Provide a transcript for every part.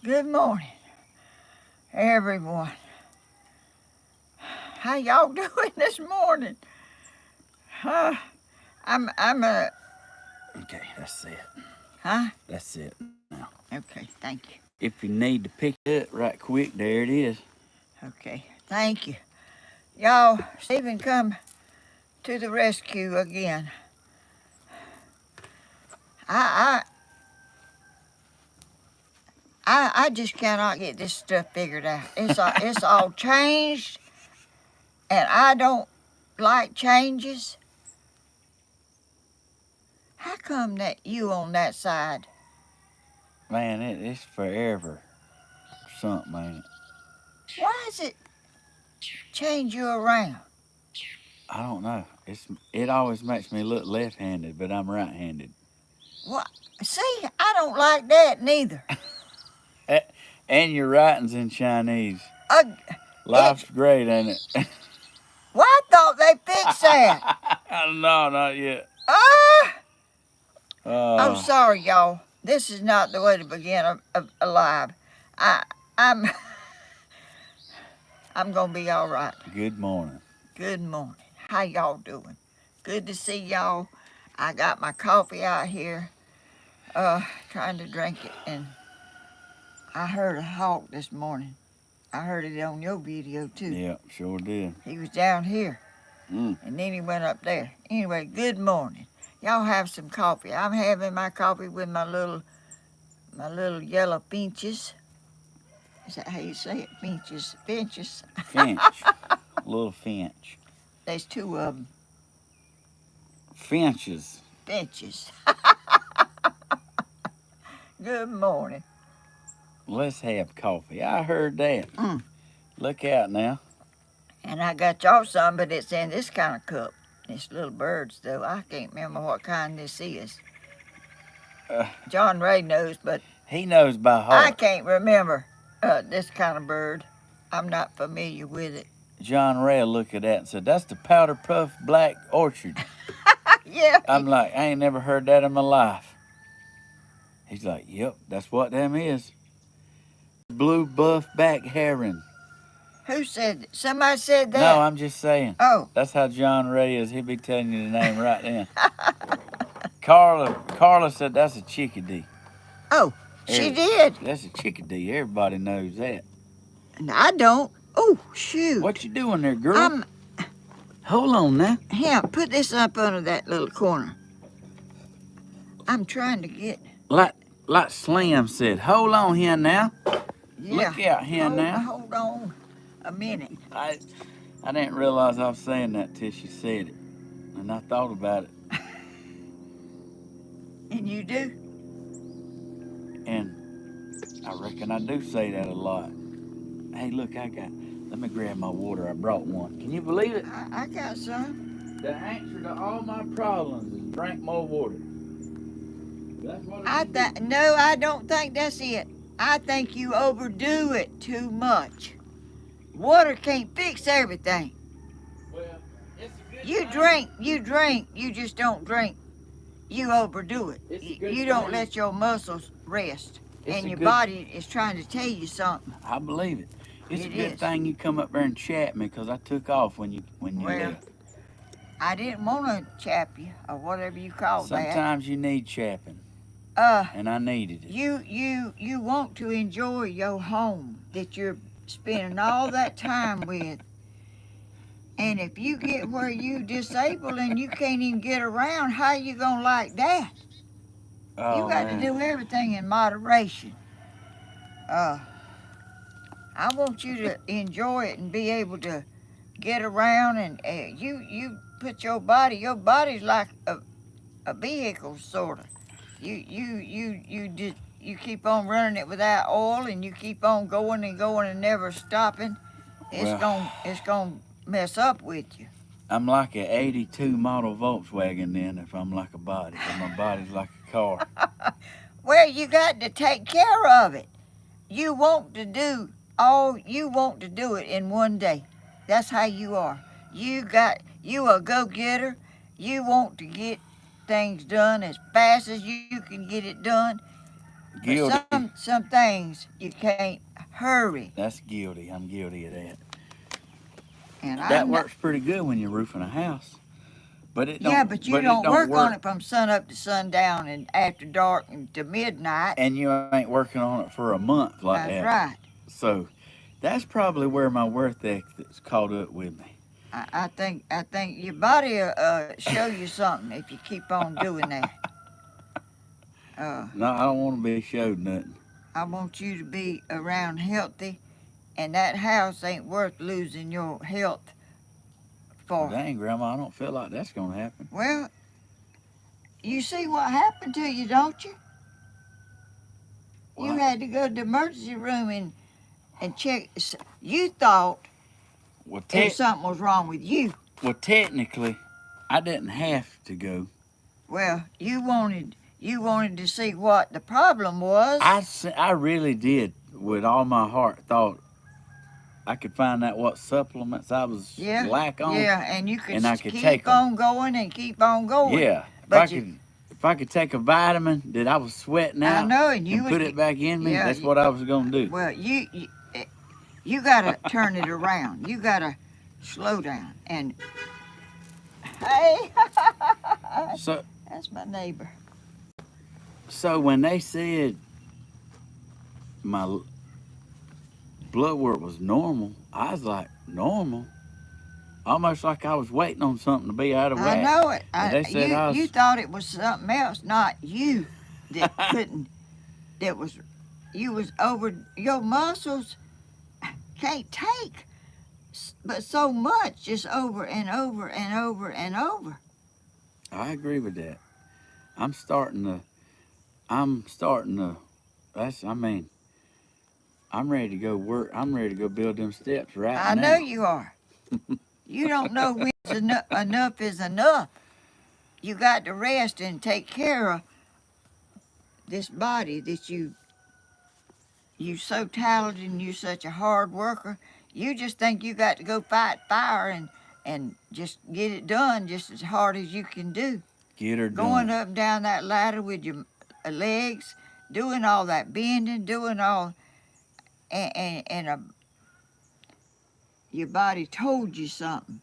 Good morning, everyone. How y'all doing this morning? Huh? I'm. Okay, that's it. Huh? That's it now. Okay, thank you. If you need to pick it up right quick, there it is. Okay, thank you. Y'all, Stephen come to the rescue again. I I just cannot get this stuff figured out. It's all changed, and I don't like changes. How come that you on that side? Man, it's forever something, ain't it? Why does it change you around? I don't know. It always makes me look left-handed, but I'm right-handed. What? See, I don't like that neither. And your writing's in Chinese. Uh, Life's it's great, ain't it? well, I thought they fixed that. No, not yet. Ah, I'm Uh, sorry, y'all. This is not the way to begin alive. I, I'm, I'm gonna be all right. Good morning. Good morning. How y'all doing? Good to see y'all. I got my coffee out here, trying to drink it, and I heard a hawk this morning. I heard it on your video too. Yeah, sure did. He was down here, Mm. and then he went up there. Anyway, good morning. Y'all have some coffee. I'm having my coffee with my little yellow finches. Is that how you say it? Finches. Finches. Finch. Little finch. There's two of them. Finches. Finches. Good morning. Let's have coffee. I heard that. Mm. Look out now. And I got y'all some, but it's in this kind of cup. It's little birds, though. I can't remember what kind this is. Uh, John Ray knows, but he knows by I heart. can't remember this kind of bird. I'm not familiar with it. John Ray looked at that and said, "That's the powder puff black orchard." Yeah. I'm like, I ain't never heard that in my life. He's like, "Yep, that's what them is. Blue buff back heron." Who said that? Somebody said that? No, I'm just saying. Oh. That's how John Ray is. He'll be telling you the name right then. Carla said that's a chickadee. Oh, she did. That's a chickadee. Everybody knows that. And I don't. Oh, shoot. What you doing there, girl? Hold on now. Here, put this up under that little corner. I'm trying to get. Like Slim said, hold on here now. Yeah. Look out here now. Hold on a minute. I didn't realize I was saying that till she said it. And I thought about it. And you do? And I reckon I do say that a lot. Hey, look, let me grab my water. I brought one. Can you believe it? I got some. The answer to all my problems is drink more water. That's what No, I don't think that's it. I think you overdo it too much. Water can't fix everything. Well, it's a good You thing. drink, you just don't drink. You overdo it. You don't thing. let your muscles rest. It's And your body is trying to tell you something. I believe it. It's It a good is. thing you come up there and chat me because I took off when you left. I didn't want to chap you or whatever you call that. Sometimes you need chapping. And I needed it. You want to enjoy your home that you're spending all that time with. And if you get where you disabled and you can't even get around, how you gonna like that? Oh, you got to do everything in moderation. I want you to enjoy it and be able to get around, and you put your body's like a vehicle sort of. You keep on running it without oil, and you keep on going and going and never stopping. It's gonna mess up with you. I'm like an 82 model Volkswagen then if I'm like a body, because my body's like a car. Well, you got to take care of it. You want to do it in one day. That's how you are. You a go-getter. You want to get things done as fast as you can get it done. But Guilty. some things you can't hurry. That's guilty. I'm guilty of that. And That I'm not. works pretty good when you're roofing a house. But it Yeah, don't. but you But it don't don't work on work. it from sun up to sundown and after dark and to midnight. And you ain't working on it for a month like That's that. right. So that's probably where my work ethic's caught up with me. I think your body show you something if you keep on doing that. No, I don't want to be showed nothing. I want you to be around healthy, and that house ain't worth losing your health Well, for. dang, Grandma, I don't feel like that's gonna happen. Well, you see what happened to you, don't you? You What? had to go to the emergency room and check. You thought Well, something was wrong with you. technically, I didn't have to go. Well, you wanted to see what the problem was. I really did, with all my heart, thought I could find out what supplements I was lack on. Yeah, and you could and I could keep take 'em. on going and keep on going. Yeah, But if I could take a vitamin that I was sweating I out know, and you and was, put it back in me, yeah, that's what I was gonna do. well, you gotta turn it around. You gotta slow down. And hey, So that's my neighbor. so when they said my blood work was normal, I was like, normal? Almost like I was waiting on something to be out of I whack. know it. They said I was. You thought it was something else, not you that couldn't. That was you was over your muscles can't take but so much just over and over and over and over. I agree with that. I'm starting to. I mean, I'm ready to go work. I'm ready to go build them steps right I now. know you are. You don't know when enough is enough. You got to rest and take care of this body that you so talented and you such a hard worker. You just think you got to go fight fire and just get it done just as hard as you can do. Get her Going done. up and down that ladder with your legs, doing all that bending, doing all, and your body told you something.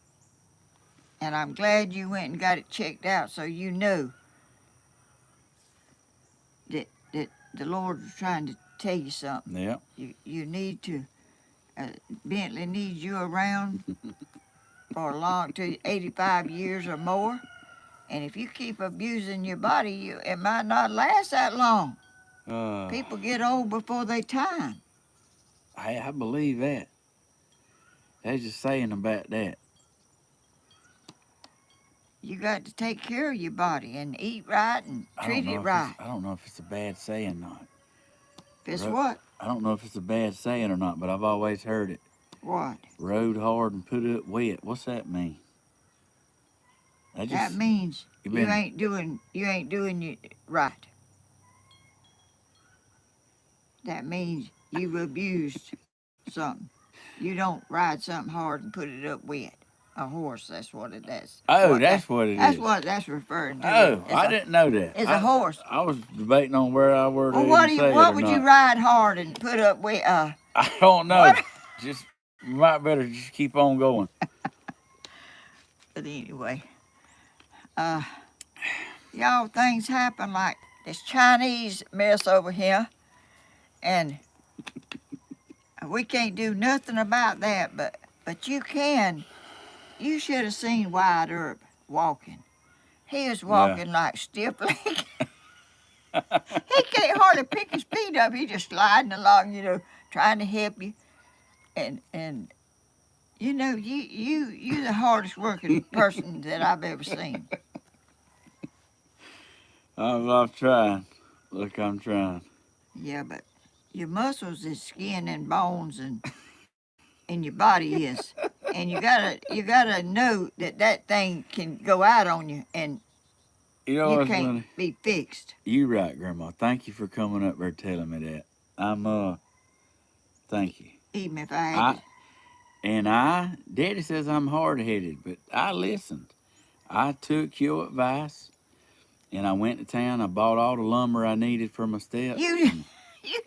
And I'm glad you went and got it checked out so you know that the Lord was trying to tell you something. Yeah. You need to, Bentley needs you around for a long, to 85 years or more. And if you keep abusing your body, it might not last that long. People get old before they time. I believe that. They're just saying about that. You got to take care of your body and eat right and treat it right. I don't know if it's a bad saying or not. It's what? I don't know if it's a bad saying or not, but I've always heard it. What? Rode hard and put up wet. What's that mean? That means you ain't doing it right. That means you've abused something. You don't ride something hard and put it up wet. A horse, that's what it is. Oh, that's what it is. That's what that's referring to. Oh, I didn't know that. It's a horse. I was debating on where I were to Well, what would you ride hard and put up wet? I don't know. Just you might better just keep on going. But anyway, y'all, things happen like this Chinese mess over here, and we can't do nothing about that. But you can. You should have seen Wyatt Earp walking. He was walking like stiff leg. He can't hardly pick his feet up. He's just sliding along, trying to help you. And you're the hardest working person that I've ever seen. I'm trying. Look, I'm trying. Yeah, but your muscles is skin and bones and your body is. And you gotta know that thing can go out on you and you can't be fixed. You right, Grandma. Thank you for coming up there telling me that. Thank you. Even if I had Daddy says I'm hard-headed, but I listened. I took your advice, And I went to town. I bought all the lumber I needed for my steps. You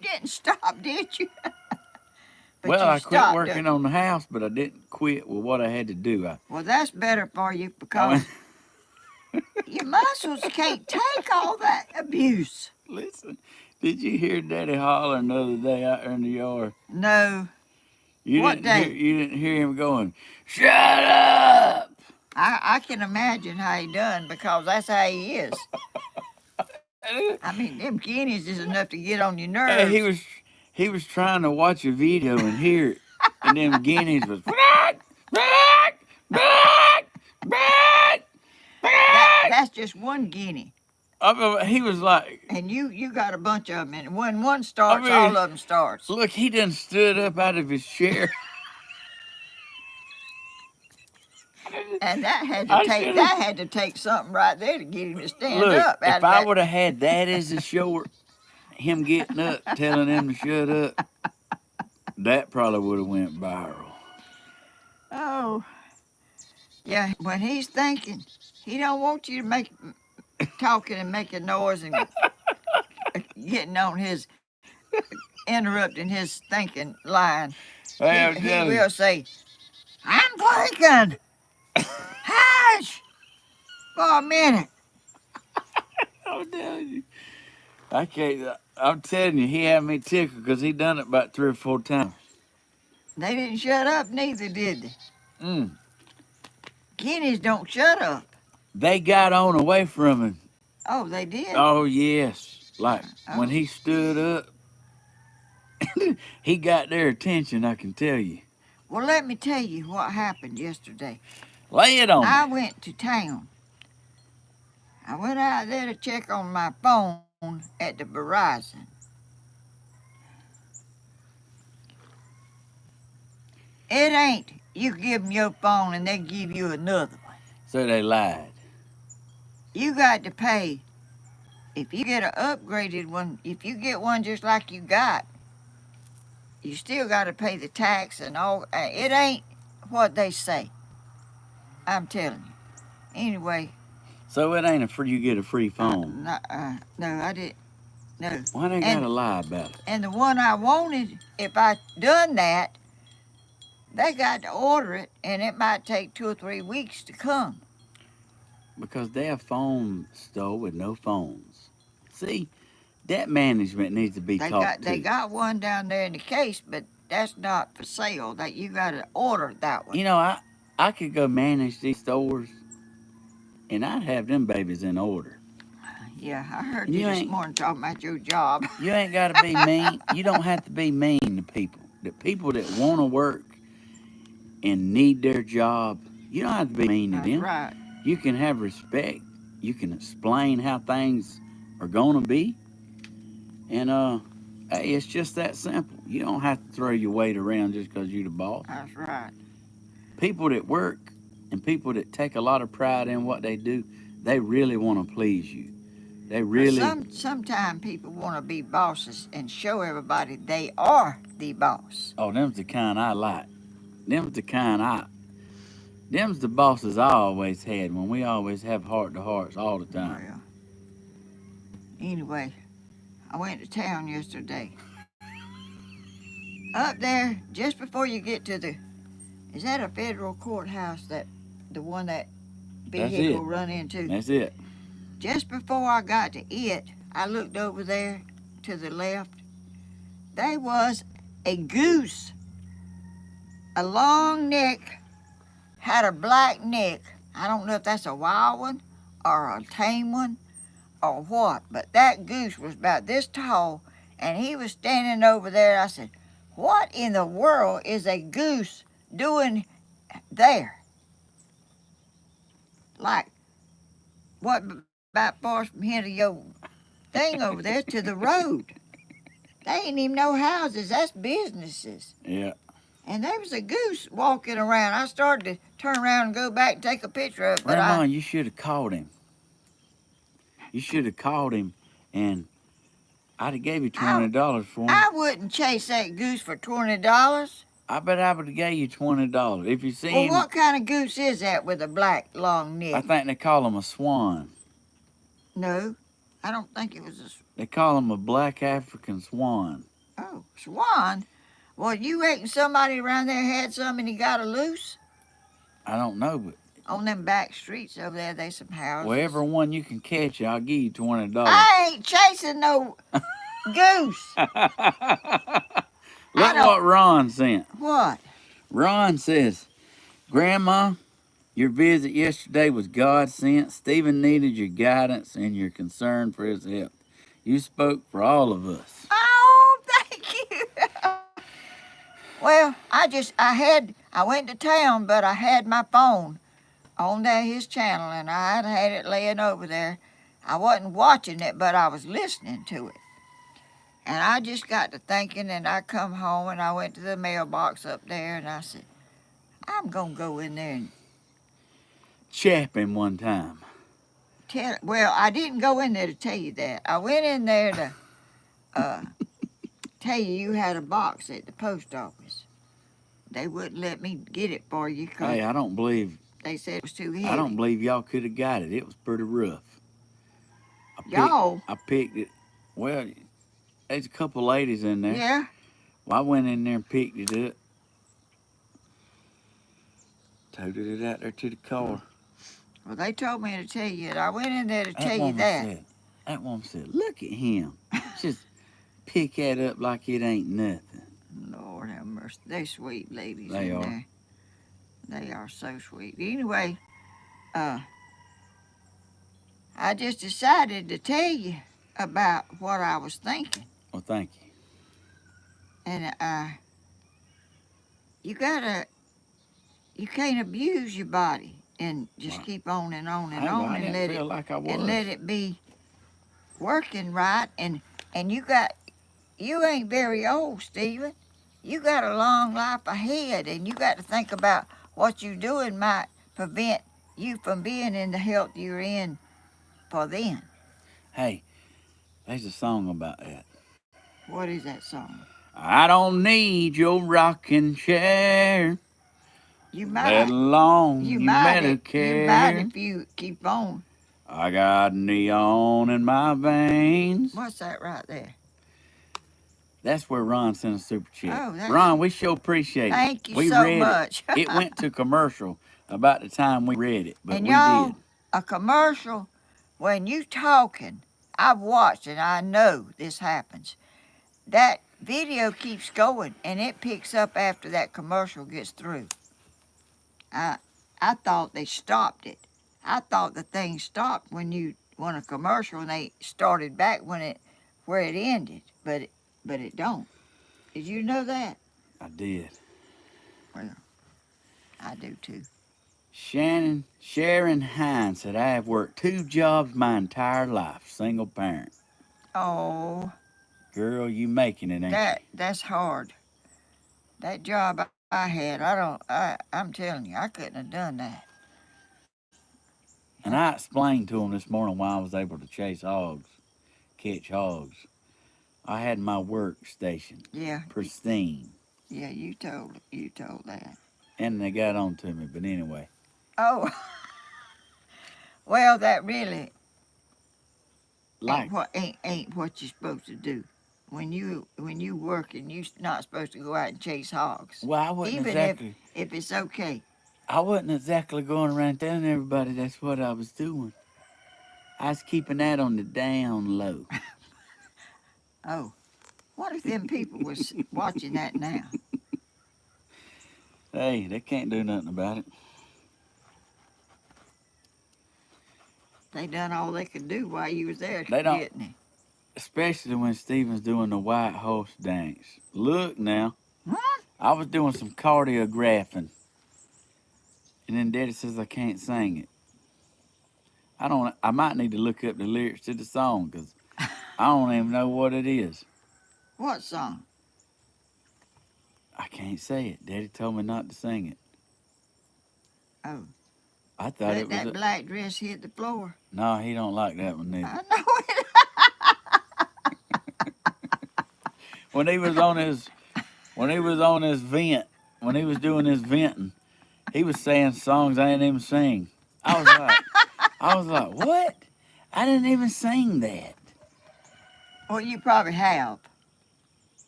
didn't stop, did you? But Well, you I quit stopped, working on the house, but I didn't quit with what I had to do. Well, that's better for you I because went, your muscles can't take all that abuse. listen, did you hear Daddy hollering the other day out there in the yard? No. You What didn't hear day? you didn't hear him going, "Shut up!" I can imagine how he done because that's how he is. I mean, them guineas is enough to get on your Hey, nerves. he was trying to watch a video and hear it, and them guineas was "Bark, bark, bark, bark, bark." That's just one guinea. He was like, And you got a bunch of them, and when one starts, I all mean, of them starts. look, he done stood up out of his chair. And that I should have. had to take something right there to get him to stand Look, up out if of I that. would have had that as a short, him getting up, telling him to shut up, that probably would have went viral. Oh, yeah. When he's thinking, he don't want you to make talking and making noise and getting on his interrupting his thinking line. Hey, I'm He telling you. will say, "I'm thinking, hush for a minute." I'm telling you. I can't. I'm telling you, he had me tickled because he done it about 3 or 4 times. They didn't shut up, neither did they. Mm. Guineas don't shut up. They got on away from him. Oh, they did. Oh yes, like when Oh. he stood up, he got their attention. I can tell you. Well, let me tell you what happened yesterday. Lay it on I me. went to town. I went out there to check on my phone at the Verizon. It ain't you give them your phone and they give you another one. So they lied. You got to pay. If you get an upgraded one, if you get one just like you got, you still got to pay the tax and all. It ain't what they say. I'm telling you. Anyway. So it ain't a free. You get a free phone. No, I didn't. No. Why they gotta lie about it? And the one I wanted, if I done that, they got to order it, and it might take 2 or 3 weeks to come. Because they're a phone store with no phones. See, that management needs to be talked to. They got one down there in the case, but that's not for sale. That you got to order that one. You know, I could go manage these stores, and I'd have them babies in order. Yeah, I heard you this morning talking about your job. You ain't got to be mean. You don't have to be mean to people. The people that want to work and need their job, you don't have to be mean to That's them. right. You can have respect. You can explain how things are going to be. And, hey, it's just that simple. You don't have to throw your weight around just because you're the boss. That's right. People that work and people that take a lot of pride in what they do, they really want to please you. They really. Sometimes people want to be bosses and show everybody they are the boss. Oh, them's the kind I like. Them's the bosses I always had when we always have heart-to-hearts all the time. Well, anyway, I went to town yesterday. Up there, just before you get to is that a federal courthouse, the one that vehicle run into? That's it. Just before I got to it, I looked over there to the left. There was a goose. A long neck, had a black neck. I don't know if that's a wild one or a tame one or what, but that goose was about this tall, and he was standing over there. I said, "What in the world is a goose doing there? Like, what about far from here to your thing over there to the road? They ain't even no houses. That's businesses." Yeah. And there was a goose walking around. I started to turn around and go back and take a picture of it. But Grandma, you should have called him. You should have called him, and I'd have gave you $20 for him. I wouldn't chase that goose for $20. I bet I would have gave you $20 if you see him. Well, what kind of goose is that with a black long neck? I think they call him a swan. No, I don't think it was They call them a black African swan. oh, swan. Well, you reckon somebody around there had some and he got a loose? I don't know, but On them back streets over there, there's some houses. wherever one you can catch, I'll give you $20. I ain't chasing no goose. Look what Ron sent. What? Ron says, Grandma, your visit yesterday was God sent. Stephen needed your guidance and your concern for his health. You spoke for all of us. Oh, thank you. Well, I went to town, but I had my phone on there, his channel, and I had it laying over there. I wasn't watching it, but I was listening to it. And I just got to thinking, and I come home, and I went to the mailbox up there, and I said, I'm going to go in there and Chap him one time. well, I didn't go in there to tell you that. I went in there to tell you had a box at the post office. They wouldn't let me get it for you because Hey, I don't believe they said it was too heavy. I don't believe y'all could have got it. It was pretty rough. Y'all? I picked it. Well, there's a couple ladies in there. Yeah. Well, I went in there and picked it up. Toted it out there to the car. Well, they told me to tell you it. I went in there to tell you that. That woman said, look at him. Just pick that up like it ain't nothing. Lord have mercy. They're sweet ladies They in are. there. They are so sweet. Anyway, I just decided to tell you about what I was thinking. Well, thank you. And you can't abuse your body and just keep on and on and on I and didn't let feel it like I was. and let it be working right. And you ain't very old, Stephen. You got a long life ahead, and you got to think about what you're doing might prevent you from being in the health you're in for then. Hey, there's a song about that. What is that song? I don't need your rocking chair. You Let might. alone You your might Medicare. if you keep on. I got neon in my veins. What's that right there? That's where Ron sent a super chat. Oh, that's... Ron, we sure appreciate it. Thank you we so read much. It. It went to commercial about the time we read it, but and we y'all, did. A commercial, when you talking, I've watched and I know this happens. That video keeps going and it picks up after that commercial gets through. I thought they stopped it. I thought the thing stopped when you won a commercial and they started back where it ended, but it don't. Did you know that? I did. Well, I do too. Sharon Hines said, I have worked 2 jobs my entire life, single parent. Oh. Girl, you making it, ain't you? That's hard. That job I had, I'm telling you, I couldn't have done that. And I explained to him this morning why I was able to chase hogs, catch hogs. I had my workstation. Yeah. Pristine. Yeah, you told that. And they got on to me, but anyway. Oh. Well, that really Like, ain't what you're supposed to do. When you working, you're not supposed to go out and chase hogs. well, I wasn't even exactly. if it's okay. I wasn't exactly going around telling everybody that's what I was doing. I was keeping that on the down low. Oh. What if them people was watching that now? Hey, they can't do nothing about it. They done all they could do while you was there, They don't. didn't they? Especially when Steven's doing the white horse dance. Look now. Huh? I was doing some choreographing. And then Daddy says I can't sing it. I might need to look up the lyrics to the song because I don't even know what it is. What song? I can't say it. Daddy told me not to sing it. Oh. I thought it was that black dress hit the floor. No, he don't like that one neither. I know it. When he was on his vent, when he was doing his venting, he was saying songs I ain't even sing. I was like, what? I didn't even sing that. Well, you probably have.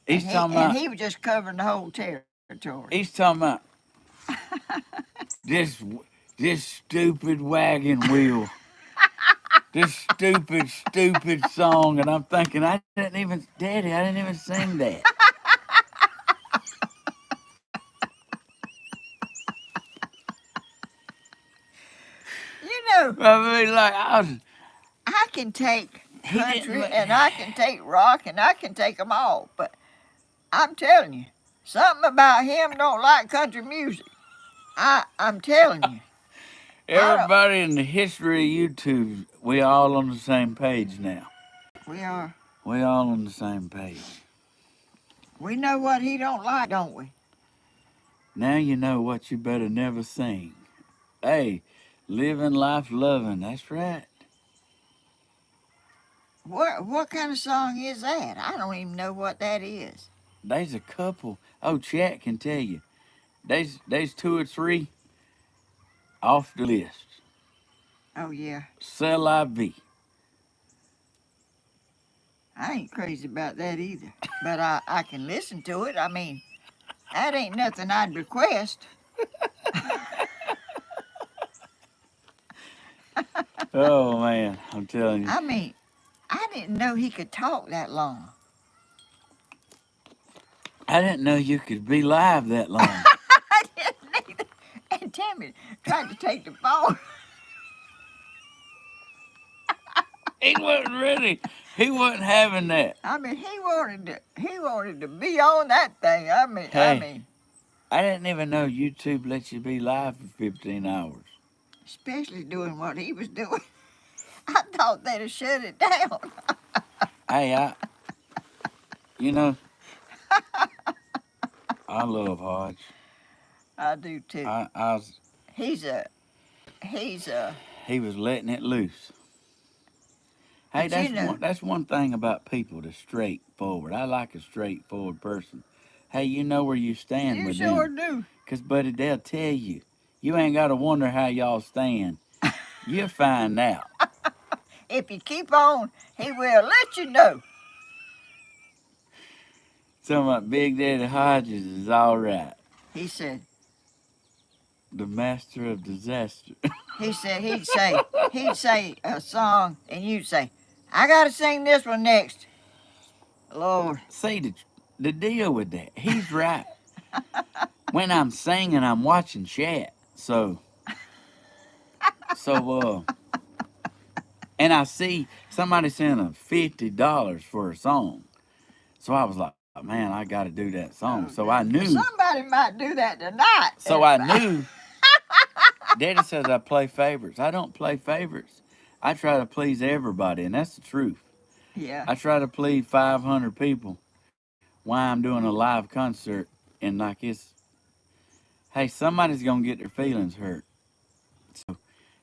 He's talking And about. he was just covering the whole territory. He's talking about this this stupid wagon wheel. This stupid song, and I'm thinking, Daddy, I didn't even sing that. You know, I mean, like, I can take he didn't. country and I can take rock and I can take them all, but I'm telling you, something about him don't like country music. I'm telling you. Everybody in the history of YouTube, we all on the same page now. We are. We all on the same page. We know what he don't like, don't we? Now you know what you better never sing. Hey, living life loving, that's right. What kind of song is that? I don't even know what that is. There's a couple. Oh, Chat can tell you. There's 2 or 3 off the list. Oh yeah. C'est la vie. I ain't crazy about that either. But I can listen to it. I mean, that ain't nothing I'd request. Oh man, I'm telling you. I mean, I didn't know he could talk that long. I didn't know you could be live that long. I didn't either. And Tammy tried to take the phone. He wasn't ready. He wasn't having that. I mean, he wanted to be on that thing. I mean, I didn't even know YouTube lets you be live for 15 hours. especially doing what he was doing. I thought they'd have shut it down. Hey, you know, I love Hodge. I do too. I was, He's a he was letting it loose. Hey, But you know- that's one thing about people that's straightforward. I like a straightforward person. Hey, you know where you stand you with sure them. do. Because, buddy, they'll tell you. You ain't got to wonder how y'all stand. You'll find out. If you keep on, he will let you know. Talking about Big Daddy Hodges is all right. He said. The master of disaster. He said he'd say a song, and you'd say, "I gotta sing this one next." Lord, See, the deal with that, he's right. When I'm singing, I'm watching chat. So, and I see somebody sent him $50 for a song. So I was like, man, I got to do that song. So I knew. somebody might do that tonight. So I knew. Daddy says I play favorites. I don't play favorites. I try to please everybody, and that's the truth. Yeah. I try to please 500 people while I'm doing a live concert, and like hey, somebody's gonna get their feelings hurt. So,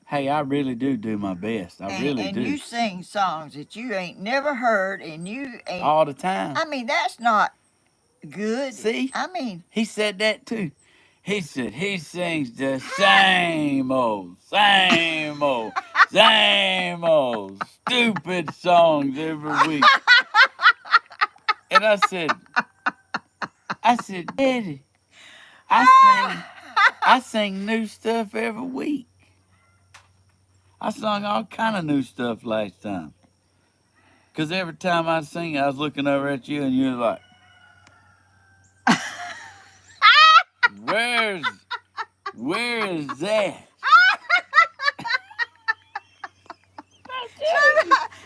hey, I really do my best. I really and do. you sing songs that you ain't never heard, and you ain't. All the time. I mean, that's not good. See? I mean, He said that too. He said he sings the same old stupid songs every week. And I said, Daddy, I sing new stuff every week. I sung all kind of new stuff last time. Because every time I sing, I was looking over at you and you were like, where is that?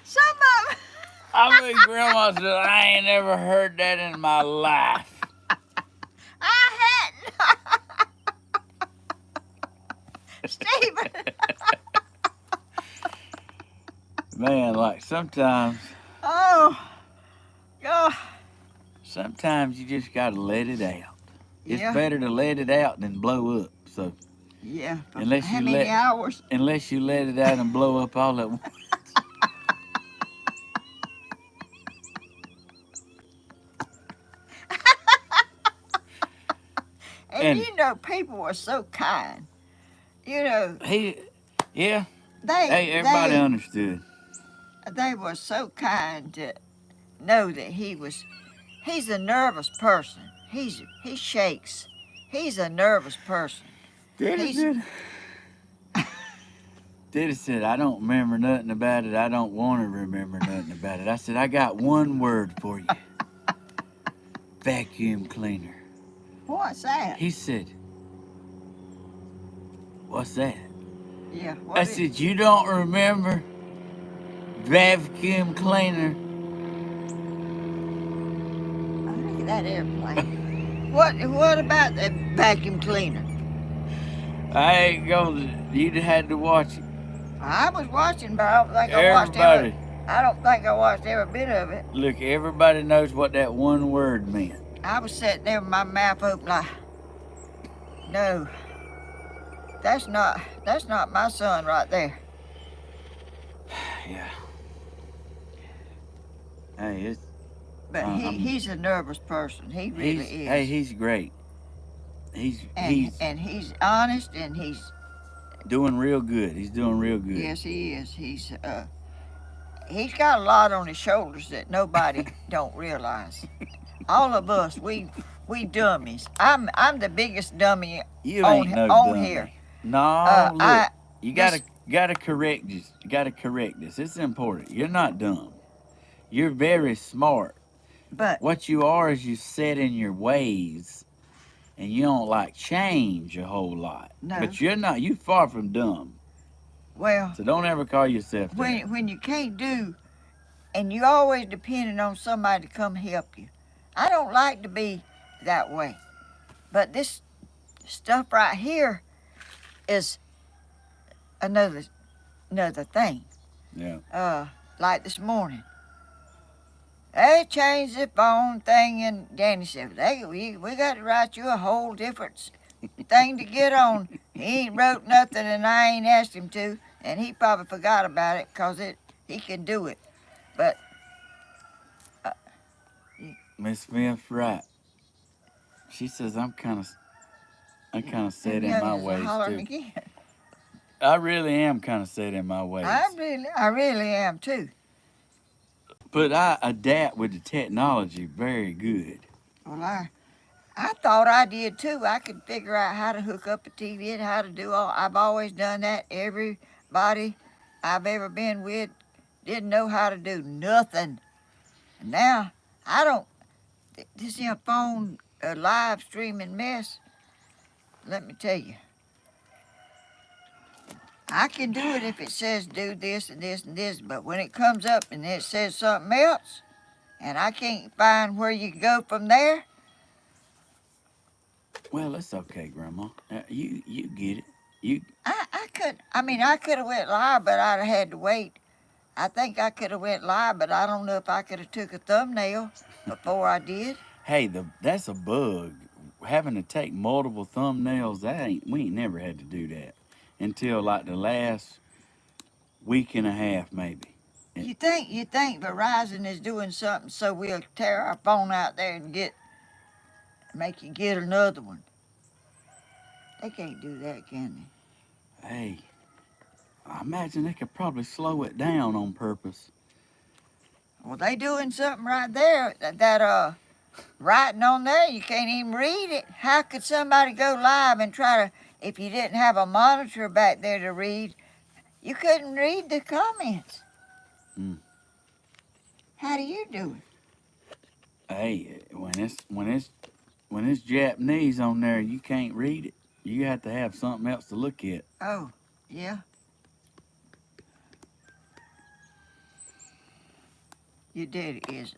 some of them. I mean, Grandma said, I ain't never heard that in my life. I hadn't. Stephen. Man, like sometimes Oh, God. sometimes you just gotta let it out. It's Yeah. better to let it out than blow up. So Yeah. Unless How you many hours? unless you let it out and blow up all at once. And you know, people are so kind. You know, Hey, everybody understood. they were so kind to know that he's a nervous person. He shakes. He's a nervous person. Daddy He's said, Daddy said, I don't remember nothing about it. I don't want to remember nothing about it. I said, I got one word for you. Vacuum cleaner. what's that? He said, what's that? Yeah, I what is said, you don't remember vacuum cleaner? oh, look at that airplane. What about the vacuum cleaner? I ain't going to, you'd had to watch it. I was watching, but I don't think Everybody, I don't think I watched every bit of it. look, everybody knows what that one word meant. I was sitting there with my mouth open like, no, that's not my son right there. Yeah. Hey, it's But he's a nervous person. He really is. Hey, he's great. He's he's honest and he's doing real good. He's doing real good. yes he is. He's got a lot on his shoulders that nobody don't realize. All of us we dummies. I'm the biggest dummy You on, ain't no on dummy. here. No, look, you this- gotta correct this. You gotta correct this. It's important. You're not dumb. You're very smart. But What you are is you set in your ways, and you don't like change a whole lot. No. But you're not. You far from dumb. well, So don't ever call yourself that. when you can't do, and you always depending on somebody to come help you. I don't like to be that way, but this stuff right here is another thing. Yeah. Like this morning, they changed the phone thing, and Danny said, we got to write you a whole different thing to get on. He ain't wrote nothing, and I ain't asked him to, and he probably forgot about it because he can do it. But Miss Smith, right? She says I'm kind of set in my ways hollering too. again. I really am kind of set in my ways. I really am too. But I adapt with the technology very good. Well, I thought I did too. I could figure out how to hook up a TV and how to do all. I've always done that. Everybody I've ever been with didn't know how to do nothing. And now I don't. This here phone live streaming mess. Let me tell you, I can do it if it says do this and this and this. But when it comes up and it says something else, and I can't find where you go from there. Well, that's okay, Grandma. You get it. I could have went live, but I'd have had to wait. I think I could have went live, but I don't know if I could have took a thumbnail before I did. Hey, that's a bug. Having to take multiple thumbnails, we ain't never had to do that until like the last week and a half, maybe. You think Verizon is doing something so we'll tear our phone out there and make you get another one? They can't do that, can they? Hey, I imagine they could probably slow it down on purpose. Well, they doing something right there that writing on there, you can't even read it. How could somebody go live and try to, if you didn't have a monitor back there to read, you couldn't read the comments. Mm. How do you do it? Hey, when it's Japanese on there, you can't read it. You have to have something else to look at. Oh, yeah. Your daddy is.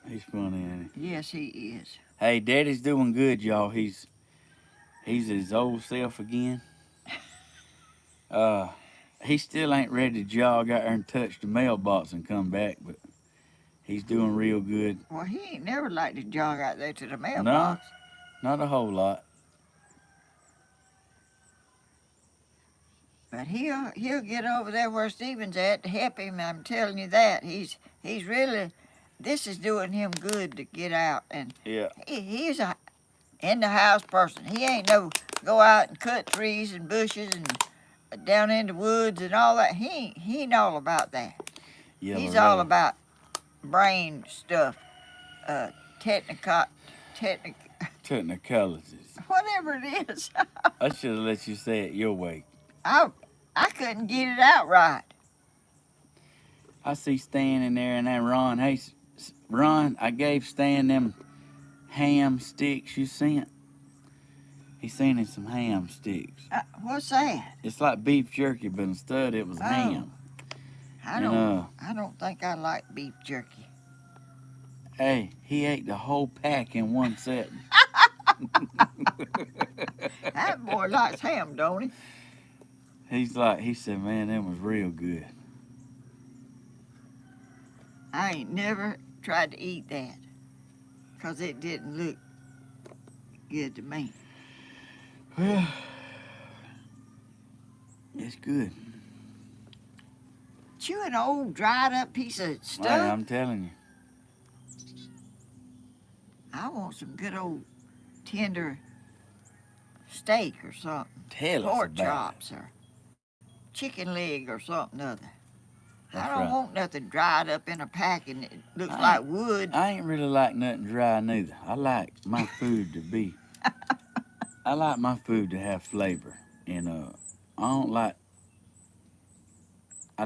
He's funny, ain't he? Yes, he is. Hey, Daddy's doing good, y'all. He's his old self again. He still ain't ready to jog out there and touch the mailbox and come back, but he's doing real good. Well, he ain't never liked to jog out there to the mailbox. No, not a whole lot. But he'll get over there where Stephen's at to help him. I'm telling you that. He's really, this is doing him good to get out. And Yeah. he's a in the house person. He ain't no go out and cut trees and bushes and down in the woods and all that. He ain't all about that. Yellow He's all rail. about brain stuff, technical, Technicalities. whatever it is. I should have let you say it your way. I couldn't get it out right. I see Stan in there and then Ron. Hey, Ron, I gave Stan them ham sticks you sent. He sent him some ham sticks. What's that? It's like beef jerky, but instead it was ham. I don't think I like beef jerky. Hey, he ate the whole pack in one sitting. That boy likes ham, don't he? He said, man, that was real good. I ain't never tried to eat that because it didn't look good to me. Well, it's good. Chew an old dried up piece of Hey, stuff. I'm telling you. I want some good old tender steak or something. Tell us Pork about chops or chicken leg or something other. That's I don't right. want nothing dried up in a pack and it looks I like wood. I ain't really like nothing dry neither. I like my food to be. I like my food to have flavor, and I don't like. I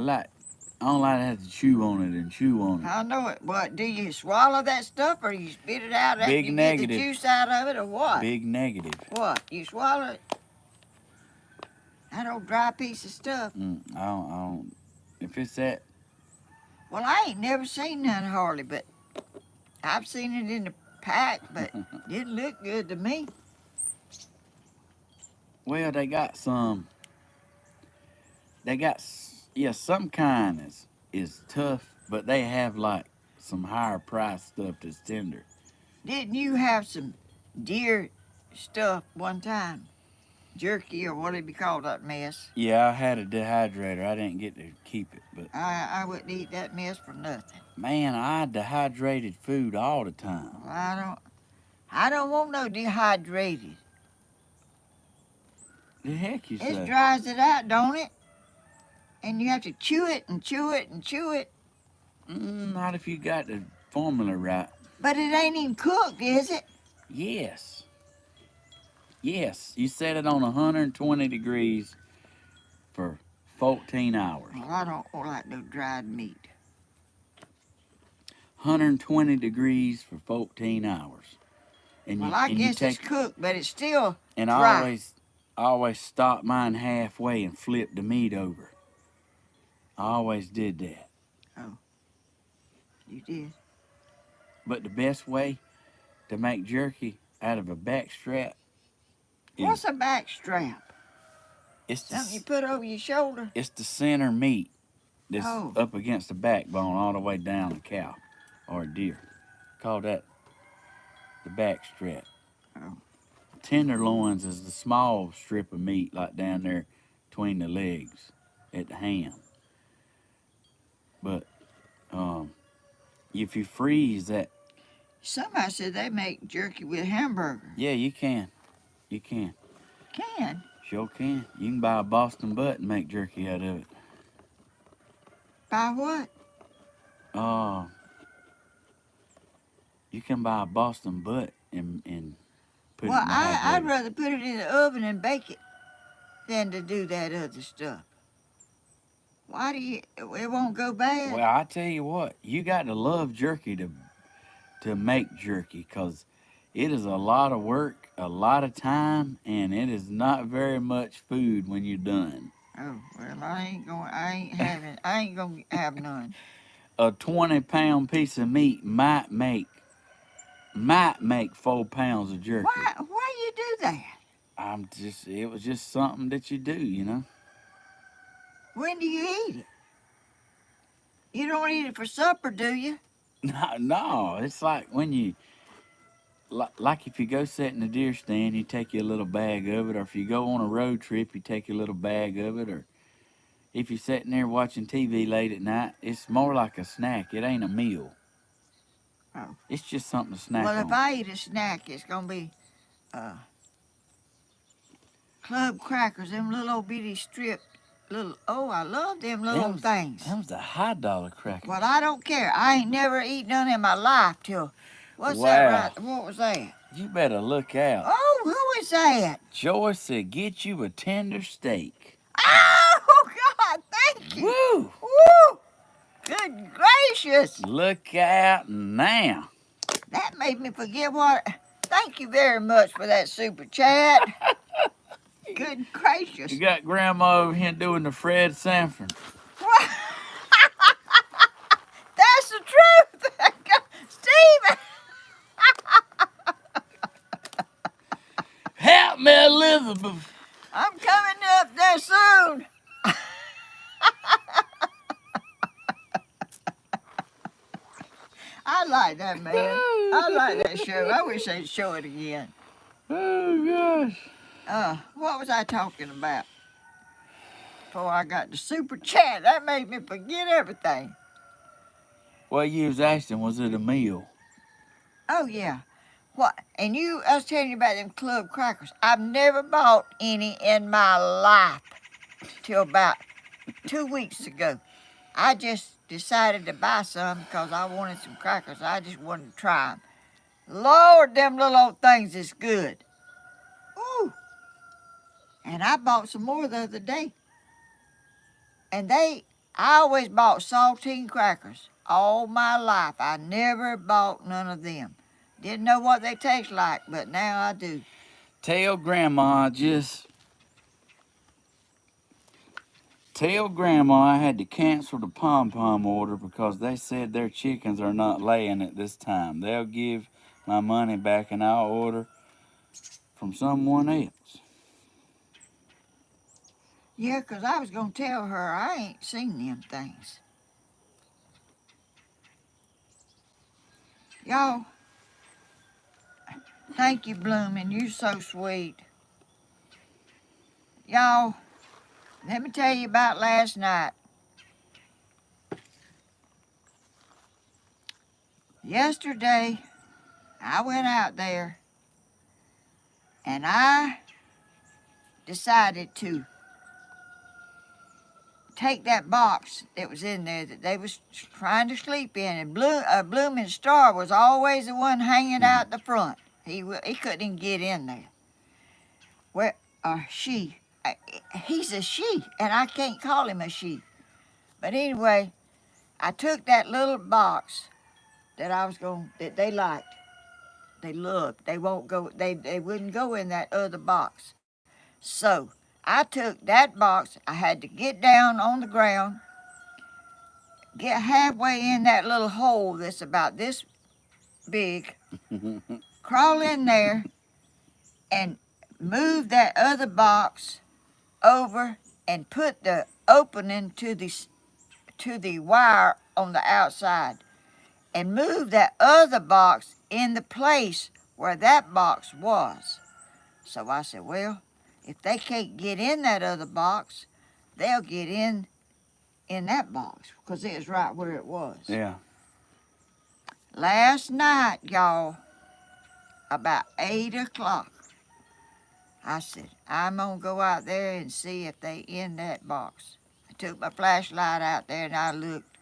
don't like to have to chew on it and chew on it. I know it. What, do you swallow that stuff or you spit it out after Big you negative. get the juice out of it or what? Big negative. What, you swallow it? That old dry piece of stuff. I don't. If it's that, Well, I ain't never seen none hardly, but I've seen it in the pack, but didn't look good to me. well, they got some. They got some kind is tough, but they have like some higher price stuff that's tender. Didn't you have some deer stuff one time? Jerky or whatever you call that mess. Yeah, I had a dehydrator. I didn't get to keep it, but I wouldn't eat that mess for nothing. man, I dehydrated food all the time. Well, I don't want no dehydrated. The heck you It say? dries it out, don't it? And you have to chew it and chew it and chew it. Not if you got the formula right. But it ain't even cooked, is it? Yes. Yes, you set it on 120 degrees for 14 hours. Well, I don't like no dried meat. 120 degrees for 14 hours. And Well, I guess it's cooked, but it's still and dry. I always stop mine halfway and flip the meat over. I always did that. Oh, you did? But the best way to make jerky out of a back strap What's a back strap? it's Something you put over your shoulder? it's the center meat that's Oh. up against the backbone all the way down a cow or a deer. Call that the back strap. Oh. Tenderloins is the small strip of meat like down there between the legs at the ham. But if you freeze that, Somebody said they make jerky with hamburger. yeah, you can. You can. Can? Sure can. You can buy a Boston butt and make jerky out of it. Buy what? You can buy a Boston butt and put Well, it in the I'd hydrator. rather put it in the oven and bake it than to do that other stuff. Why do you? It won't go bad. Well, I tell you what, you got to love jerky to make jerky, because it is a lot of work, a lot of time, and it is not very much food when you're done. Oh well, I ain't gonna have none. A 20-pound piece of meat might make 4 pounds of jerky. Why you do that? It was just something that you do, you know. When do you eat it? You don't eat it for supper, do you? No, it's like when you, like if you go sit in the deer stand, you take your little bag of it, or if you go on a road trip, you take your little bag of it, or if you're sitting there watching TV late at night, it's more like a snack. It ain't a meal. Oh. It's just something to snack Well, on. if I eat a snack, it's gonna be club crackers, them little old bitty strip I love them little things. Them's the $1 crackers. Well, I don't care. I ain't never eaten none in my life till, what's that right? What was that? You better look out. Oh, who is that? Joyce said, get you a tender steak. Oh, God, thank you. Woo! Woo! Good gracious. Look out now. That made me forget what. Thank you very much for that super chat. Good gracious. You got Grandma over here doing the Fred Sanford. What? That's the truth. Stephen. Help me, Elizabeth. I'm coming up there soon. I like that, man. I like that show. I wish they'd show it again. Oh, gosh. What was I talking about? Before I got the super chat, that made me forget everything. Well, you was asking, was it a meal? Oh, yeah. What? And I was telling you about them club crackers. I've never bought any in my life till about 2 weeks ago. I just decided to buy some because I wanted some crackers. I just wanted to try them. Lord, them little old things is good. Ooh. And I bought some more the other day. And I always bought saltine crackers all my life. I never bought none of them. Didn't know what they taste like, but now I do. Tell Grandma I had to cancel the pom-pom order because they said their chickens are not laying at this time. They'll give my money back and I'll order from someone else. Yeah, 'cause I was going to tell her I ain't seen them things. Y'all, thank you, Bloomin'. You're so sweet. Y'all, let me tell you about last night. Yesterday, I went out there and I decided to take that box that was in there that they was trying to sleep in, and Bloomin' Star was always the one hanging out the front. He couldn't even get in there. Well, she, he's a she, and I can't call him a she. But anyway, I took that little box that they liked, they loved. They won't go. They wouldn't go in that other box. So I took that box. I had to get down on the ground, get halfway in that little hole that's about this big, crawl in there, and move that other box over and put the opening to the wire on the outside, and move that other box in the place where that box was. So I said, well, if they can't get in that other box, they'll get in that box because it was right where it was. Yeah. Last night, y'all, about 8 o'clock, I said, I'm going to go out there and see if they in that box. I took my flashlight out there and I looked.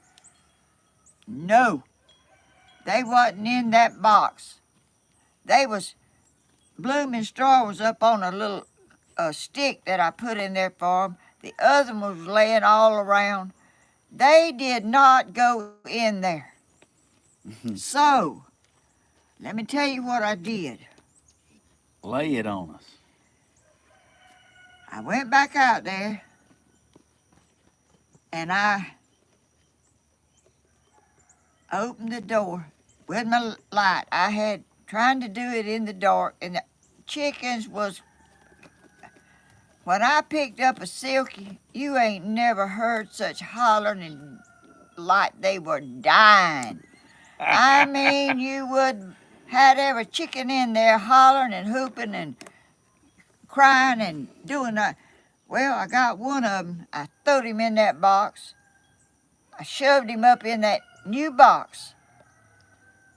No, they wasn't in that box. Bloomin' Star was up on a little stick that I put in there for them. The other one was laying all around. They did not go in there. So, let me tell you what I did. Lay it on us. I went back out there and I opened the door with my light. I had trying to do it in the dark, and the chickens was, when I picked up a silkie, you ain't never heard such hollering and like they were dying. I mean, you would had every chicken in there hollering and hooping and crying and doing that. Well, I got one of them. I throwed him in that box. I shoved him up in that new box.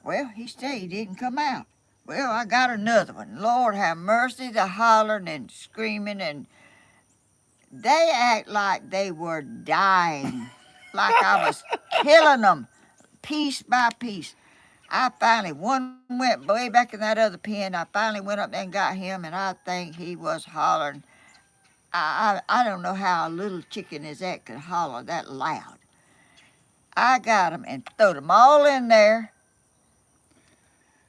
Well, he stayed. He didn't come out. Well, I got another one. Lord have mercy, the hollering and screaming and they act like they were dying, like I was killing them piece by piece. I finally, one went way back in that other pen. I finally went up there and got him, and I think he was hollering. I don't know how a little chicken as that could holler that loud. I got them and threw them all in there.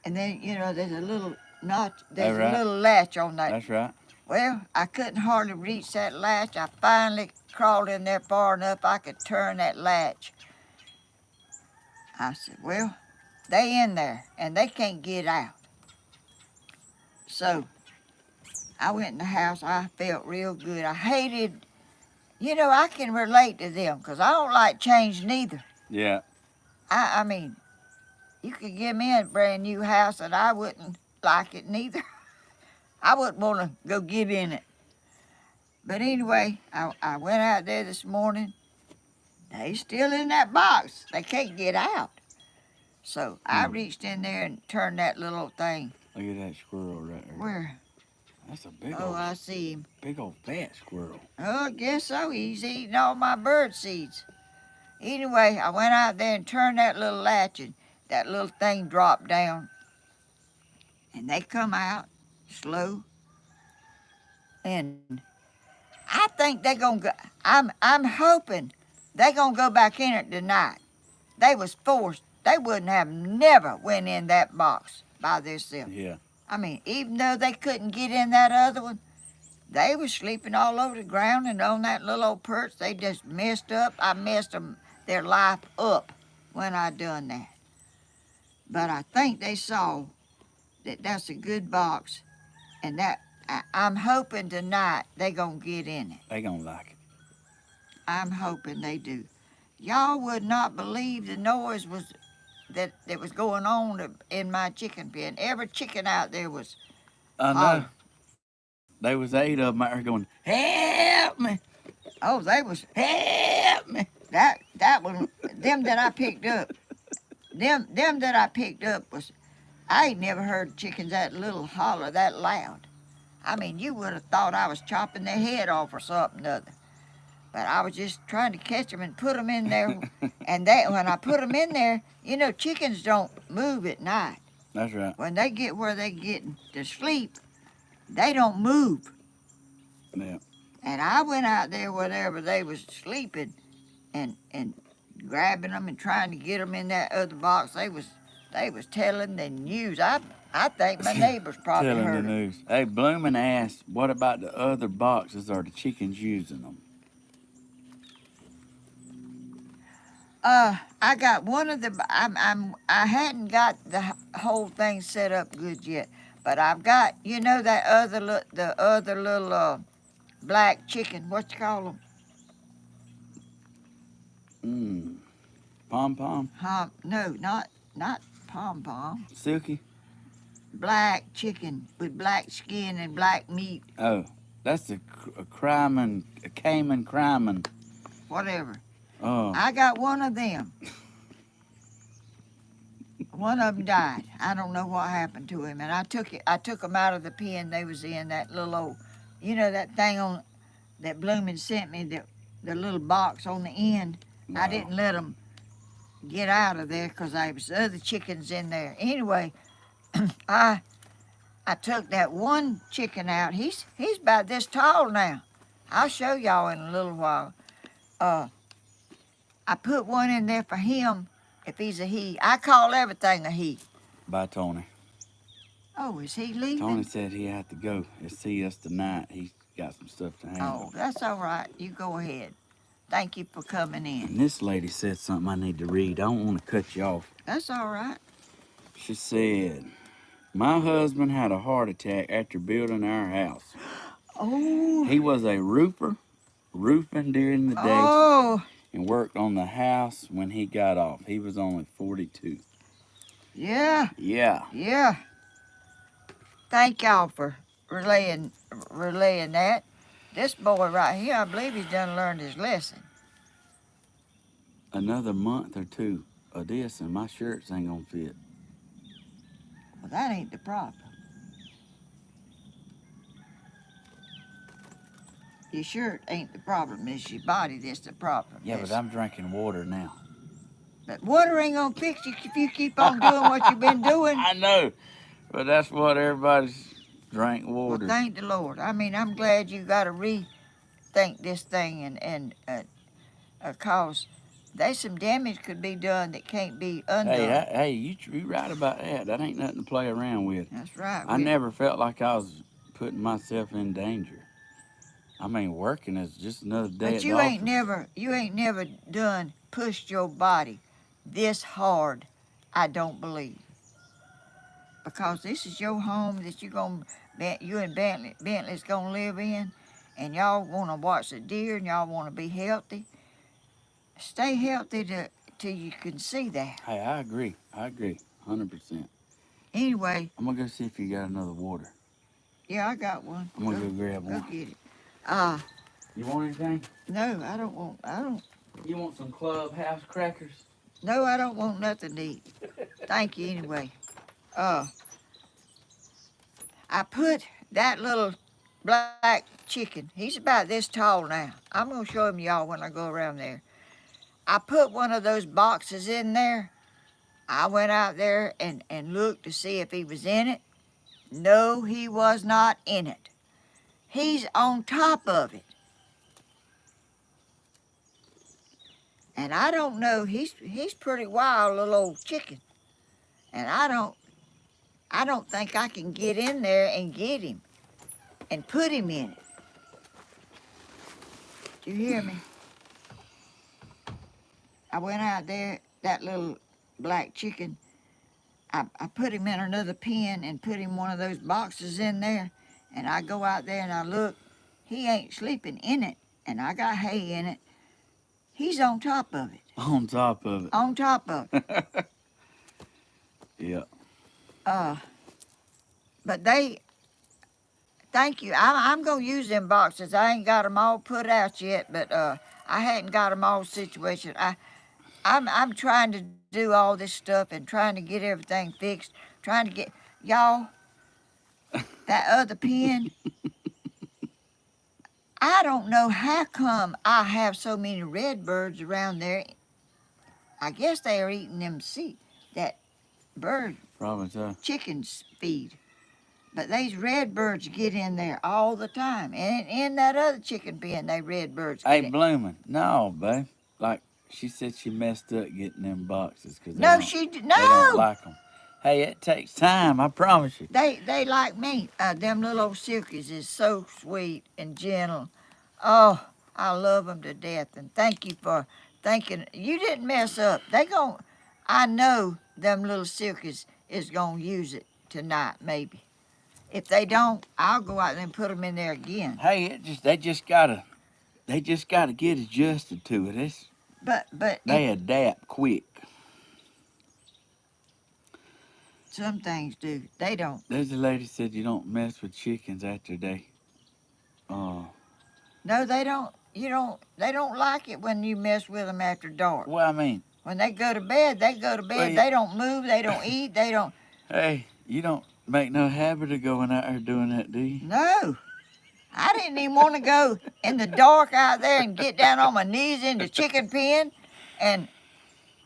And then, there's a little notch, there's That's right. a little latch on that. That's right. Well, I couldn't hardly reach that latch. I finally crawled in there far enough I could turn that latch. I said, well, they in there and they can't get out. So I went in the house. I felt real good. I hated, I can relate to them because I don't like change neither. Yeah. I mean, you could give me a brand new house and I wouldn't like it neither. I wouldn't want to go get in it. But anyway, I went out there this morning. They still in that box. They can't get out. So I reached in there and turned that little thing. Look at that squirrel right there. Where? That's a big Oh, old, I see him. big old fat squirrel. Oh, I guess so. He's eating all my bird seeds. Anyway, I went out there and turned that little latch and that little thing dropped down. And they come out slow. And I think they're going to go, I'm hoping they're going to go back in it tonight. They was forced. They wouldn't have never went in that box by themselves. Yeah. I mean, even though they couldn't get in that other one, they was sleeping all over the ground and on that little old perch. They just messed up. I messed their life up when I done that. But I think they saw that that's a good box, and that I'm hoping tonight they gonna get in it. They gonna like it. I'm hoping they do. Y'all would not believe the noise that was going on in my chicken pen. Every chicken out there was. I know. There was 8 of them out there going, help me. Oh, they was. Help me. That one, them that I picked up. Them that I picked up was. I ain't never heard chickens that little holler that loud. I mean, you would have thought I was chopping their head off or something other. But I was just trying to catch them and put them in there. And when I put them in there, chickens don't move at night. That's right. When they get where they get to sleep, they don't move. Yeah. And I went out there whenever they was sleeping and grabbing them and trying to get them in that other box. They was telling the news. I think my neighbors probably Telling heard the them. news. Hey, Bloomin' asked, what about the other boxes? Are the chickens using them? I got one of the. I hadn't got the whole thing set up good yet, but I've got that other little black chicken. What you call them? Pom pom. No, not pom pom. Silky. Black chicken with black skin and black meat. Oh, that's a Cayman Cryman. Whatever. Oh. I got one of them. One of them died. I don't know what happened to him, and I took him out of the pen they was in. That little old, that thing on that Bloomin' sent me, the little box on the end. No. I didn't let them get out of there because there was other chickens in there. Anyway, I took that one chicken out. He's about this tall now. I'll show y'all in a little while. I put one in there for him if he's a he. I call everything a he. By Tony. Oh, is he leaving? Tony said he had to go and see us tonight. He's got some stuff to handle. Oh, that's all right. You go ahead. Thank you for coming in. And this lady said something I need to read. I don't want to cut you off. That's all right. She said, my husband had a heart attack after building our house. Oh. He was a roofer, roofing during the day, Oh. and worked on the house when he got off. He was only 42. Yeah. Yeah. Yeah. Thank y'all for relaying that. This boy right here, I believe he's done learned his lesson. Another month or two of this and my shirts ain't gonna fit. Well, that ain't the problem. Your shirt ain't the problem. It's your body that's the problem. Yeah, but I'm drinking water now. But water ain't gonna fix you if you keep on doing what you've been doing. I know, but that's what everybody's drank Well, water. thank the Lord. I mean, I'm glad you got to rethink this thing and cause there's some damage could be done that can't be undone. Hey, you right about that. That ain't nothing to play around with. That's right. I never felt like I was putting myself in danger. I mean, working is just another day But at the you ain't never done pushed your body this hard. I don't believe, because this is your home that you and Bentley's gonna live in, and y'all want to watch the deer and y'all want to be healthy. Stay healthy till you can see that. Hey, I agree. 100%. Anyway, I'm gonna go see if you got another water. yeah, I got one. I'm gonna go grab Go one. get it. You want anything? No, I don't. You want some clubhouse crackers? No, I don't want nothing to eat. Thank you anyway. Uh, I put that little black chicken. He's about this tall now. I'm gonna show him y'all when I go around there. I put one of those boxes in there. I went out there and looked to see if he was in it. No, he was not in it. He's on top of it. And I don't know, he's pretty wild little old chicken. And I don't think I can get in there and get him and put him in it. Do you hear me? I went out there, that little black chicken, I put him in another pen and put him one of those boxes in there. And I go out there and I look, he ain't sleeping in it. And I got hay in it. He's on top of it. On top of it. On top of it. Yeah. But thank you. I'm going to use them boxes. I ain't got them all put out yet, but I hadn't got them all situated. I'm trying to do all this stuff and trying to get everything fixed. Trying to get, y'all, that other pen, I don't know how come I have so many red birds around there. I guess they are eating them that bird Probably so. chicken's feed. But these red birds get in there all the time. And in that other chicken pen, they red birds get Hey, in. Bloomin'. No, babe. Like, she said she messed up getting them boxes because No, they don't like them. Hey, it takes time, I promise you. They like me. Them little old silkies is so sweet and gentle. Oh, I love them to death. And thank you for thinking. You didn't mess up. I know them little silkies is going to use it tonight, maybe. If they don't, I'll go out there and put them in there again. Hey, they just gotta get adjusted to it. They adapt quick. Some things do. They don't. There's a lady said you don't mess with chickens after they. No, they don't. They don't like it when you mess with them after dark. Well, I mean, when they go to bed, they go to bed. They don't move. They don't eat. They don't. Hey, you don't make no habit of going out there doing that, do you? No. I didn't even want to go in the dark out there and get down on my knees in the chicken pen and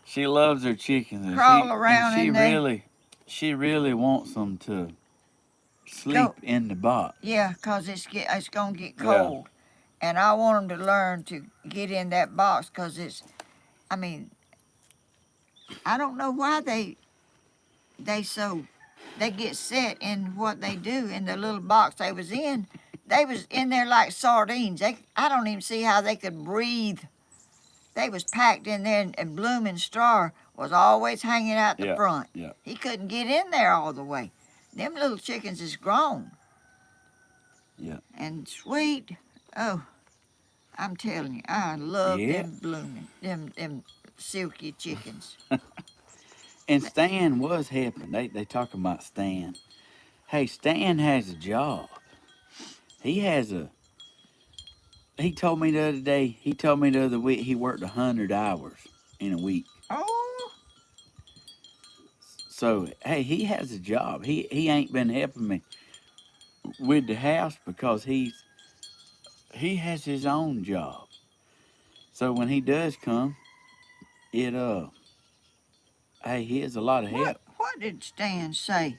she loves her chickens. Crawl around in there. She really wants them to sleep in the box. Yeah, 'cause it's going to get cold. Yeah. And I want them to learn to get in that box because I don't know why they get set in what they do in the little box they was in. They was in there like sardines. I don't even see how they could breathe. They was packed in there, and Bloomin' Star was always hanging out the front. Yeah. He couldn't get in there all the way. Them little chickens is grown. Yeah. And sweet. Oh, I'm telling you, I love them Bloomin', them silky chickens. And Stan was helping. They talking about Stan. Hey, Stan has a job. He told me the other week he worked 100 hours in a week. Oh. So, hey, he has a job. He ain't been helping me with the house because he's he has his own job. So when he does come, it hey, he has a lot of help. What did Stan say?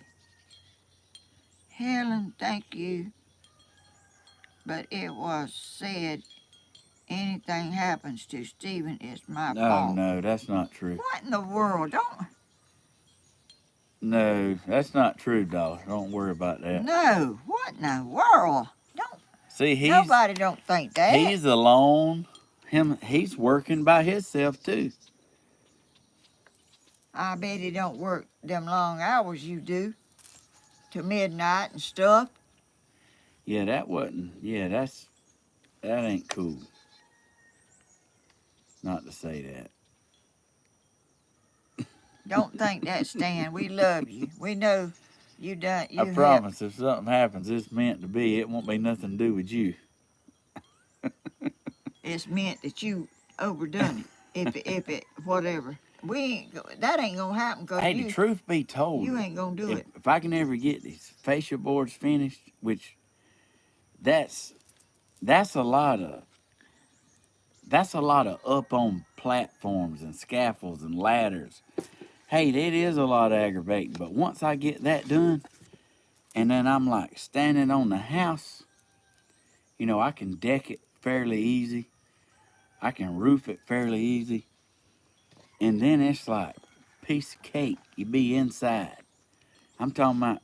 Helen, thank you, but it was said anything happens to Stephen, it's my fault. No, that's not true. What in the world? No, that's not true, Dollar. Don't worry about that. No, what in the world? See, Nobody don't think that. he's alone. He's working by himself too. I bet he don't work them long hours you do, to midnight and stuff. Yeah, that wasn't. Yeah, that ain't cool. Not to say that. Don't think that, Stan. We love you. We know you done. I promise, if something happens, it's meant to be. It won't be nothing to do with you. It's meant that you overdone it. If it whatever. That ain't gonna happen because Hey, the truth be told, you ain't gonna do it. if I can ever get these fascia boards finished, which that's a lot of up on platforms and scaffolds and ladders. Hey, that is a lot of aggravating. But once I get that done, and then I'm like standing on the house, you know, I can deck it fairly easy. I can roof it fairly easy. And then it's like piece of cake. You be inside. I'm talking about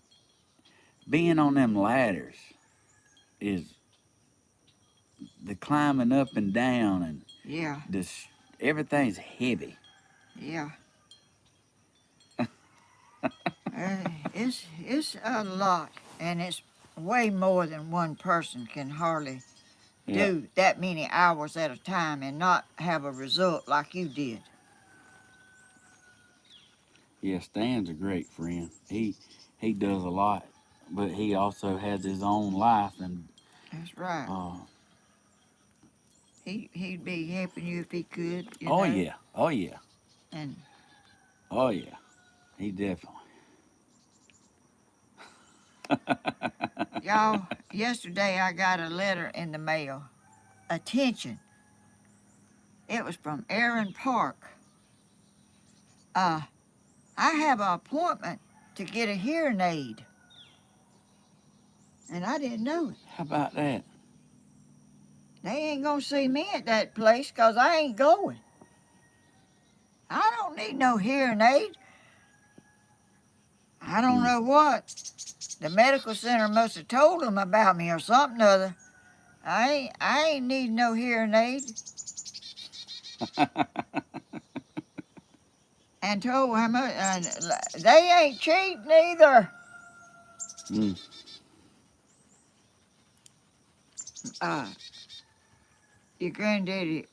being on them ladders is the climbing up and down and Yeah, everything's heavy. yeah. It's a lot, and it's way more than one person can hardly do that many hours at a time and not have a result like you did. Yeah, Stan's a great friend. He does a lot, but he also has his own life, and That's right. He'd be helping you if he could. oh know? yeah, oh yeah, And oh yeah, he definitely. y'all, yesterday I got a letter in the mail. Attention. It was from Aaron Park. I have an appointment to get a hearing aid. And I didn't know it. How about that? They ain't gonna see me at that place 'cause I ain't going. I don't need no hearing aid. I don't know what. The medical center must have told them about me or something or other. I ain't need no hearing aid. And told how much. They ain't cheap neither. Your granddaddy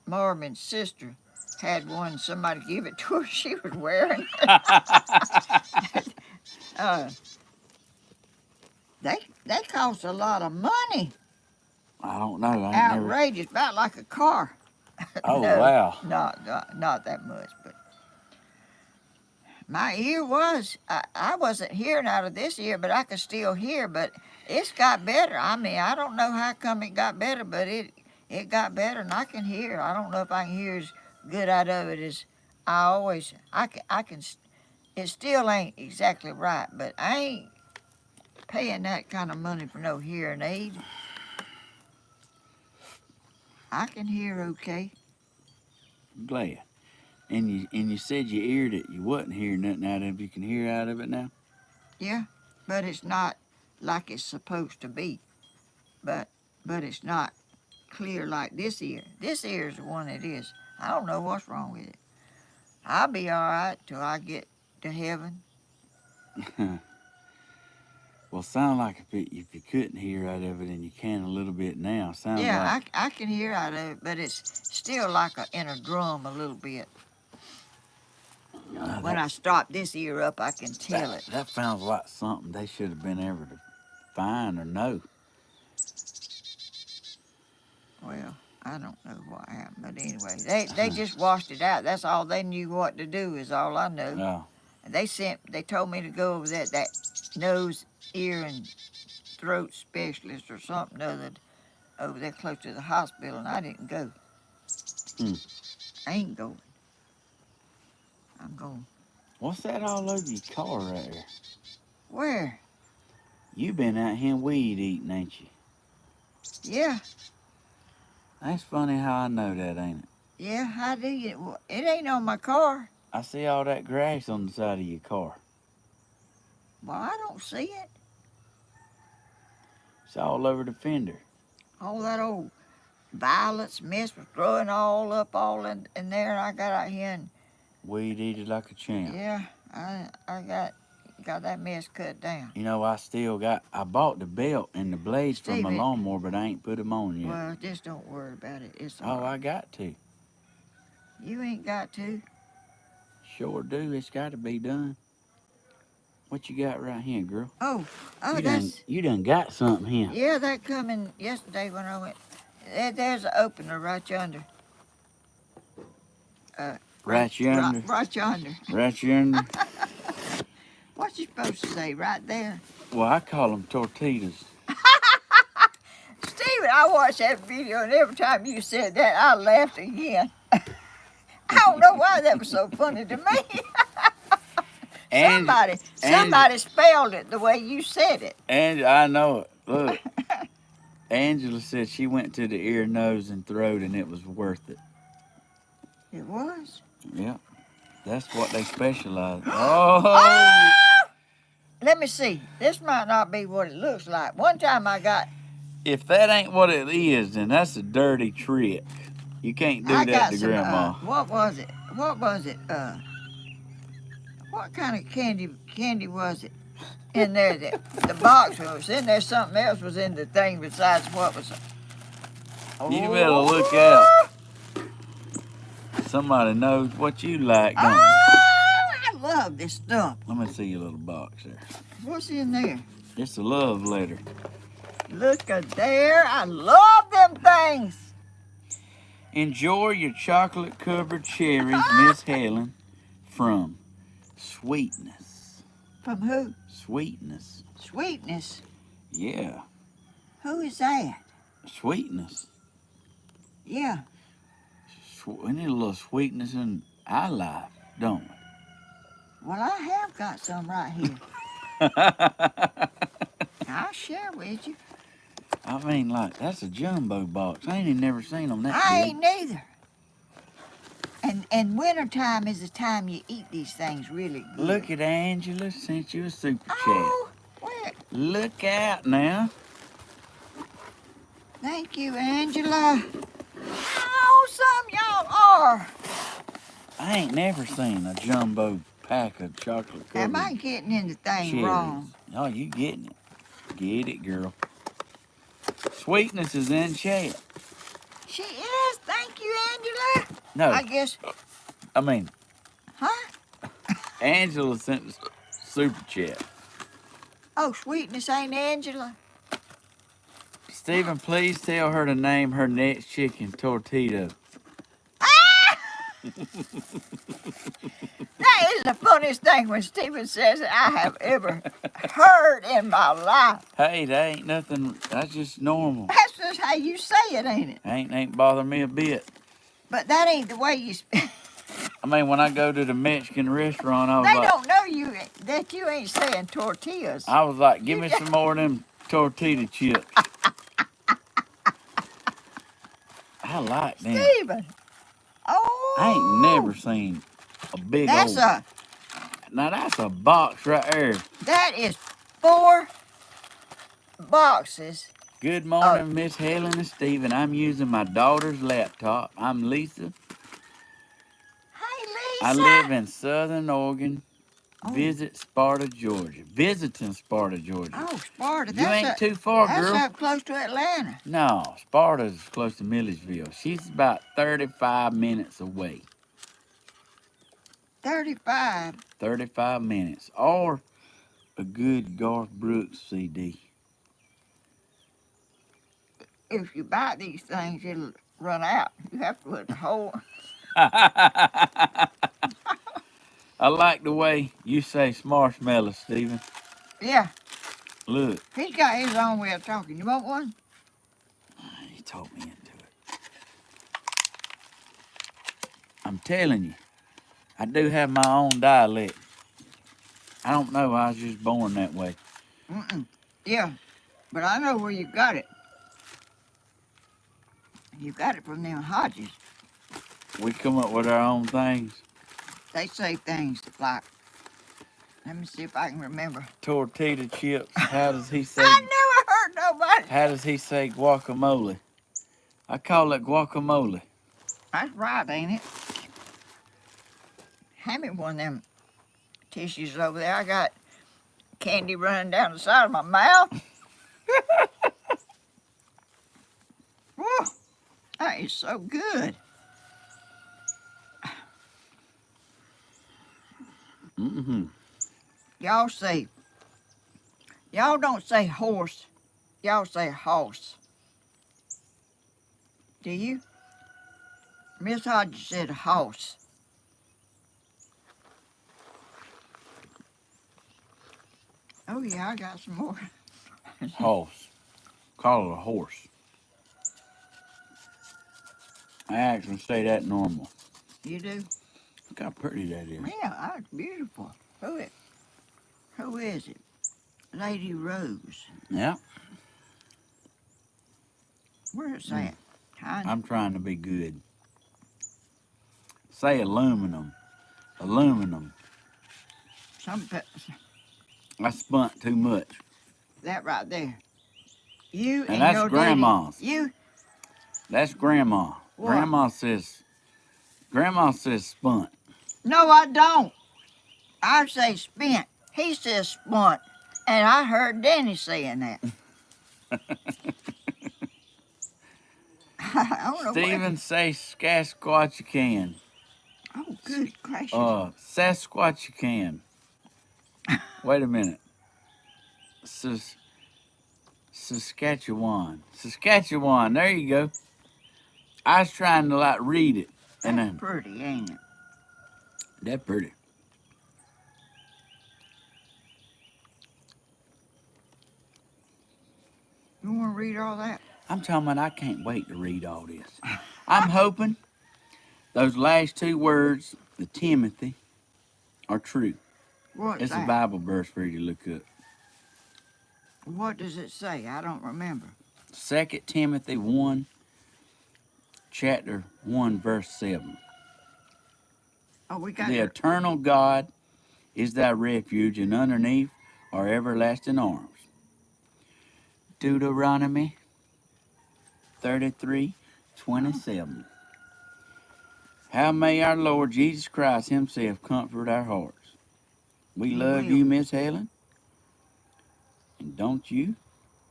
Marvin's sister had one. Somebody give it to her. She was wearing it. They cost a lot of money. I don't know. I ain't Outrageous, about like a car. Oh No, wow. Not that much, but my ear was. I wasn't hearing out of this ear, but I could still hear. But it's got better. I mean, I don't know how come it got better, but it got better, and I can hear. I don't know if I can hear as good out of it as I always. I can. It still ain't exactly right, but I ain't paying that kind of money for no hearing aid. I can hear okay. I'm glad. And you said you eared it. You wasn't hearing nothing out of it. You can hear out of it now. Yeah, but it's not like it's supposed to be. But it's not clear like this ear. This ear is the one it is. I don't know what's wrong with it. I'll be all right till I get to heaven. Well, sound like if you couldn't hear out of it and you can a little bit now, sounds like. I can hear out of it, but it's still like in a drum a little bit. When I stop this ear up, I can tell it. That sounds like something they should have been able to find or know. Well, I don't know what happened, but anyway, they just washed it out. That's all they knew what to do. Is all I know. Oh. They told me to go over that nose, ear, and throat specialist or something other over there close to the hospital, and I didn't go. Hmm. I ain't going. I'm going. What's that all over your car right there? Where? You been out here weed eating, ain't you? Yeah, That's funny how I know that, ain't it? yeah, how do you? Well, it ain't on my car. I see all that grass on the side of your car. Well, I don't see it. It's all over the fender. All that old violets mist was growing all up, all in there, and I got out here and Weed eat it like a champ. yeah, I got that mess cut down. You know, I bought the belt and the blades from my Steve, lawnmower, but I ain't put them on yet. well, just don't worry about it. It's all Oh, right. I got to. You ain't got to. Sure do. It's got to be done. What you got right here, girl? Oh, You that's done got something here. yeah. That come in yesterday when I went. There's an opener right yonder. Right yonder. Right yonder. Right yonder. What you supposed to say? Right there. Well, I call them tortillas. Steven, I watched that video, and every time you said that, I laughed again. I don't know why that was so funny to me. Somebody spelled it the way you said it. And I know it. Look, Angela said she went to the ear, nose, and throat, and it was worth it. It was. Yep, that's what they specialize. Oh, Ah! Let me see. This might not be what it looks like. One time I got. if that ain't what it is, then that's a dirty trick. You can't do I that got to some. Grandma. What was it? What was it? What kind of candy was it in there? The box was in there. Something else was in the thing besides what was. You better look out. Somebody knows what you like, don't they? I love this stuff. Let me see your little box there. What's in there? It's a love letter. Look at there. I love them things. Enjoy your chocolate-covered cherries, Miss Helen, from Sweetness. From who? Sweetness. Sweetness. Yeah, Who is that? Sweetness. Yeah. We need a little sweetness in our life, don't we? Well, I have got some right here. I'll share with you. I mean, like, that's a jumbo box. I ain't even never seen them that I big. ain't neither. And wintertime is the time you eat these things really good. Look at Angela sent you a super chat. Oh, where? Look out now. Thank you, Angela. Oh, some y'all are. I ain't never seen a jumbo pack of chocolate covered Am I getting into things cherries. wrong? Oh, you getting it. Get it, girl. Sweetness is in chat. She is. Thank you, Angela. No, I guess. I mean, Huh? Angela sent the super chat. Oh, Sweetness ain't Angela. Stephen, please tell her to name her next chicken Tortito. That is the funniest thing when Stephen says that I have ever heard in my life. Hey, that ain't nothing. That's just normal. That's just how you say it, ain't it? Ain't bothering me a bit. But that ain't the way you speak. I mean, when I go to the Mexican restaurant, I was They like, don't know that you ain't saying tortillas. I was like, give me some more of them tortilla chips. I like them. Stephen. Oh. I ain't never seen a big old. Now that's a box right there. That is 4 boxes. Good morning, Miss Helen and Stephen. I'm using my daughter's laptop. I'm Lisa. Hey, Lisa. I live in Southern Oregon. Oh. Visit Sparta, Georgia. Visiting Sparta, Georgia. Oh, Sparta. You ain't too far, girl. That's up close to Atlanta. No, Sparta's close to Milledgeville. She's about 35 minutes away. 35. 35 minutes. Or a good Garth Brooks CD. If you buy these things, it'll run out. You have to put the whole. I like the way you say marshmallow, Stephen. Yeah. Look. He's got his own way of talking. You want one? talk me into it. I'm telling you, I do have my own dialect. I don't know. I was just born that way. Yeah, but I know where you got it. You got it from them Hodges. We come up with our own things. They say things like, let me see if I can remember. Tortilla chips. How does he say? I never heard nobody. How does he say guacamole? I call it guacamole. That's right, ain't it? Hand me one of them tissues over there. I got candy running down the side of my mouth. Woo, that is so good. Mm-hmm. Y'all don't say horse. Y'all say hoss. Do you? Miss Hodges said hoss. Oh yeah, I got some more. Horse. Call it a horse. I actually say that normal. You do? Look how pretty that is. Yeah, that's beautiful. Who is it? Lady Rose. Yeah. Where's that? I'm trying to be good. Say aluminum. Aluminum. I spunt too much. That right there. You And that's your grandma's. Daddy, you. That's grandma. What? Grandma says spunt. No, I don't. I say spent. He says spunt. And I heard Danny saying that. I don't know Stephen say Sasquatch you can. Oh, good gracious. Sasquatch you can. Wait a minute. Saskatchewan. Saskatchewan. There you go. I was trying to read it. And That's then pretty, ain't it? that's pretty. You want to read all that? I'm talking about I can't wait to read all this. I'm hoping those last two words, the Timothy, are true. What's It's that? a Bible verse for you to look up. What does it say? I don't remember. 2 Timothy 1, chapter 1, verse 7. Oh, we got The it. eternal God is thy refuge, and underneath are everlasting arms. Deuteronomy 33:27. How may our Lord Jesus Christ himself comfort our hearts. We He love will. you, Miss Helen. And don't you?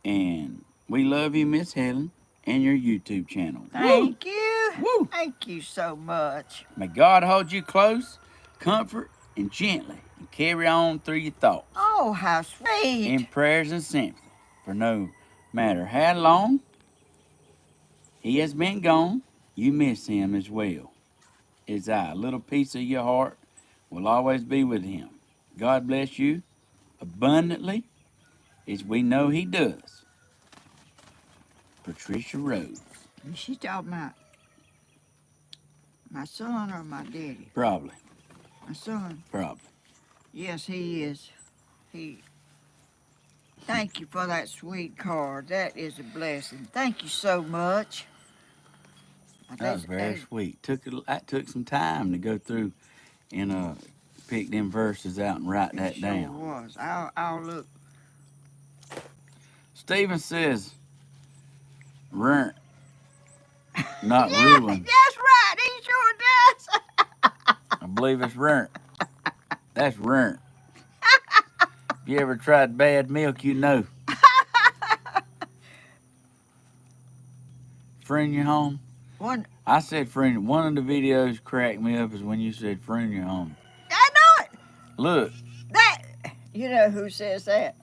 And we love you, Miss Helen, and your YouTube channel. Thank you. Woo! Thank you so much. May God hold you close, comfort, and gently, and carry on through your thoughts. Oh, how sweet. In prayers and sympathy, for no matter how long he has been gone, you miss him as well. As a little piece of your heart will always be with him. God bless you abundantly, as we know he does. Patricia Rose. Is she talking about my son or my daddy? Probably. My son. Probably. Yes, he is. Thank you for that sweet card. That is a blessing. Thank you so much. That was very sweet. That took some time to go through and pick them verses out and write that down. It sure was. I'll look. Stephen says, "Rent, not Yeah, ruin." that's right. He sure does. I believe it's rent. That's rent. If you ever tried bad milk, you know. Friend your home. I said friend. One of the videos cracked me up is when you said friend your home. I know it. Look. You know who says that?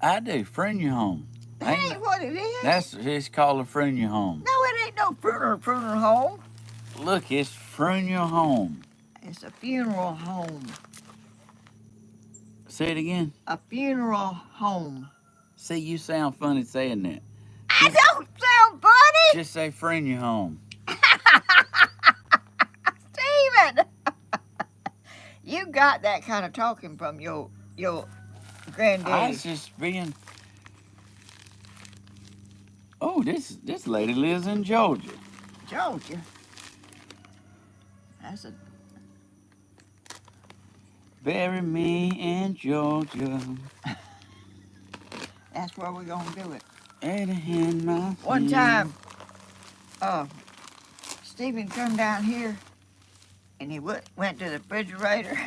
I do. Friend your home. That ain't what it is. It's called a friend your home. No, it ain't no funeral home. Look, it's friend your home. It's a funeral home. Say it again. A funeral home. See, you sound funny saying that. I don't sound funny. Just say friend you home. Stephen! You got that kind of talking from your I granddaddy. was just being. Oh, this lady lives in Georgia. Georgia. That's a Bury me in Georgia. that's where we're gonna do it. And in my One time, Stephen come down here and he went to the refrigerator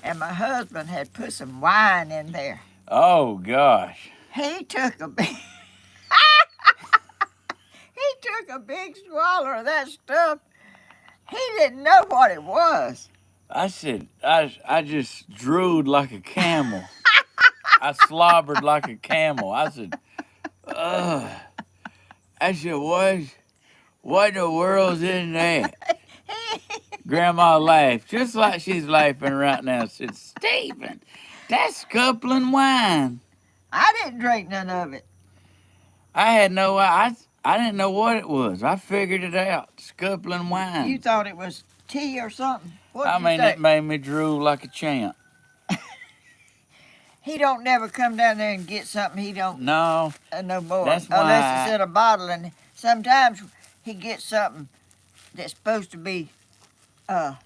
and my husband had put some wine in there. Oh gosh. He took a big swallow of that stuff. He didn't know what it was. I said I just drooled like a camel. I slobbered like a camel. I said, ugh. I said, what in the world's in that? Grandma laughed, just like she's laughing right now. Said, Stephen, that's scuppling wine. I didn't drink none of it. I had no I didn't know what it was. I figured it out. Scuppling wine. You thought it was tea or something? What I did mean, you think? it made me drool like a champ. He don't never come down there and get something he don't No, no more. that's why Unless it's in a bottle, and sometimes he gets something that's supposed to be. I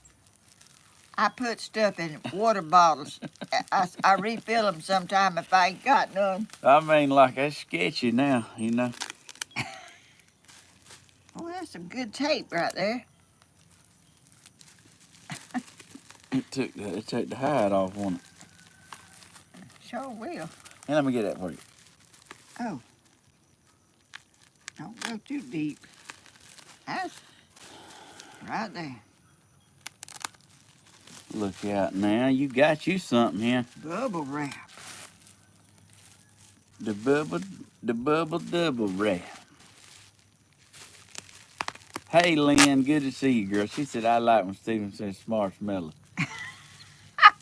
put stuff in water bottles. I refill them sometime if I ain't got none. I mean, like, that's sketchy now, you know. Oh, that's some good tape right there. It took the hide off on it. Sure will. And let me get that for you. Oh. Don't go too deep. That's right there. Look out now, you got you something here. Bubble wrap. The bubble double wrap. Hey, Lynn, good to see you, girl. She said, I like when Stephen says marshmallow.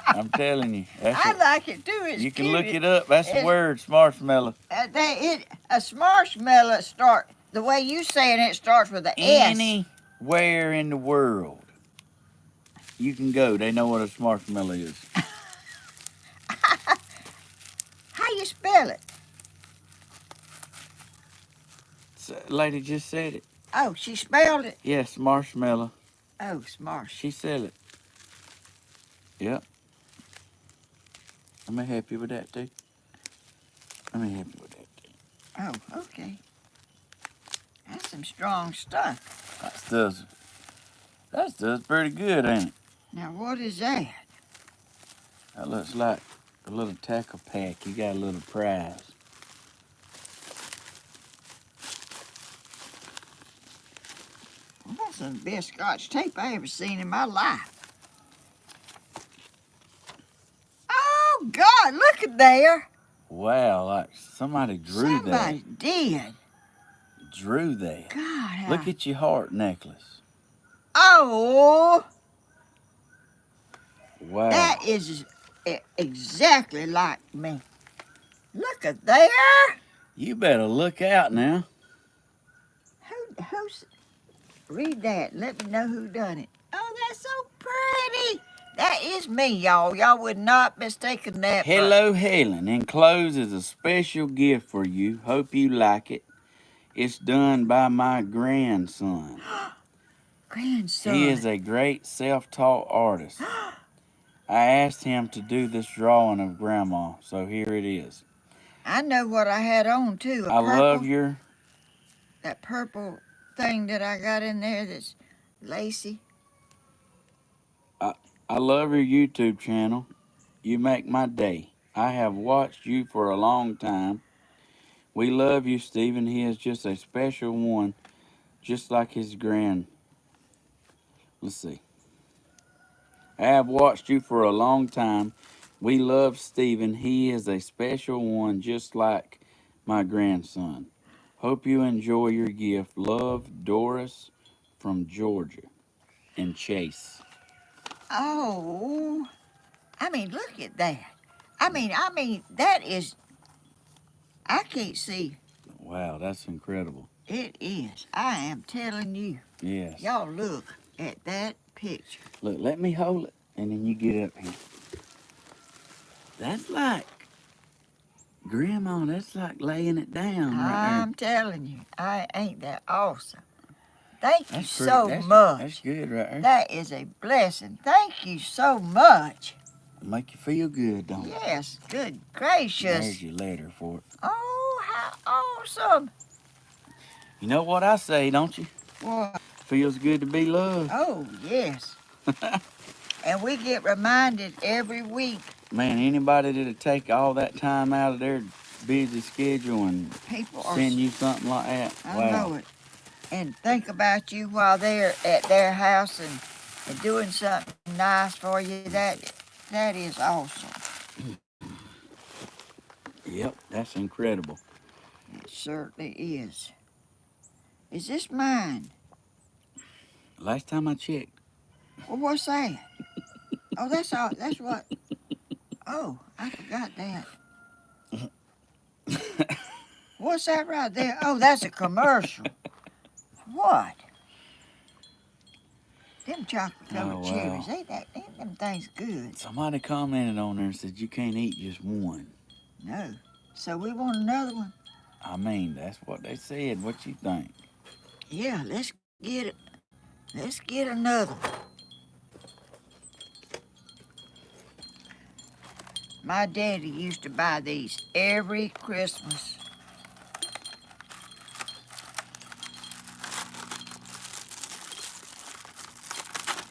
I'm telling you. I like it too. It's you can cute. look it up. That's the word, marshmallow. A marshmallow start, the way you saying it starts with an S. Anywhere in the world you can go, they know what a marshmallow is. How you spell it? Lady just said it. Oh, she spelled it? Yes, marshmallow. Oh, smart. She said it. Yep. Let me help you with that, too. Let me help you with that, too. Oh, okay. That's some strong stuff. That stuff's pretty good, ain't it? Now, what is that? That looks like a little tackle pack. You got a little prize. Well, that's the best Scotch tape I ever seen in my life. Oh, God, look at there. Wow, like somebody drew Somebody did. Drew that. God. Look at your heart necklace. Oh. Wow. That is exactly like me. Look at there. You better look out now. Who's... Read that. Let me know who done it. Oh, that's so pretty. That is me, y'all. Y'all would not mistaken that. Hello, Helen. Enclosed is a special gift for you. Hope you like it. It's done by my grandson. Grandson. He is a great self-taught artist. I asked him to do this drawing of Grandma, so here it is. I know what I had on, too. I love your... That purple thing that I got in there that's lacy. I love your YouTube channel. You make my day. I have watched you for a long time. We love you, Stephen. He is just a special one, just like his grand... Let's see. I have watched you for a long time. We love Stephen. He is a special one, just like my grandson. Hope you enjoy your gift. Love, Doris from Georgia and Chase. Oh, I mean, look at that. I mean, that is, I can't see. Wow, that's incredible. It is. I am telling you. Yes. Y'all look at that picture. Look, let me hold it, and then you get up here. That's like, Grandma, that's like laying it down right I'm telling you, ain't that awesome. Thank there. you so That's much. good right there. That is a blessing. Thank you so much. Make you feel good, don't it? Yes, good gracious. There's your letter for it. Oh, how awesome. You know what I say, don't you? What? Feels good to be loved. Oh, yes. And we get reminded every week. Man, anybody that'll take all that time out of their busy schedule and People are, send you something like that. I know it. And think about you while they're at their house and doing something nice for you. That is awesome. Yep, that's incredible. It certainly is. Is this mine? Last time I checked. Well, what's that? Oh, that's all. That's what. Oh, I forgot that. What's that right there? Oh, that's a commercial. What? Them chocolate covered cherries, ain't them things good? Somebody commented on there and said you can't eat just one. No. So we want another one? I mean, that's what they said. What you think? Yeah, let's get it. Let's get another one. My daddy used to buy these every Christmas.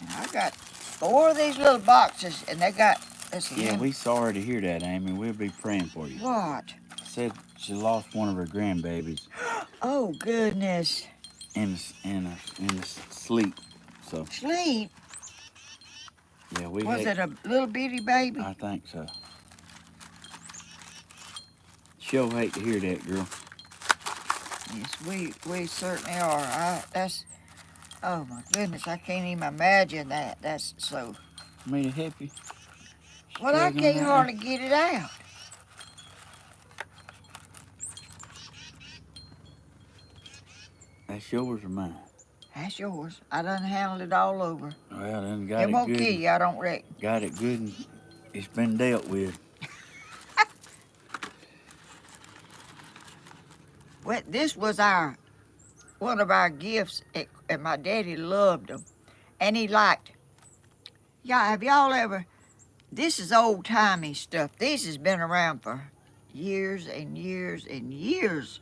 And I got 4 of these little boxes, and they got, let's see. Yeah, we sorry to hear that, Amy. We'll be praying for you. What? Said she lost one of her grandbabies. Oh, goodness. In the sleep. So. Sleep? Yeah, we. Was it a little bitty baby? I think so. She'll hate to hear that, girl. Yes, we certainly are. Oh my goodness, I can't even imagine that. That's so. Me to help you? Well, I can't hardly get it out. That's yours or mine? That's yours. I done handled it all over. Well, then got It it won't good. kill you, I don't reckon. Got it good and it's been dealt with. Well, this was one of our gifts, and my daddy loved them. And he liked, yeah, have y'all ever, this is old-timey stuff. This has been around for years and years and years,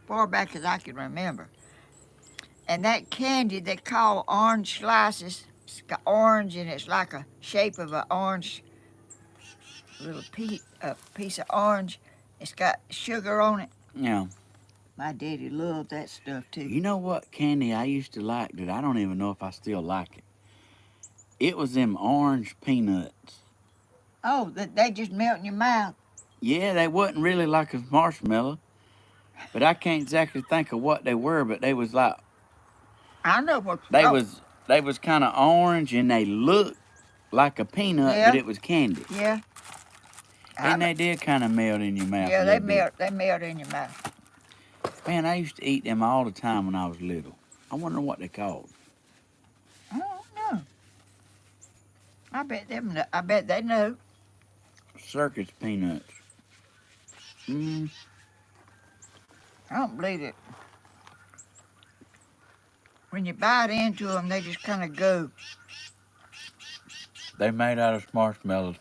far back as I can remember. And that candy they call orange slices, it's got orange and it's like a shape of an orange, a piece of orange. It's got sugar on it. Yeah. My daddy loved that stuff too. You know what candy I used to like that I don't even know if I still like it? It was them orange peanuts. Oh, they just melt in your mouth. Yeah, they wasn't really like a marshmallow, but I can't exactly think of what they were, but they was like, I know what. they was kind of orange and they looked like a peanut, Yeah. but it was candy. Yeah. And they did kind of melt in your mouth. Yeah, a little bit. they melt in your mouth. Man, I used to eat them all the time when I was little. I wonder what they called. I don't know. I bet they know. Circus peanuts. I don't believe it. When you bite into them, they just kind of go. They made out of marshmallows.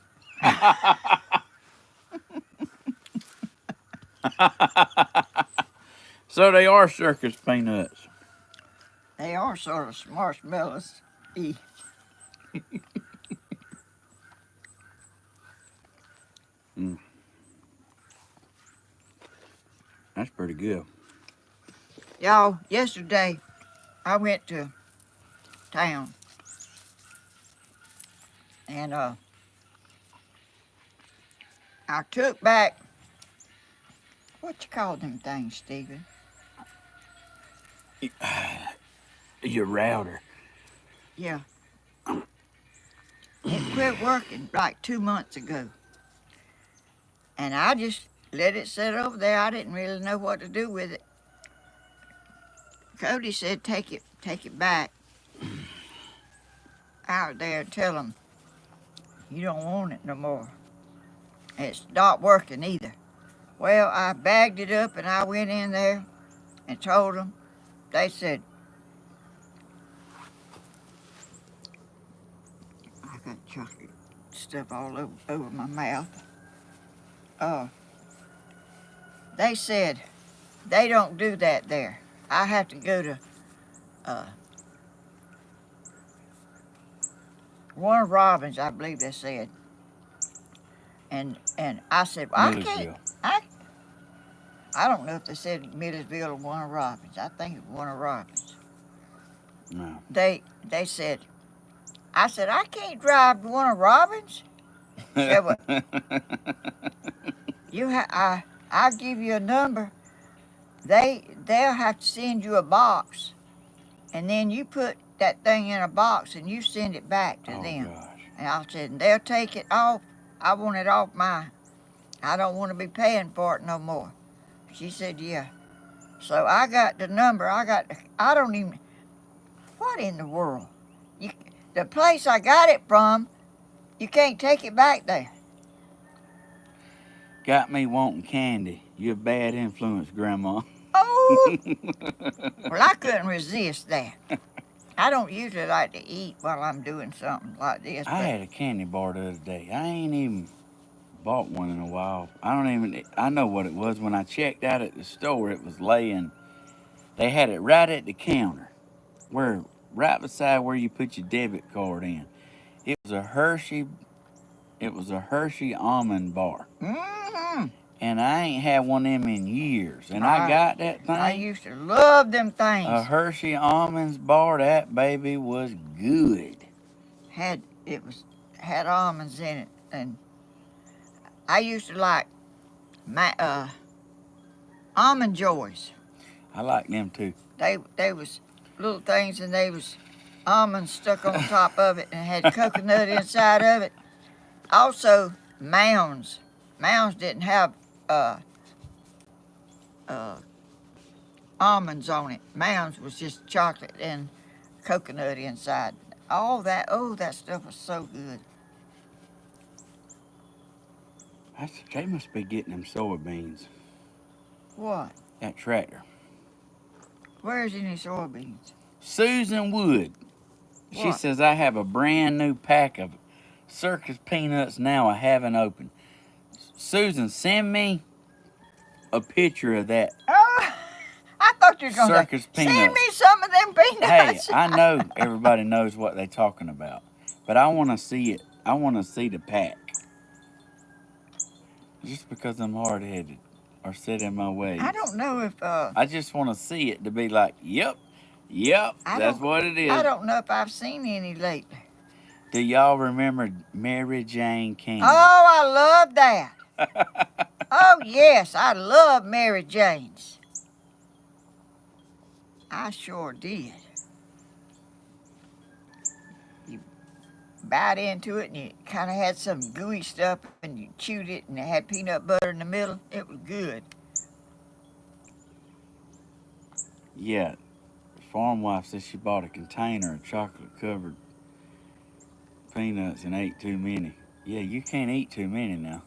So they are circus peanuts. They are sort of marshmallows. That's pretty good. Y'all, yesterday I went to town and I took back, what you call them things, Stephen? Your router. Yeah. It quit working like 2 months ago. And I just let it sit over there. I didn't really know what to do with it. Cody said take it back out there and tell them you don't want it no more. It's not working either. Well, I bagged it up and I went in there and told them. They said, I got chocolate stuff all over my mouth. They said they don't do that there. I have to go to Warren Robins, I believe they said. And I said, well, I can't. Millersville. I don't know if they said Millersville or Warren Robins. I think it was Warren Robins. No. They said, I said, I can't drive to Warren Robins. Said, well, I'll give you a number. They'll have to send you a box, and then you put that thing in a box and you send it back to them. Gosh. And I said, and they'll take it off. I want it off my. I don't want to be paying for it no more. She said, yeah. So I got the number. I don't even. What in the world? The place I got it from, you can't take it back there. Got me wanting candy. You're a bad influence, Grandma. Oh, well, I couldn't resist that. I don't usually like to eat while I'm doing something like this. I had a candy bar the other day. I ain't even bought one in a while. I know what it was. When I checked out at the store, it was laying. They had it right at the counter, right beside where you put your debit card in. It was a Hershey almond bar. Mm-hmm. And I ain't had one of them in years. And I got that thing. I used to love them things. A Hershey almonds bar, that baby was good. Had almonds in it, and I used to like my almond joys. I like them too. They was little things, and they was almonds stuck on top of it, and had coconut inside of it. Also, Mounds. Mounds didn't have almonds on it. Mounds was just chocolate and coconut inside. All that, that stuff was so good. They must be getting them soybeans. What? That tractor. Where's any soybeans? Susan Wood. She What? says, I have a brand new pack of circus peanuts now I haven't opened. Susan, send me a picture of that. Oh, I thought you were going to Circus say, peanuts. send me some of them Hey, peanuts. I know everybody knows what they're talking about, but I want to see it. I want to see the pack. Just because I'm hard-headed or set in my ways. I don't know if... I just want to see it to be like, yep, that's what it is. I don't know if I've seen any lately. Do y'all remember Mary Jane Candies? Oh, I love that. Oh, yes, I love Mary Jane's. I sure did. You bite into it, and you kind of had some gooey stuff, and you chewed it, and it had peanut butter in the middle. It was good. Yeah, farm wife says she bought a container of chocolate-covered peanuts and ate too many. Yeah, you can't eat too many now.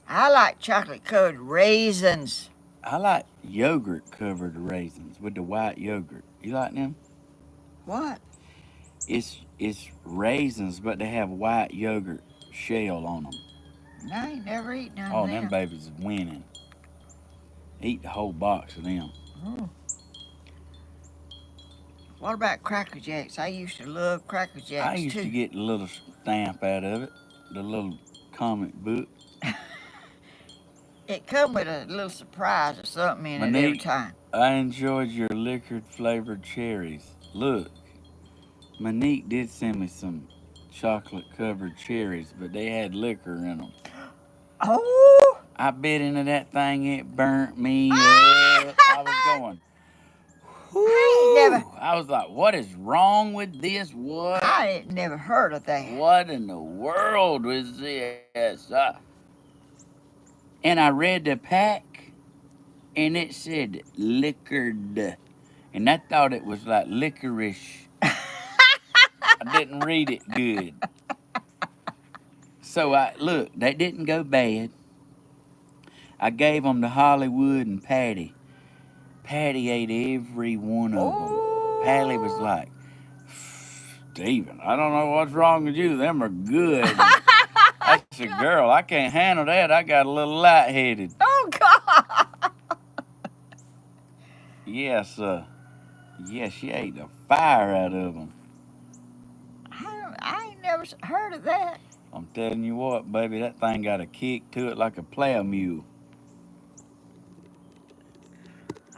I like chocolate-covered raisins. I like yogurt-covered raisins with the white yogurt. You like them? What? It's raisins, but they have white yogurt shell on them. I ain't never eaten none Oh, of them them. babies is winning. Eat the whole box of them. Oh. What about Cracker Jacks? I used to love Cracker Jacks, I used to get the little stamp out of it, the little comic book. It come with a little surprise or something in it every time. I enjoyed your liquor-flavored cherries. Look, Monique did send me some chocolate-covered cherries, but they had liquor in them. Oh! I bit into that thing, it burnt me up. I was going, I was like, what is wrong with this? What? I ain't never heard of that. What in the world was this? And I read the pack, and it said liquored. and I thought it was like licorice. I didn't read it good. So they didn't go bad. I gave them to Hollywood and Patty. Patty ate every one of them. Patty was Oh. like, Steven, I don't know what's wrong with you. Them are good. I said, girl, I can't handle that. I got a little lightheaded. Oh, God. Yes, she ate the fire out of them. I ain't never heard of that. I'm telling you what, baby, that thing got a kick to it like a plow mule.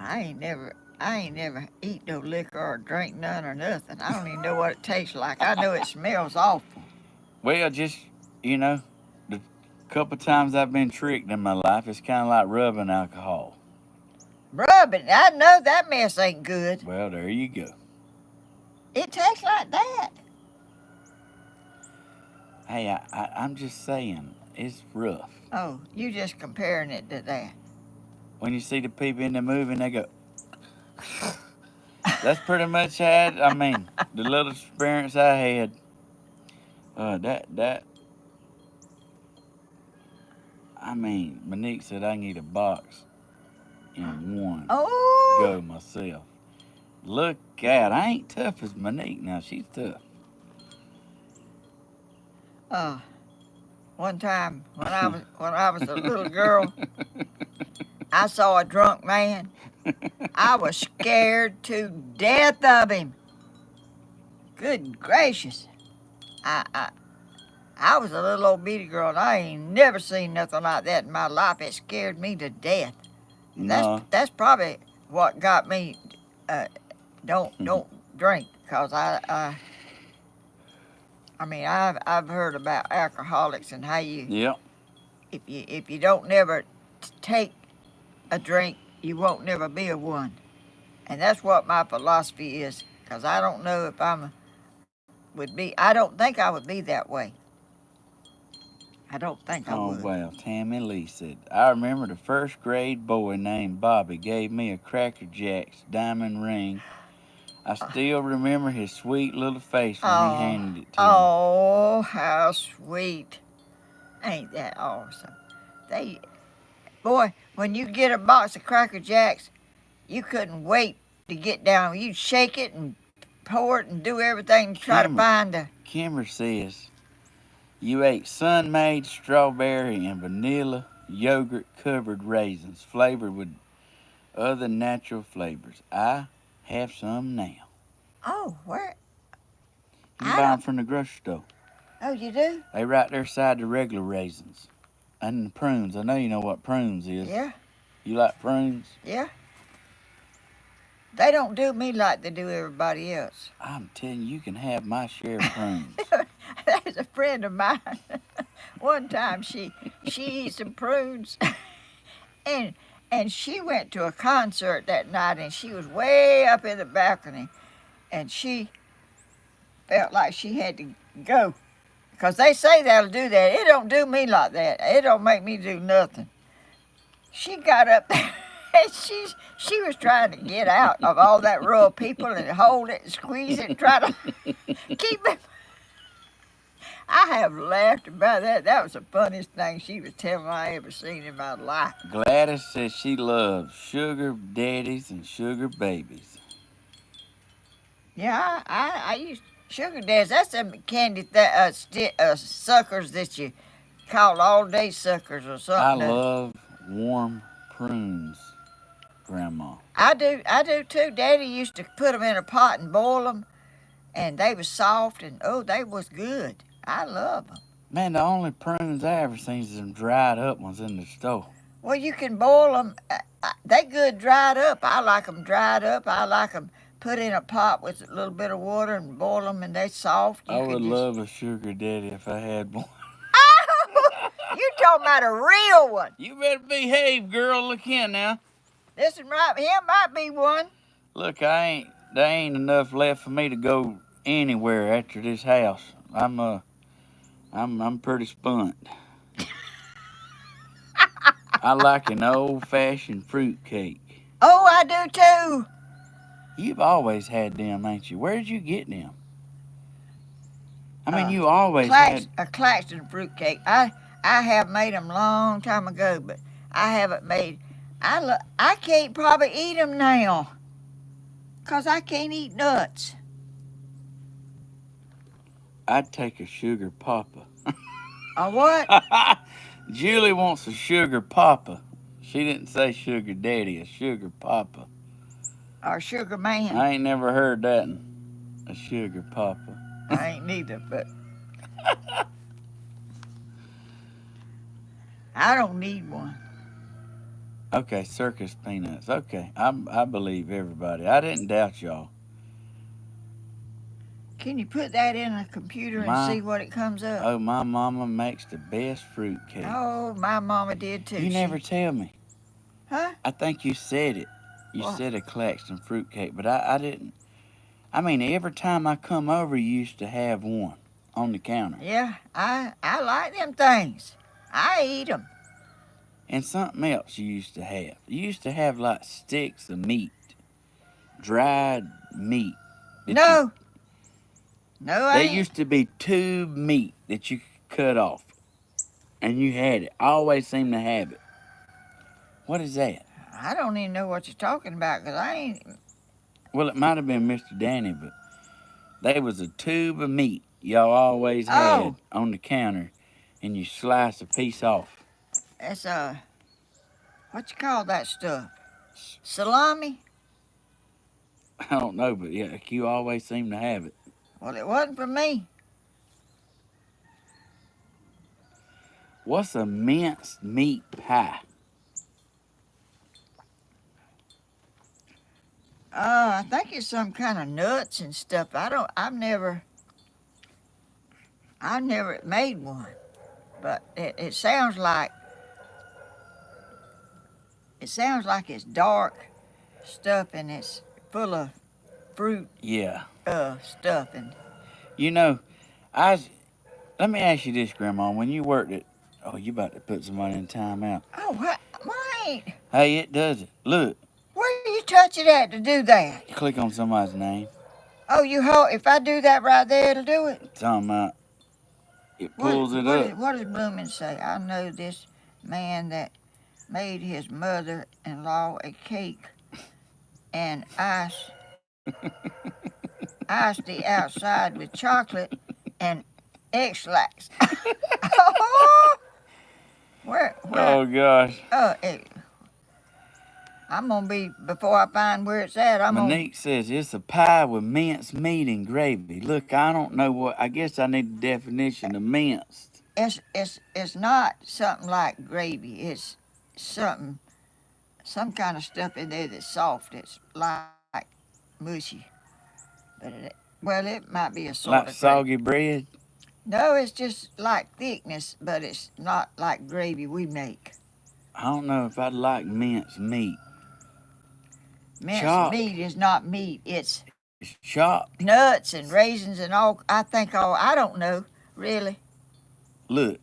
I ain't never eat no liquor or drink none or nothing. I don't even know what it tastes like. I know it smells awful. Well, just, the couple times I've been tricked in my life, it's kind of like rubbing alcohol. Rubbing, I know that mess ain't good. Well, there you go. It tastes like that. Hey, I'm just saying, it's rough. Oh, you just comparing it to that. When you see the people in the movie and they go, that's pretty much the little experience I had. Monique said I can eat a box in one go myself. Look out, I ain't tough as Monique now, she's tough. One time when I was a little girl, I saw a drunk man. I was scared to death of him. Good gracious. I was a little old bitty girl, and I ain't never seen nothing like that in my life. It scared me to death. No. That's probably what got me don't drink, because I've heard about alcoholics and how you if you don't never take a drink, you won't never be a one. And that's what my philosophy is, because I don't know if I don't think I would be that way. I don't think I would. Oh, well, Tammy Lee said, I remember the first grade boy named Bobby gave me a Cracker Jack's diamond ring. I still remember his sweet little face when he handed it to me. Oh, how sweet. Ain't that awesome? Boy, when you get a box of Cracker Jacks, you couldn't wait to get down. You'd shake it and pour it and do everything to try to find a... Kimber says, you ate sun-made strawberry and vanilla yogurt-covered raisins flavored with other natural flavors. I have some now. Oh, where? You buy them from the grocery store. Oh, you do? They right there beside the regular raisins. And the prunes. I know you know what prunes is. Yeah. You like prunes? Yeah. They don't do me like they do everybody else. I'm telling you, you can have my share of prunes. There's a friend of mine. One time she eat some prunes, and she went to a concert that night, and she was way up in the balcony, and she felt like she had to go, because they say that'll do that. It don't do me like that. It don't make me do nothing. She got up there, and she was trying to get out of all that row of people and hold it and squeeze it and try to keep it. I have laughed about that. That was the funniest thing she was telling me I ever seen in my life. Gladys says she loves sugar daddies and sugar babies. Yeah, I used sugar daddies. That's them candy suckers that you call all-day suckers or something. I love warm prunes, Grandma. I do too. Daddy used to put them in a pot and boil them, and they was soft, and they was good. I love them. Man, the only prunes I ever seen is them dried up ones in the store. Well, you can boil them. They good dried up. I like them dried up. I like them put in a pot with a little bit of water and boil them, and they soft. I would love a sugar daddy if I had one. Oh, you talking about a real one. You better behave, girl. Look here now. Listen, right here might be one. Look, there ain't enough left for me to go anywhere after this house. I'm pretty spunt. I like an old-fashioned fruit cake. Oh, I do too. You've always had them, ain't you? Where did you get them? I mean, Uh, you always had. A Claxton fruitcake. I have made them long time ago, but I haven't made. I can't probably eat them now, 'cause I can't eat nuts. I'd take a sugar papa. A what? Julie wants a sugar papa. She didn't say sugar daddy, a sugar papa. Or sugar man? I ain't never heard that. A sugar papa. I ain't neither, but I don't need one. Okay, circus peanuts. Okay, I believe everybody. I didn't doubt y'all. Can you put that in a computer and My see what it comes up? oh, my mama makes the best fruit cake. Oh, my mama did too. You never tell me. Huh? I think you said it. You What? said a Claxton fruit cake, but I didn't. I mean, every time I come over, you used to have one on the counter. Yeah, I like them things. I eat them. And something else you used to have. You used to have like sticks of meat, dried meat. No. No, I There ain't. used to be tube meat that you could cut off, and you had it. I always seem to have it. What is that? I don't even know what you're talking about, 'cause I ain't. Well, it might have been Mr. Danny, but there was a tube of meat y'all always had Oh. on the counter, and you slice a piece off. That's what you call that stuff? Salami? I don't know, but yeah, you always seem to have it. Well, it wasn't for me. What's a minced meat pie? I think it's some kind of nuts and stuff. I've never made one, but it sounds like it's dark stuff and it's full of fruit Yeah. stuff and. You know, let me ask you this, Grandma. When you worked at, oh, you about to put somebody in timeout. Oh, what? Why? Hey, it does it. Look, Where do you touch it at to do that? you click on somebody's name. Oh, if I do that right there, it'll do it. Talking about, it pulls it up. What does Bloomin' say? I know this man that made his mother-in-law a cake and iced the outside with chocolate and X-lax. Where? Oh, gosh. I'm gonna be, before I find where it's at. Monique says it's a pie with minced meat and gravy. Look, I don't know what. I guess I need the definition of minced. It's not something like gravy. It's some kind of stuff in there that's soft. It's like mushy, but it might be a sort Like of soggy bread. No, it's just like thickness, but it's not like gravy we make. I don't know if I'd like minced meat. Minced meat is not meat. It's chopped. Nuts and raisins and all. I don't know, really. Look,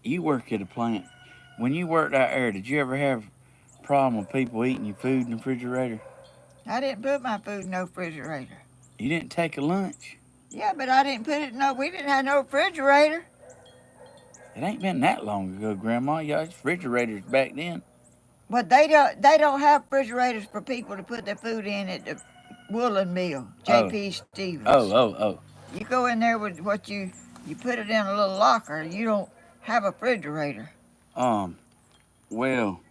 you work at a plant. When you worked out there, did you ever have a problem with people eating your food in the refrigerator? I didn't put my food in no refrigerator. You didn't take a lunch? Yeah, but I didn't put it in we didn't have no refrigerator. It ain't been that long ago, Grandma. Y'all's refrigerators back then. But they don't have refrigerators for people to put their food in at the Woolen Mill, J.P. Stevens. Oh. You go in there with what you put it in a little locker. You don't have a refrigerator. Well,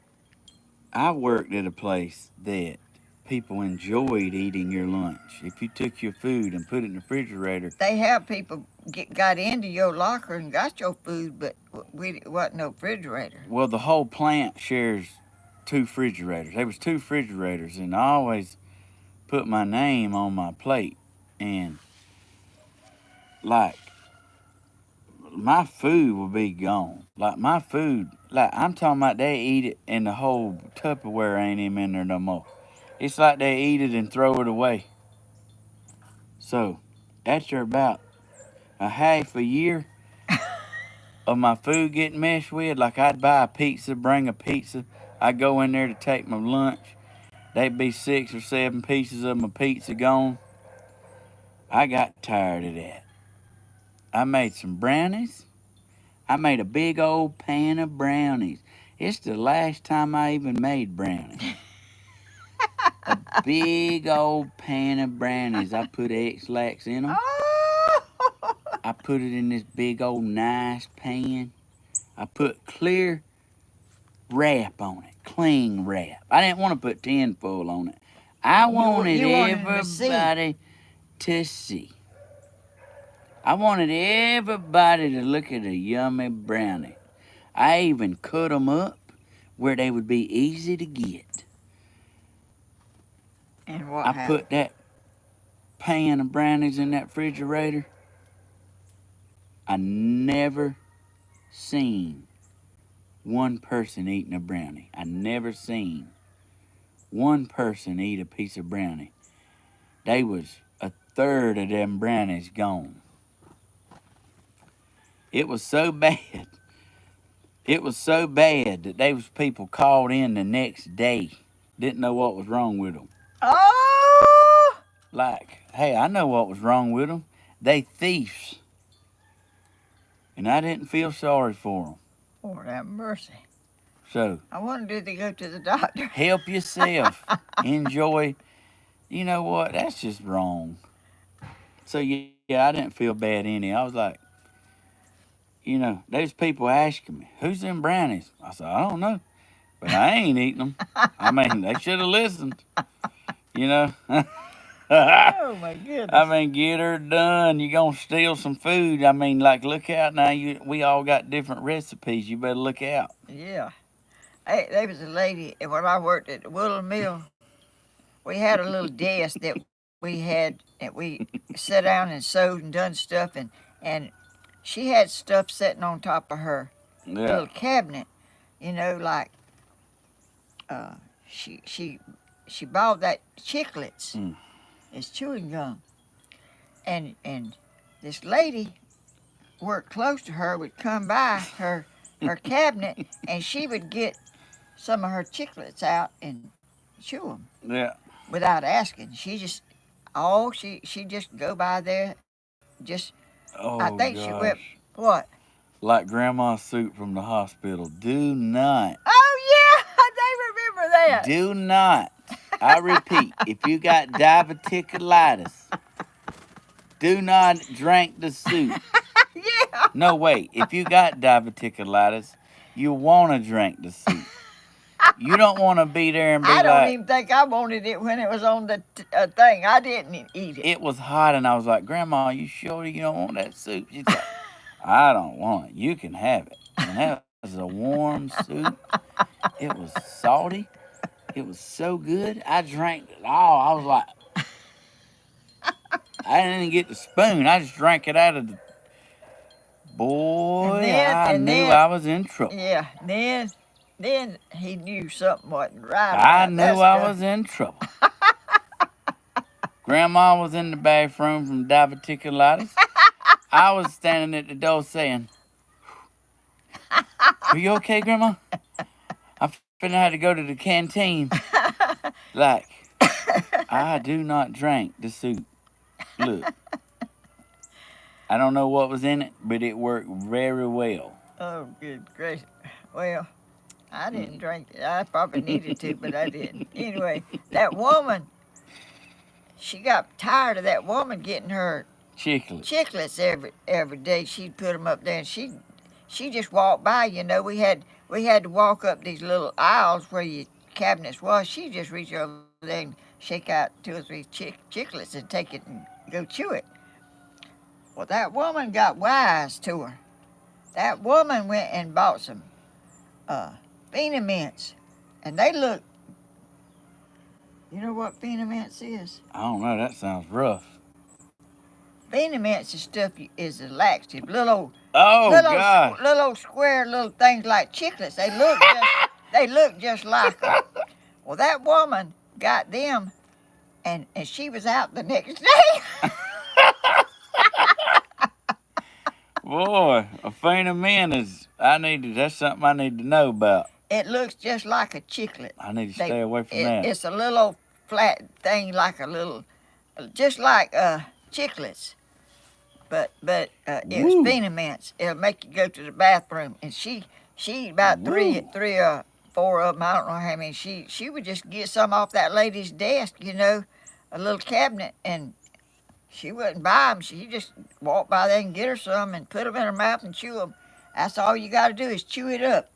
I worked at a place that people enjoyed eating your lunch. If you took your food and put it in the refrigerator. They have people got into your locker and got your food, but we wasn't no refrigerator. Well, the whole plant shares 2 refrigerators. There was 2 refrigerators, and I always put my name on my plate. And, like, my food will be gone. Like, my food, like, I'm talking about they eat it and the whole Tupperware ain't even in there no more. It's like they eat it and throw it away. So, after about a half a year of my food getting messed with, like I'd buy a pizza, bring a pizza. I'd go in there to take my lunch. They'd be 6 or 7 pieces of my pizza gone. I got tired of that. I made some brownies. I made a big old pan of brownies. It's the last time I even made brownies. A big old pan of brownies. I put X-Lax in them. Oh! I put it in this big old nice pan. I put clear wrap on it, cling wrap. I didn't want to put tin foil on it. I wanted you wanted to see. everybody to see. I wanted everybody to look at a yummy brownie. I even cut them up where they would be easy to get. And what I happened? put that pan of brownies in that refrigerator. I never seen one person eating a brownie. I never seen one person eat a piece of brownie. They was a third of them brownies gone. It was so bad. It was so bad that there was people called in the next day. Didn't know what was wrong with them. Oh! Like, hey, I know what was wrong with them. They thieves. And I didn't feel sorry for them. Lord have mercy. So, I wonder, did they go to the doctor? help yourself. Enjoy. You know what? That's just wrong. So, yeah, I didn't feel bad any. I was like, there's people asking me, who's them brownies? I said, I don't know. But I ain't eating them. I mean, they should have listened. Oh, my goodness. I mean, get her done. You gonna steal some food. I mean, like, look out now. We all got different recipes. You better look out. Yeah. Hey, there was a lady, and when I worked at the Woodland Mill, we had a little desk that we sat down and sewed and done stuff, and she had stuff sitting on top of her little cabinet, like uh, she she she bought that chiclets. It's chewing gum, and this lady worked close to her would come by her cabinet, and she would get some of her chiclets out and chew them. Yeah. Without asking. She just she just go by there. Just Oh, I think gosh. she went what? Like grandma's soup from the hospital. Do not. Oh yeah, they remember that. Do not. I repeat, if you got diverticulitis, do not drink the soup. Yeah. No, wait. If you got diverticulitis, you want to drink the soup. You don't want to be there and be like... I don't even think I wanted it when it was on the thing. I didn't eat it. It was hot, and I was like, Grandma, you sure you don't want that soup? She's like, I don't want it. You can have it. And that was a warm soup. It was salty. It was so good. I drank it all. I was like... I didn't even get the spoon. I just drank it out of the... Boy, I knew I was in trouble. Yeah, then he knew something wasn't right. I knew I was in trouble. Grandma was in the bathroom from diverticulitis. I was standing at the door saying, are you okay, Grandma? I finna have to go to the canteen. Like, I do not drink the soup. Look. I don't know what was in it, but it worked very well. Oh, good gracious. Well, I didn't drink it. I probably needed to, but I didn't. Anyway, that woman, she got tired of that woman getting her chiclets every day. She'd put them up there, and she just walked by. We had to walk up these little aisles where your cabinets was. She just reach over there and shake out 2 or 3 chiclets and take it and go chew it. Well, that woman got wise to her. That woman went and bought some Fina Mints, and they look. You know what Fina Mints is? I don't know. That sounds rough. Fina Mints and stuff is a laxative. Little old square little things like chiclets. They look just like them. Well, that woman got them, and she was out the next day. Boy, a Fina Mint that's something I need to know about. It looks just like a chiclet. I need to stay away from that. It's a little old flat thing, like a little, just like chiclets. But it's Woo. Mints. It'll make you go to the bathroom. And she about Woo. three or four of them. I don't know how many. She would just get some off that lady's desk, a little cabinet, and she wouldn't buy them. She just walk by there and get her some and put them in her mouth and chew them. That's all you got to do is chew it up.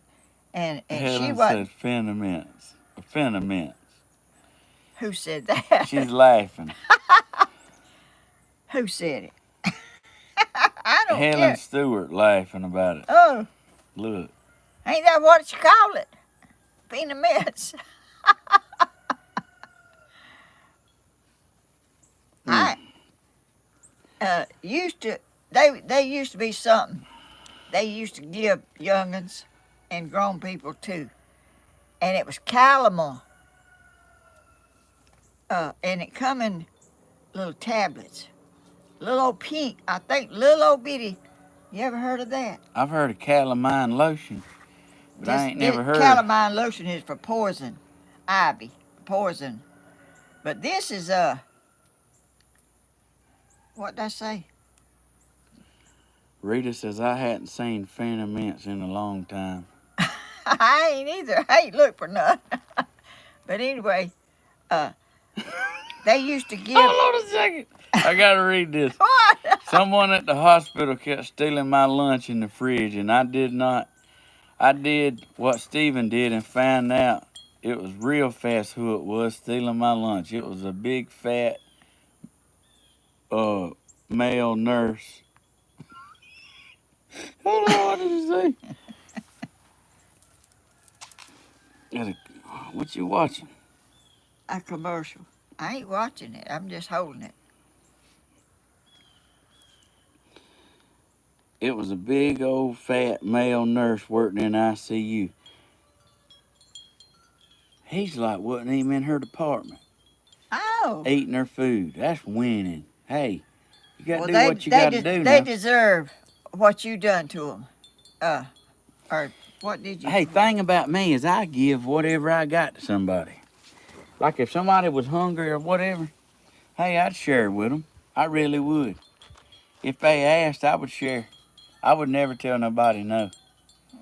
And she Helen wasn't. said Mints. Mints. Who said that? She's laughing. Who said it? I don't Helen care. Stewart laughing about it. Oh, Look. ain't that what you call it? Mints. I used to. They used to be something. They used to give young'uns and grown people too, and it was calamar. And it come in little tablets, little old pink. I think little old bitty. You ever heard of that? I've heard of calamine lotion, but I ain't never heard. Calamine lotion is for poison, ivy, poison. But this is what did I say? Rita says I hadn't seen Mints in a long time. I ain't either. I ain't looked for none. But anyway, they used to give. Hold on a second. I gotta read this. What? Someone at the hospital kept stealing my lunch in the fridge, and I did not. I did what Stephen did and found out it was real fast who it was stealing my lunch. It was a big fat male nurse. Hold on, what did you say? What you watching? A commercial. I ain't watching it. I'm just holding it. It was a big old fat male nurse working in ICU. He's like wasn't even in her department. Oh. Eating her food. That's winning. Hey, you got to do what you they got to do now. They deserve what you done to them. Or what did you? Hey, thing about me is I give whatever I got to somebody. Like if somebody was hungry or whatever, hey, I'd share with them. I really would. If they asked, I would share. I would never tell nobody no.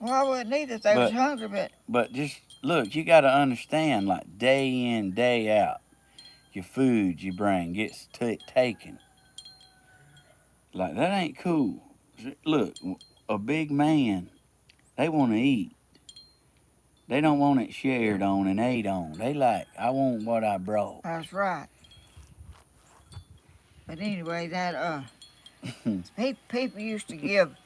Well, I wouldn't either if they was hungry, But just look, you got to understand, like day in, day out, your food you bring gets taken. Like that ain't cool. Look, a big man, they want to eat. They don't want it shared on and ate on. They like, I want what I brought. That's right. But anyway, that people used to give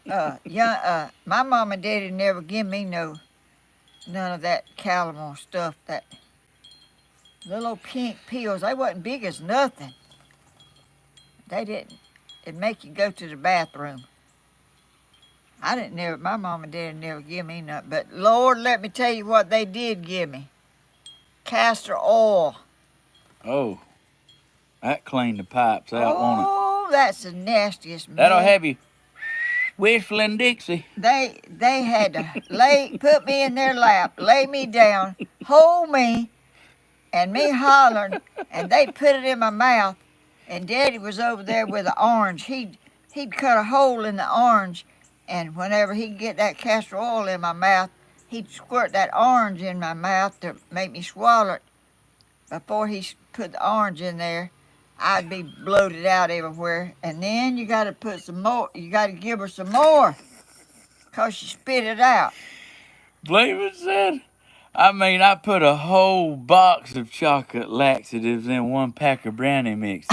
my mom and daddy never give me none of that calamar stuff. That little old pink pills. They wasn't big as nothing. They didn't. It'd make you go to the bathroom. My mom and daddy never give me nothing. But Lord, let me tell you what they did give me. Castor oil. Oh, that cleaned the pipes out, won't it? Oh, that's the nastiest, man. That'll have you whistling Dixie. They had to put me in their lap, lay me down, hold me, and me hollering, and they put it in my mouth. And Daddy was over there with an orange. He'd cut a hole in the orange, and whenever he'd get that castor oil in my mouth, he'd squirt that orange in my mouth to make me swallow it. Before he put the orange in there, I'd be bloated out everywhere. And then you got to put some more. You got to give her some more, 'cause she spit it out. Believe it said. I put a whole box of chocolate laxatives in one pack of brownie mix.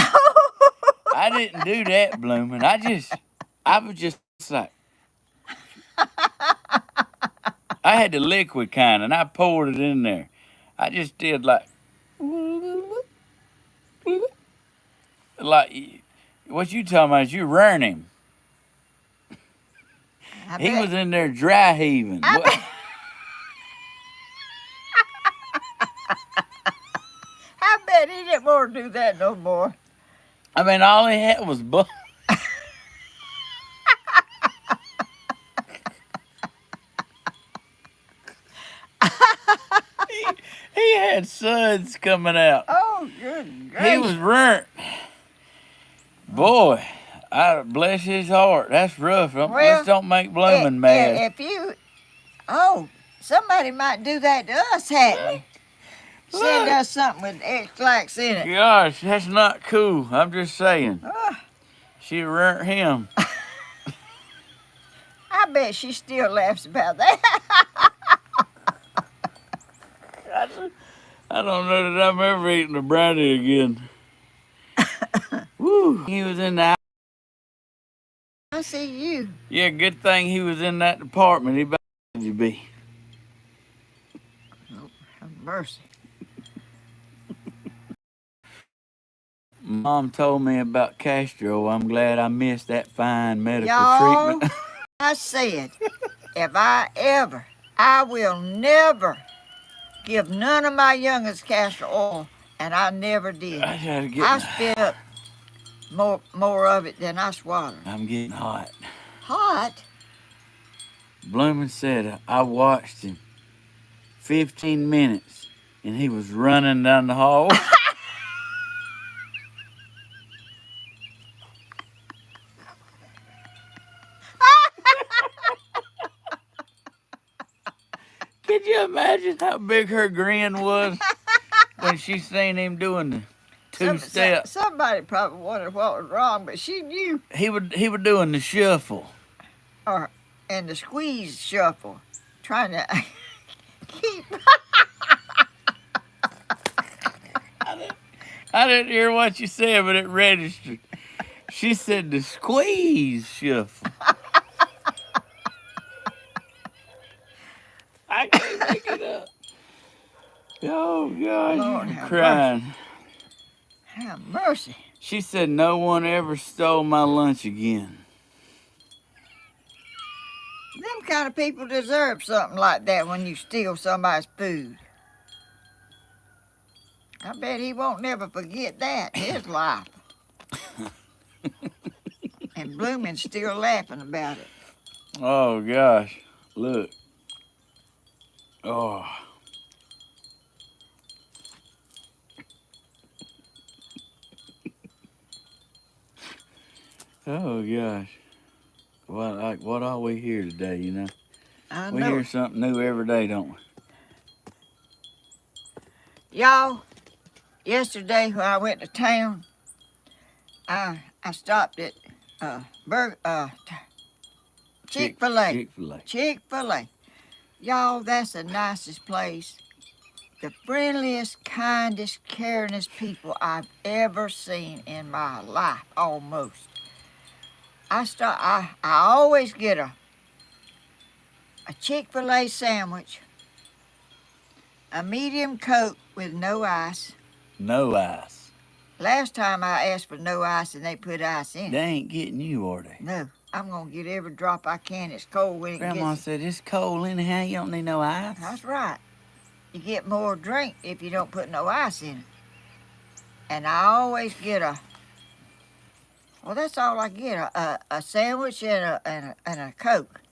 I didn't do that, Bloomin'. I was just like, I had the liquid kind, and I poured it in there. I just did like what you talking about is you run him. He was in there dry heaving. I bet he didn't want to do that no more. All he had was He had suds coming out. Oh, good gracious. He was burnt. Boy, I bless his heart. That's rough. Let's don't make Blooming mad. If you, somebody might do that to us, hadn't they? Send us something with X-Lax in it. Gosh, that's not cool. I'm just saying. She burnt him. I bet she still laughs about that. I don't know that I'm ever eating a brownie again. Woo! He was in the. I see you. Yeah, good thing he was in that department. He better you be. Oh, have mercy. Mom told me about Castro. I'm glad I missed that fine medical Y'all, treatment. I said, if I will never give none of my youngest castor oil, and I never did. I spit up more of it than I swallowed. I'm getting hot. Hot? Bloomin' said I watched him 15 minutes, and he was running down the hall. Could you imagine how big her grin was when she seen him doing the two-step? Somebody probably wondered what was wrong, but she knew. He was doing the shuffle. And the squeeze shuffle, trying to keep. I didn't hear what you said, but it registered. She said the squeeze shuffle. I can't make it up. Oh, God, Lord, you're crying. Mercy. Have mercy. She said no one ever stole my lunch again. Them kind of people deserve something like that when you steal somebody's food. I bet he won't never forget that in his life. And Blooming's still laughing about it. Oh, gosh. Look. Oh. Oh, gosh. What are we here today, you know? I know. We hear something new every day, don't we? Y'all, yesterday when I went to town, I stopped at Chick-fil-A. Chick-fil-A. Chick-fil-A. Y'all, that's the nicest place. The friendliest, kindest, caringest people I've ever seen in my life, almost. I always get a Chick-fil-A sandwich, a medium Coke with no ice. No ice. Last time I asked for no ice and they put ice in it. They ain't getting you, are they? No, I'm going to get every drop I can. It's cold when it gets... Grandma said it's cold anyhow. You don't need no ice. That's right. You get more drink if you don't put no ice in it. And I always get that's all I get, a sandwich and a Coke.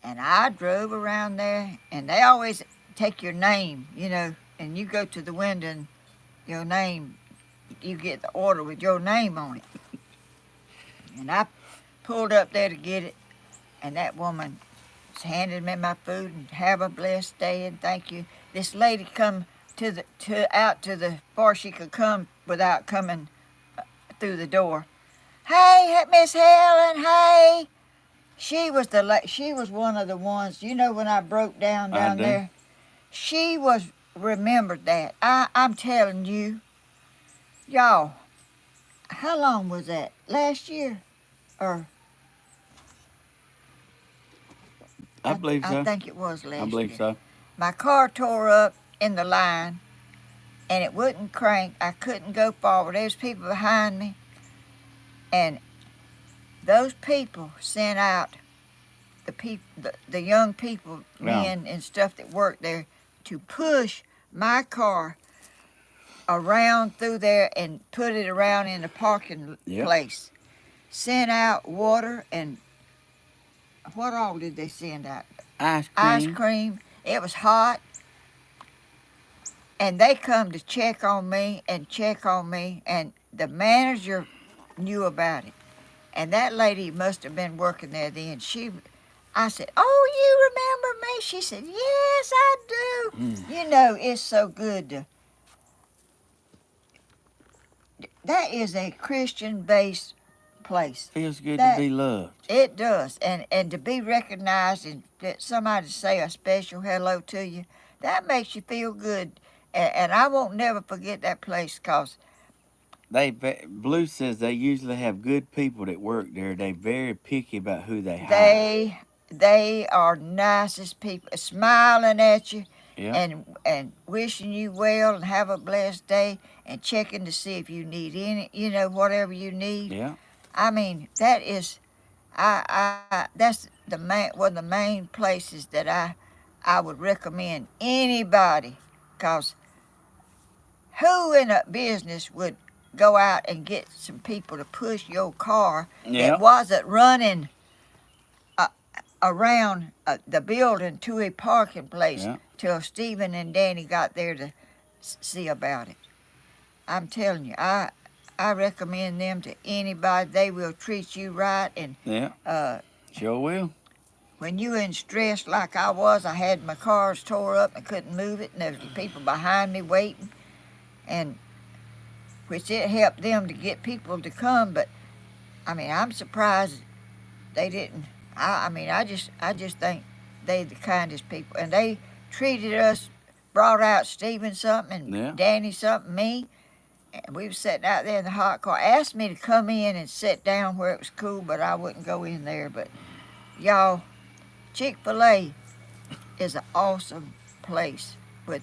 And I drove around there, and they always take your name, you know, and you go to the window and your name, you get the order with your name on it. And I pulled up there to get it, and that woman handed me my food and have a blessed day and thank you. This lady come out to the far she could come without coming through the door. Hey, Miss Helen, hey. She was one of the ones, you know, when I broke down there. She remembered that. I'm telling you, y'all. How long was that? Last year, or? I believe so. I think it was last year. I believe so. My car tore up in the line, and it wouldn't crank. I couldn't go forward. There was people behind me, and those people sent out the young people, men and stuff that worked there, to push my car around through there and put it around in the parking place. Sent out water and what all did they send out? Ice cream. Ice cream. It was hot. and they come to check on me and check on me, and the manager knew about it. And that lady must have been working there then. I said, "Oh, you remember me?" She said, "Yes, I Mm. do." You know, it's so good to. That is a Christian-based place. Feels good to That be loved. it does, and to be recognized and that somebody say a special hello to you, that makes you feel good. And I won't never forget that place, cause Blue says they usually have good people that work there. They very picky about who they hire. they are nicest people, smiling at you, Yeah. and wishing you well and have a blessed day, and checking to see if you need any, whatever you need. Yeah. I mean, that is, that's one of the main places that I would recommend anybody, cause who in a business would go out and get some people to push your car Yeah. that wasn't running uh, around the building to a parking place Yeah. till Stephen and Danny got there to see about it? I'm telling you, I recommend them to anybody. They will treat you right, and Yeah. Sure will. when you in stress like I was, I had my cars tore up and couldn't move it, and there was people behind me waiting, and which it helped them to get people to come. But I mean, I'm surprised they didn't. I just think they the kindest people, and they treated us, brought out Stephen something Yeah. and Danny something, me, and we was sitting out there in the hot car. Asked me to come in and sit down where it was cool, but I wouldn't go in there. But y'all, Chick-fil-A is an awesome place with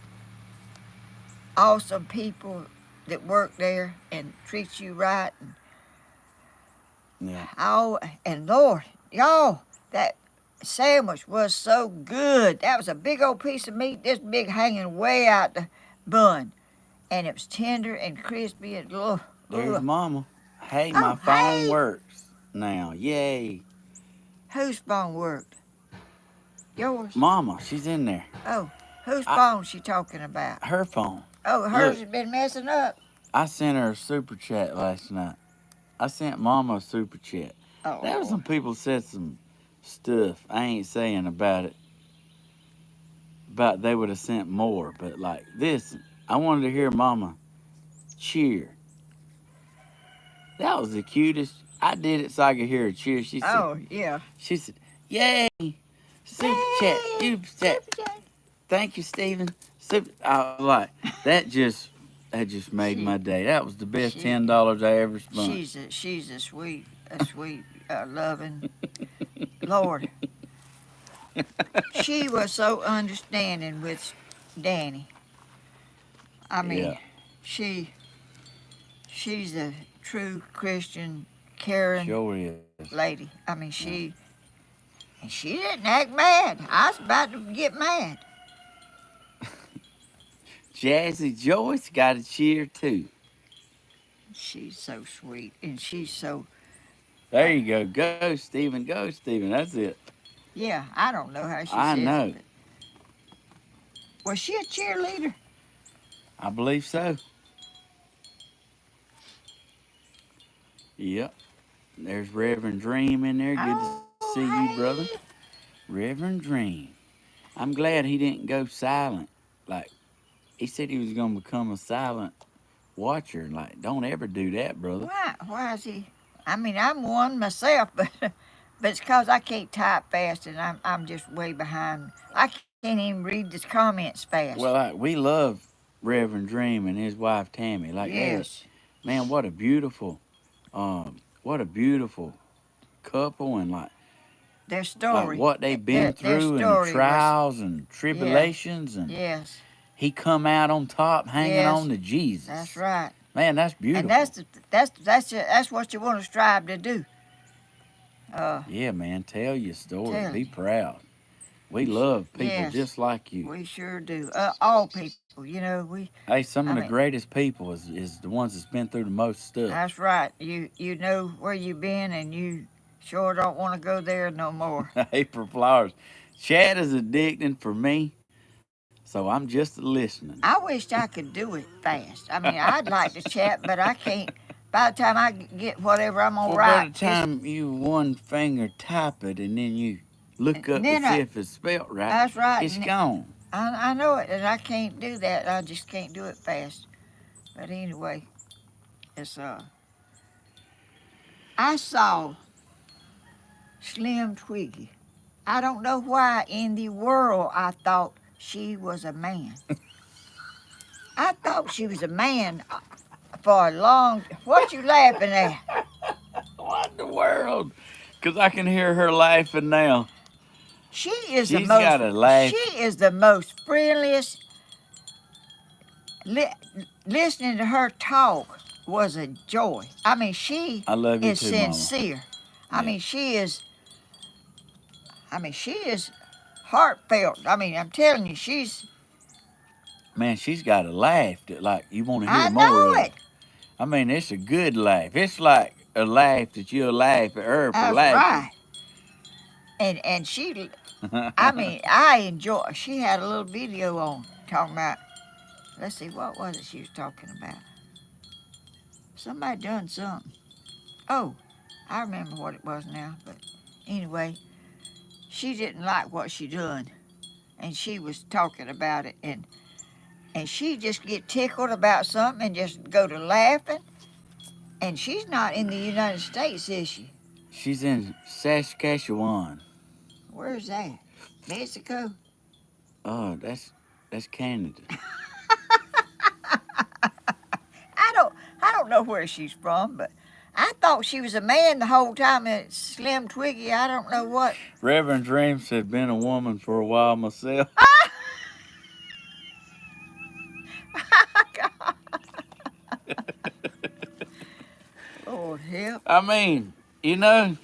awesome people that work there and treat you right. Yeah. Oh, and Lord, y'all, that sandwich was so good. That was a big old piece of meat, this big hanging way out the bun. And it was tender and crispy and There's Mama. Hey, my Oh, phone hey! works now. Yay. Whose phone worked? Yours? Mama, she's in there. Oh, whose I, phone she talking about? her phone. Oh, hers Look, has been messing up. I sent her a super chat last night. I sent Mama a super chat. Oh, There was Lord. some people said some stuff I ain't saying about it. About they would have sent more, but like this, I wanted to hear Mama cheer. That was the cutest. I did it so I could hear her cheer. Oh, yeah. She said, "Yay, super chat, Yay! super chat. Super J. Thank you, Stephen." Super. I was like, that just made She, my day. That was the best she, $10 I ever spent. she's a sweet, loving Lord. She was so understanding with Danny. I Yeah, mean, she she's a true Christian, caring sure is. lady. I mean, Yeah. she didn't act mad. I was about to get mad. Jazzy Joyce got a cheer too. She's so sweet, and she's so There you go. Go, Stephen. Go, Stephen. That's it. yeah. I don't know how she I says it, know. but was she a cheerleader? I believe so. Yep. There's Reverend Dream in there. Good to see you, Oh, brother. hey. Reverend Dream. I'm glad he didn't go silent. Like, he said he was going to become a silent watcher. Like, don't ever do that, brother. Why? Why is he? I mean, I'm one myself, but it's cause I can't type fast, and I'm just way behind. I can't even read the comments fast. Well, we love Reverend Dream and his wife Tammy. Like, Yes, man, what a beautiful couple, and their like story, what they've been their through and the story was trials and yeah, tribulations, and yes, he come out on top hanging on yes. to That's Jesus. right, Man, that's and beautiful. that's what you want to strive to do. Uh, Yeah, man, tell your story. tell Be it. proud. We love people Yes, just like you. we sure do. All people, we. Hey, some of I the mean, greatest people is the ones that's been through the most stuff. that's right. You know where you've been, and you sure don't want to go there no more. April Flowers. Chat is addicting for me. So I'm just listening. I wished I could do it fast. I mean, I'd like to chat, but I can't. By the time I get whatever I'm gonna Well, by write, the time you one finger type it and then you look up to then see if it's spelt right, that's right. it's gone. I know it, and I can't do that. I just can't do it fast. But anyway, it's I saw Slim Twiggy. I don't know why in the world I thought she was a man. I thought she was a man for a long. What you laughing at? What in the world? Because I can hear her laughing now. She is She's got a laugh. She is the most friendliest. Listening to her talk was a joy. I mean, she I love you is too, Mama. sincere. I Yeah. mean, she is heartfelt. I mean, I'm telling you, Man, she's got a laugh that like you want to hear I more know of. it. I mean, it's a good laugh. It's like a laugh that you'll laugh at her for That's laughing. right. And she, I mean, I enjoy. She had a little video on talking about. Let's see, what was it she was talking about? Somebody done something. Oh, I remember what it was now. But anyway, she didn't like what she done, and she was talking about it, and she just get tickled about something and just go to laughing. And she's not in the United States, is she? She's in Saskatchewan. Where's that? Mexico? Oh, that's Canada. I don't know where she's from, but I thought she was a man the whole time. And Slim Twiggy, I don't know what. Reverend Dream said, been a woman for a while myself. Lord help. I mean, you know,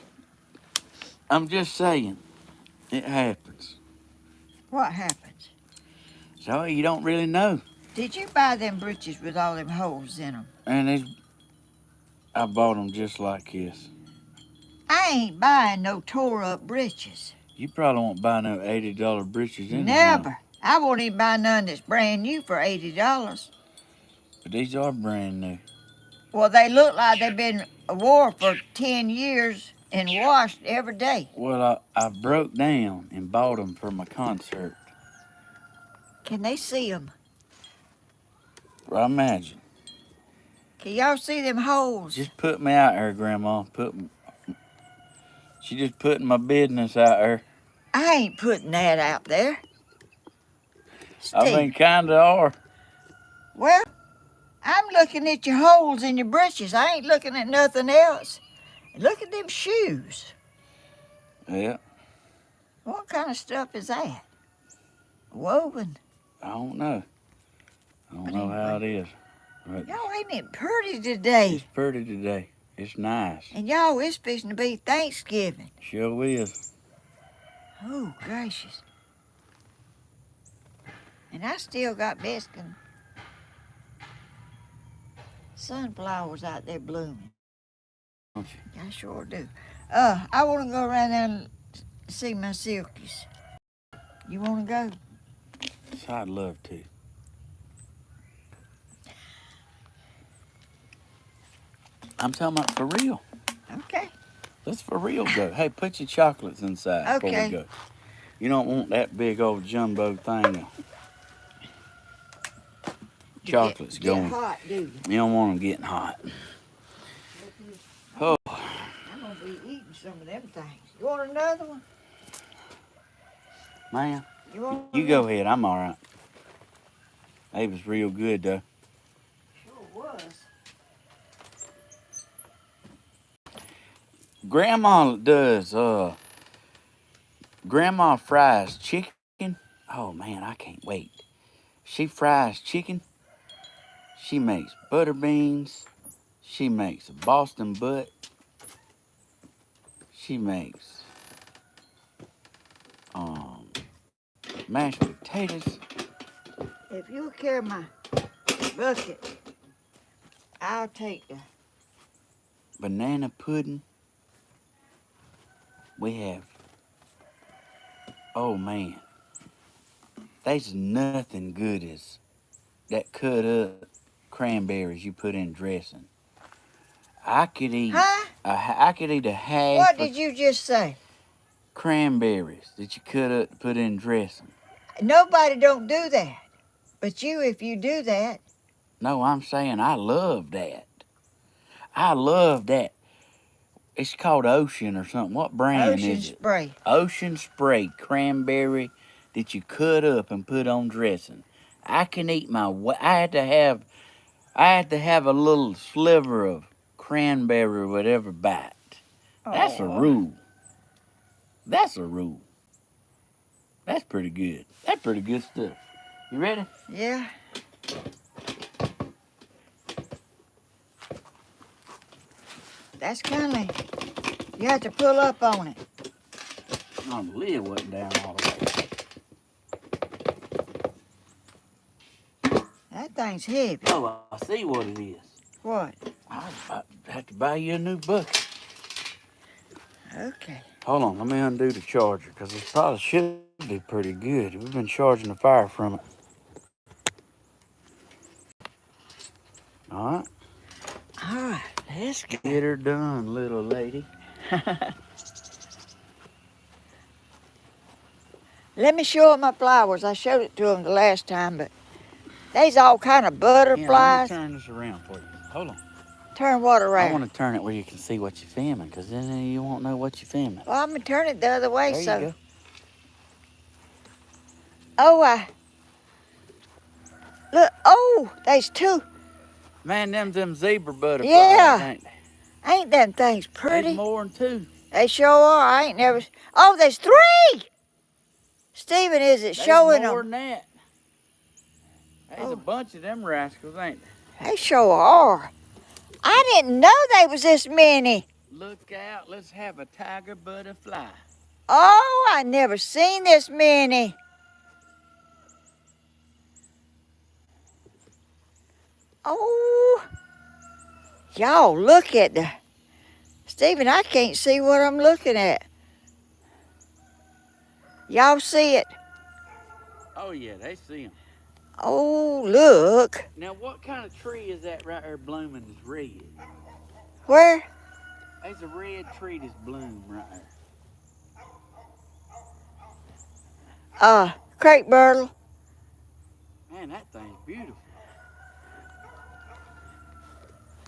I'm just saying, it happens. What happens? So you don't really know. Did you buy them breeches with all them holes in them? And I bought them just like this. I ain't buying no tore up breeches. You probably won't buy no $80 breeches anyhow. Never. I won't even buy none that's brand new for $80. But these are brand new. Well, they look like they've been wore for 10 years and washed every day. Well, I broke down and bought them for my concert. Can they see them? Well, imagine. Can y'all see them holes? Just put me out there, Grandma. She just putting my business out there. I ain't putting that out there. I Steve. mean, kinda are. Well, I'm looking at your holes in your breeches. I ain't looking at nothing else. Look at them shoes. Yeah. What kind of stuff is that? Woven. I don't know. I don't know how it is. But Y'all, ain't it pretty today? it's pretty today. It's nice. And y'all, it's fixing to be Thanksgiving. Sure is. Oh, gracious. And I still got Mexican sunflowers out there blooming. Don't you? I sure do. I want to go around there and see my silkies. You want to go? So I'd love to. I'm talking about for real. Okay. Let's for real go. Hey, put your chocolates inside before Okay. we go. You don't want that big old jumbo thing of chocolates going. Get hot, do you? You don't want them getting hot. Oh, I'm going to be eating some of them things. You want another one? man. Want You go ahead. I'm all right. They was real good, though. Sure was. Grandma does, Grandma fries chicken. Oh, man, I can't wait. She fries chicken. She makes butter beans. She makes a Boston butt. She makes mashed potatoes. If you'll carry my bucket, I'll take the... Banana pudding. We have, oh man, There's nothing good as that cut up cranberries you put in dressing. I could eat. Huh? I could eat a half What of did you just say? cranberries that you cut up to put in dressing. Nobody don't do that. But you, if you do that. No, I'm saying I love that. I love that. It's called Ocean or something. What brand Ocean is it? spray. Ocean Spray cranberry that you cut up and put on dressing. I can eat I had to have a little sliver of cranberry with every bite. That's a Oh, rule. That's a rule. That's pretty good. That's pretty good stuff. You ready? yeah. That's kind of, you have to pull up on it. No, the lid wasn't down all the way. That thing's heavy. Oh, I see what it is. What? I'll have to buy you a new bucket. Okay. Hold on, let me undo the charger because it probably should be pretty good. We've been charging the fire from it. All right. All right, let's go. Get her done, little lady. Let me show them my flowers. I showed it to them the last time, but there's all kind of Yeah, butterflies. let me turn this around for you. Hold on. Turn what I around? want to turn it where you can see what you're filming because then you won't know what you're filming. Well, I'm going to turn it the other way. There so. you go. Oh, look. Oh, there's two. Man, them zebra butterflies, Yeah. ain't they? Ain't them things pretty? There's more than two. They sure are. I ain't never. Oh, there's three. Stephen, is it There's showing more them? than that. There's Oh. a bunch of them rascals, ain't there? They sure are. I didn't know there was this many. Look out, let's have a tiger butterfly. Oh, I never seen this many. Oh, y'all look at the. Stephen, I can't see what I'm looking at. Y'all see it? Oh yeah, they see them. Oh, look. Now what kind of tree is that right there blooming that's red? Where? There's a red tree that's blooming right there. Crepe myrtle. Man, that thing's beautiful.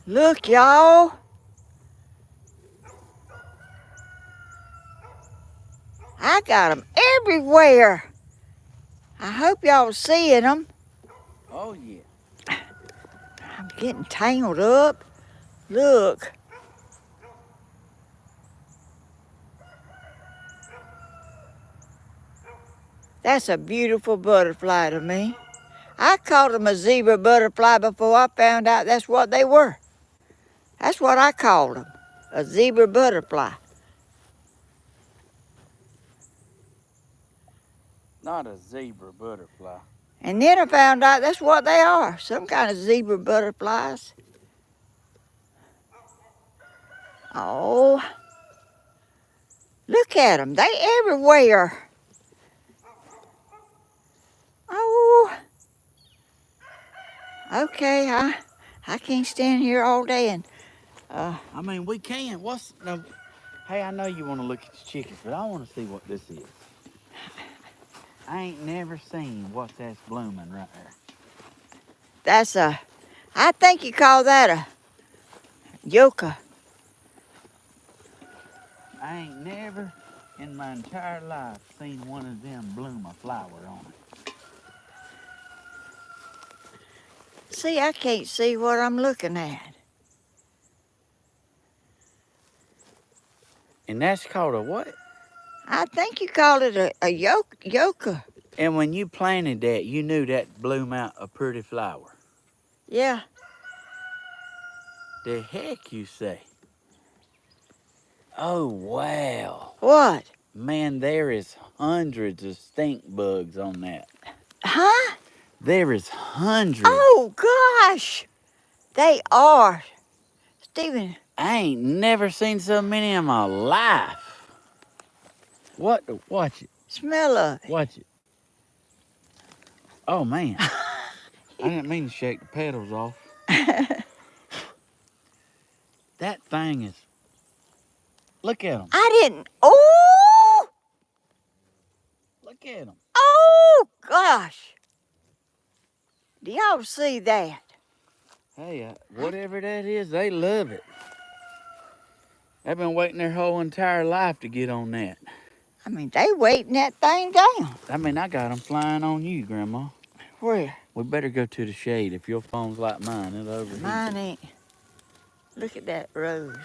Look, y'all. I got them everywhere. I hope y'all seeing them. Oh yeah. I'm getting tangled up. Look. That's a beautiful butterfly to me. I called them a zebra butterfly before I found out that's what they were. That's what I called them, a zebra butterfly. Not a zebra butterfly. And then I found out that's what they are, some kind of zebra butterflies. Oh, look at them, they everywhere. Oh, okay, I can't stand here all day and I mean, we can. No? Hey, I know you want to look at the chickens, but I want to see what this is. I ain't never seen what that's blooming right there. I think you call that a yucca. I ain't never in my entire life seen one of them bloom a flower on it. See, I can't see what I'm looking at. And that's called a what? I think you called it a yucca. And when you planted that, you knew that bloom out a pretty flower. Yeah. The heck you say? Oh, wow. What? Man, there is hundreds of stink bugs on that. Huh? There is hundreds. Oh, gosh. They are. Stephen. I ain't never seen so many in my life. What? Watch it. Smell of it. Watch it. Oh, man. I didn't mean to shake the pedals off. That thing is... Look at them. I didn't. Oh! Look at them. Oh, gosh. Do y'all see that? Hey, whatever that is, they love it. They've been waiting their whole entire life to get on that. I mean, they weighting that thing down. I mean, I got them flying on you, Grandma. Where? We better go to the shade. If your phone's like mine, it'll overheat. Mine ain't. Look at that rose.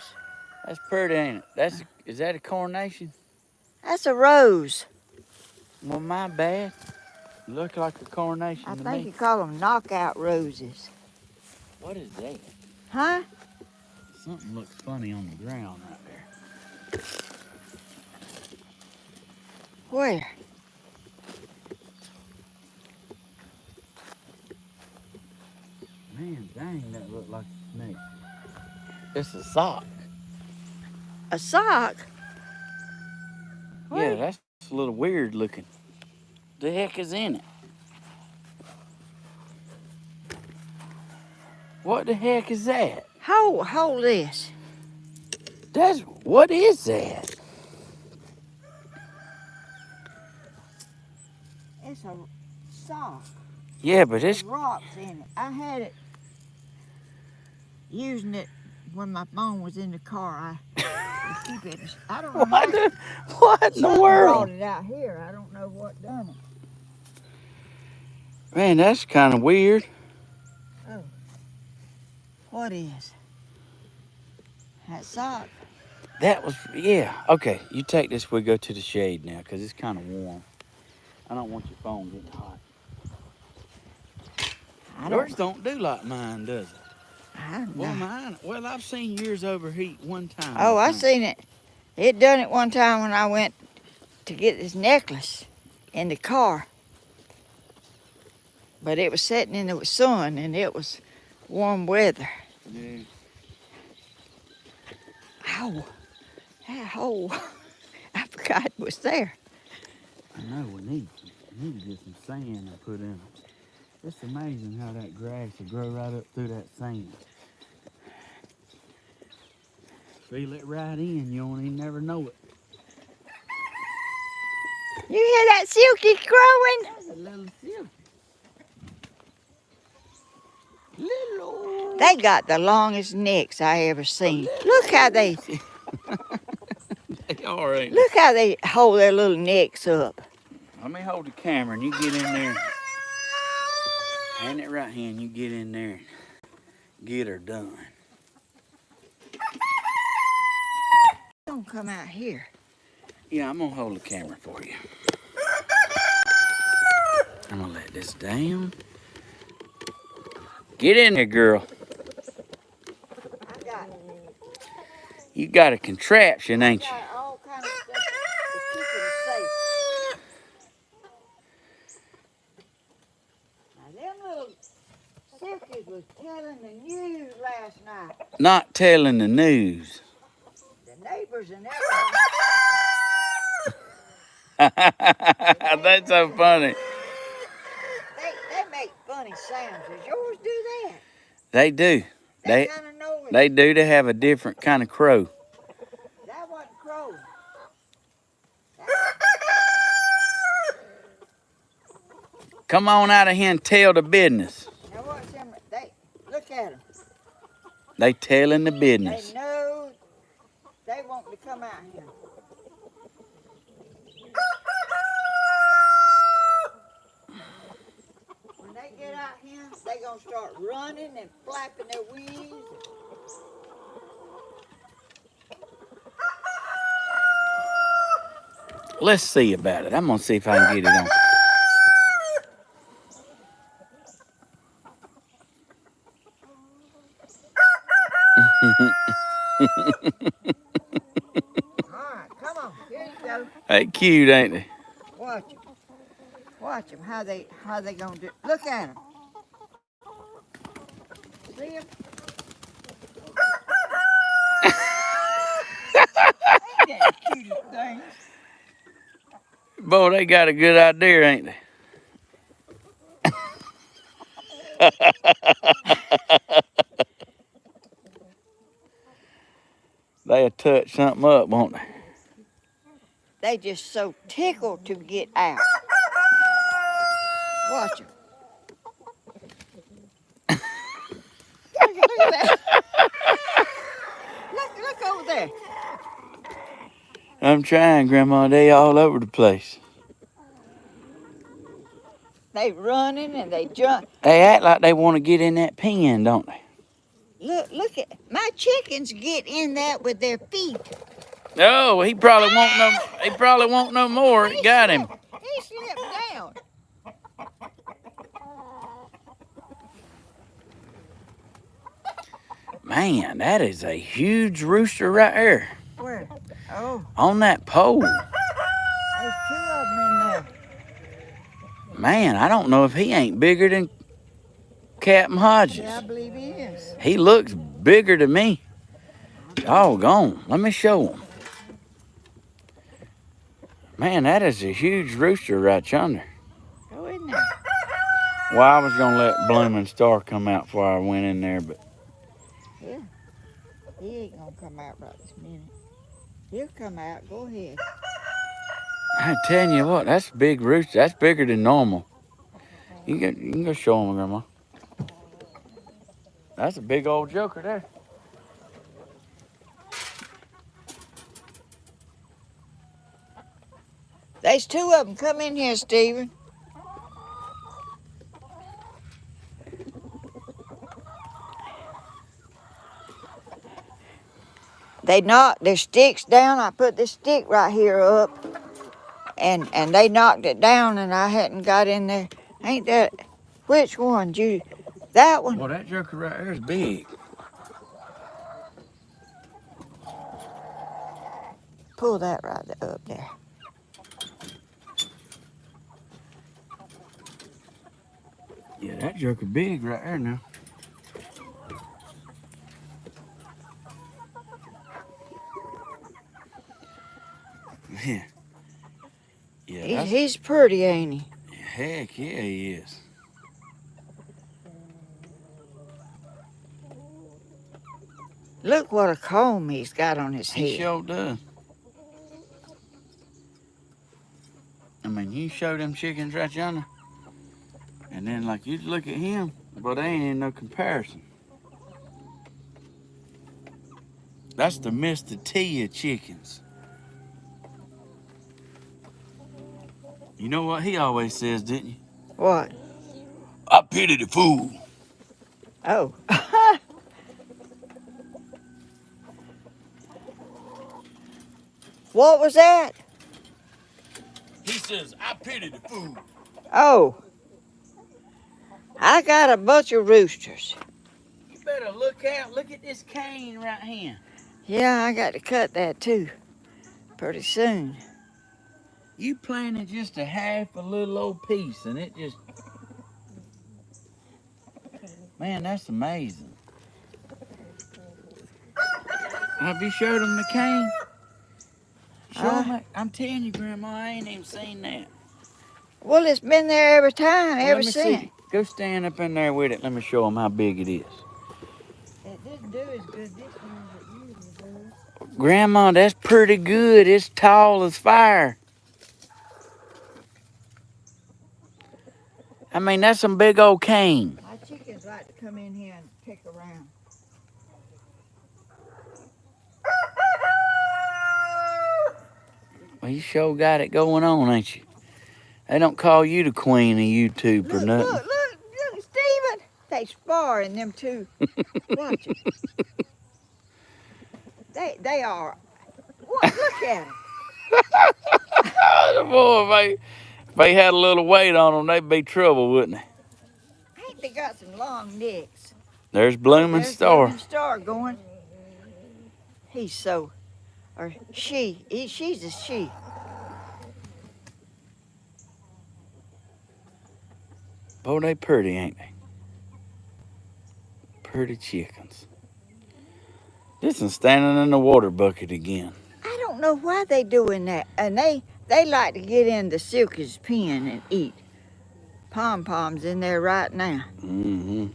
That's pretty, ain't it? Is that a coronation? That's a rose. Well, my bad. Look like a coronation I to think me. you call them knockout roses. What is that? Huh? Something looks funny on the ground right there. Where? Man, dang, that looked like a snake. It's a sock. A sock? Where? Yeah, that's a little weird looking. The heck is in it? What the heck is that? Hold this. What is that? It's a sock. Yeah, but it's... There's rocks in it. I had it using it when my phone was in the car. I keep it. I don't know What in the Something world? brought it out here. I don't know what done it. Man, that's kind of weird. Oh. What is? That sock. That was, yeah. Okay, you take this. We go to the shade now because it's kind of warm. I don't want your phone getting hot. Yours don't do like mine, does it? I don't know. Well, mine. Well, I've seen yours overheat one time. Oh, I seen it. It done it one time when I went to get this necklace in the car. But it was sitting in the sun and it was warm weather. Yeah. Ow. That hole. I forgot it was there. I know we need to get some sand and put in it. It's amazing how that grass will grow right up through that sand. Feel it right in, you don't even never know it. You hear that silky crowing? That's a little silky. Little. They got the longest necks I ever seen. Look how they They are, ain't they? look how they hold their little necks up. Let me hold the camera and you get in there. Hand it right here and you get in there and get her done. Don't come out here. Yeah, I'm gonna hold the camera for you. I'm gonna let this down. Get in there, girl. I got You got a contraption, ain't you? all kinds of stuff to keep them safe. Now them little silkies was telling the news last night. Not telling the news. The neighbors and everything. That's so funny. They make funny sounds. Does yours do that? They do. That kind of noise. They do. They have a different kind of crow. That wasn't crowing. Come on out of here and tell the business. Now watch them. They look at them. They telling the They business. know they want to come out here. When they get out here, they gonna start running and flapping their wings. Let's see about it. I'm gonna see if I can get it on. All right, come on. Here you go. They cute, ain't they? Watch them. Watch them. How they gonna do? Look at them. See them? Ain't that the cutest thing? Boy, they got a good idea, ain't they? They'll touch something up, won't they? They just so tickled to get out. Watch them. Look at that. Look over there. I'm trying, Grandma. They all over the place. They running and they jump. They act like they want to get in that pen, don't they? Look at my chickens get in that with their feet. Oh, he probably won't no. He probably won't no more. It got him. He slipped down. Man, that is a huge rooster right there. Where? Oh, On that pole. there's two of them in there. Man, I don't know if he ain't bigger than Captain Hodges. Yeah, I believe he is. He looks bigger to me. Doggone. Let me show him. Man, that is a huge rooster right yonder. Go in there. Well, I was going to let Bloomin' Star come out before I went in there, but Yeah. He ain't gonna come out right this minute. He'll come out. Go ahead. I'm telling you what, that's a big rooster. That's bigger than normal. You can go show him, Grandma. That's a big old joker there. There's two of them. Come in here, Stephen. They knocked their sticks down. I put this stick right here up, and they knocked it down, and I hadn't got in there. Ain't that? Which one, Judy? That one? Well, that joker right there is big. Pull that right up there. Yeah, that joker big right there now. Yeah. Yeah, He's pretty, ain't he? heck yeah, he is. Look what a comb he's got on his head. He sure does. I mean, you show them chickens right yonder, and then like you look at him, but they ain't in no comparison. That's the Mr. T of chickens. You know what he always says, didn't you? What? I pity the fool. Oh. What was that? He says, I pity the fool. Oh. I got a bunch of roosters. You better look out. Look at this cane right here. Yeah, I got to cut that too. Pretty soon. You planted just a half a little old piece, and it just... Man, that's amazing. Have you showed him the cane? Show him it. I'm telling you, Grandma, I ain't even seen that. Well, it's been there every time, Let ever me since. see. Go stand up in there with it. Let me show him how big it is. It didn't do as good this one as it usually does. Grandma, that's pretty good. It's tall as fire. I mean, that's some big old cane. My chickens like to come in here and pick around. Well, you sure got it going on, ain't you? They don't call you the queen of YouTube for Look, nothing. look, Stephen. They sparring them two. Watch it. They are. What? Look at them. Boy, if they had a little weight on them, they'd be trouble, wouldn't they? Ain't they got some long necks? There's Bloomin' There's Star. Bloomin' Star going. He's so, or she. She's a she. Boy, they pretty, ain't they? Pretty chickens. This is standing in the water bucket again. I don't know why they doing that, and they like to get in the silkies pen and eat. Pom-poms in there right now. Mm-hmm.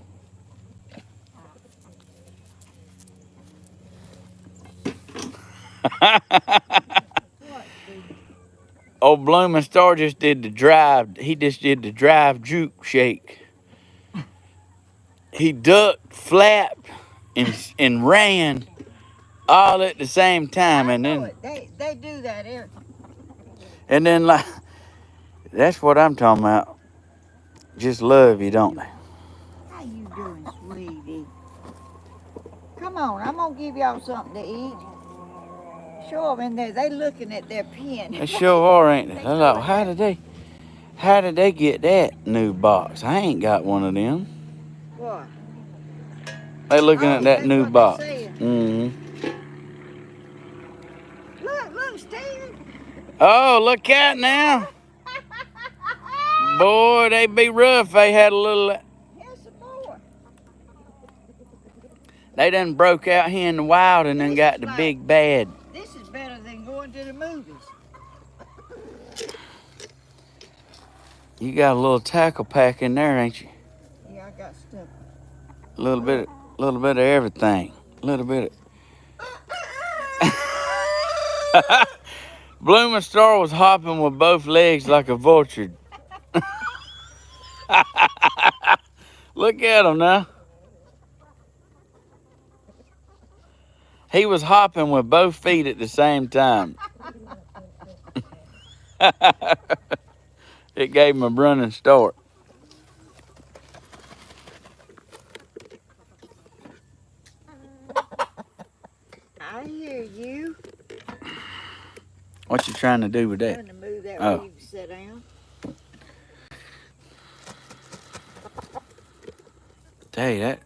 What, Steve? Old Blooming Star just did the drive. He just did the drive juke shake. He ducked, flapped, and ran all at the same time, I know it. They do that here. and then like that's what I'm talking about. Just love you, don't they? How you doing, sweetie? Come on, I'm gonna give y'all something to eat. Show them in there. They looking at their pen. They sure are, ain't they? They're like, how did they get that new box? I ain't got one of them. What? They looking at that That's new what they box. saying. Look, Steve. Oh, look out now. Boy, they'd be rough if they had a little. Here's some more. They done broke out here in the wild and then This got is the like- big bad. This is better than going to the movies. You got a little tackle pack in there, ain't you? Yeah, I got stuff. A little bit of everything. A little bit of. Blooming Star was hopping with both legs like a vulture. Look at him now. He was hopping with both feet at the same time. It gave him a running start. I hear you. What you trying to do with I'm that? going to move that Oh. where you can sit down. Hey, that.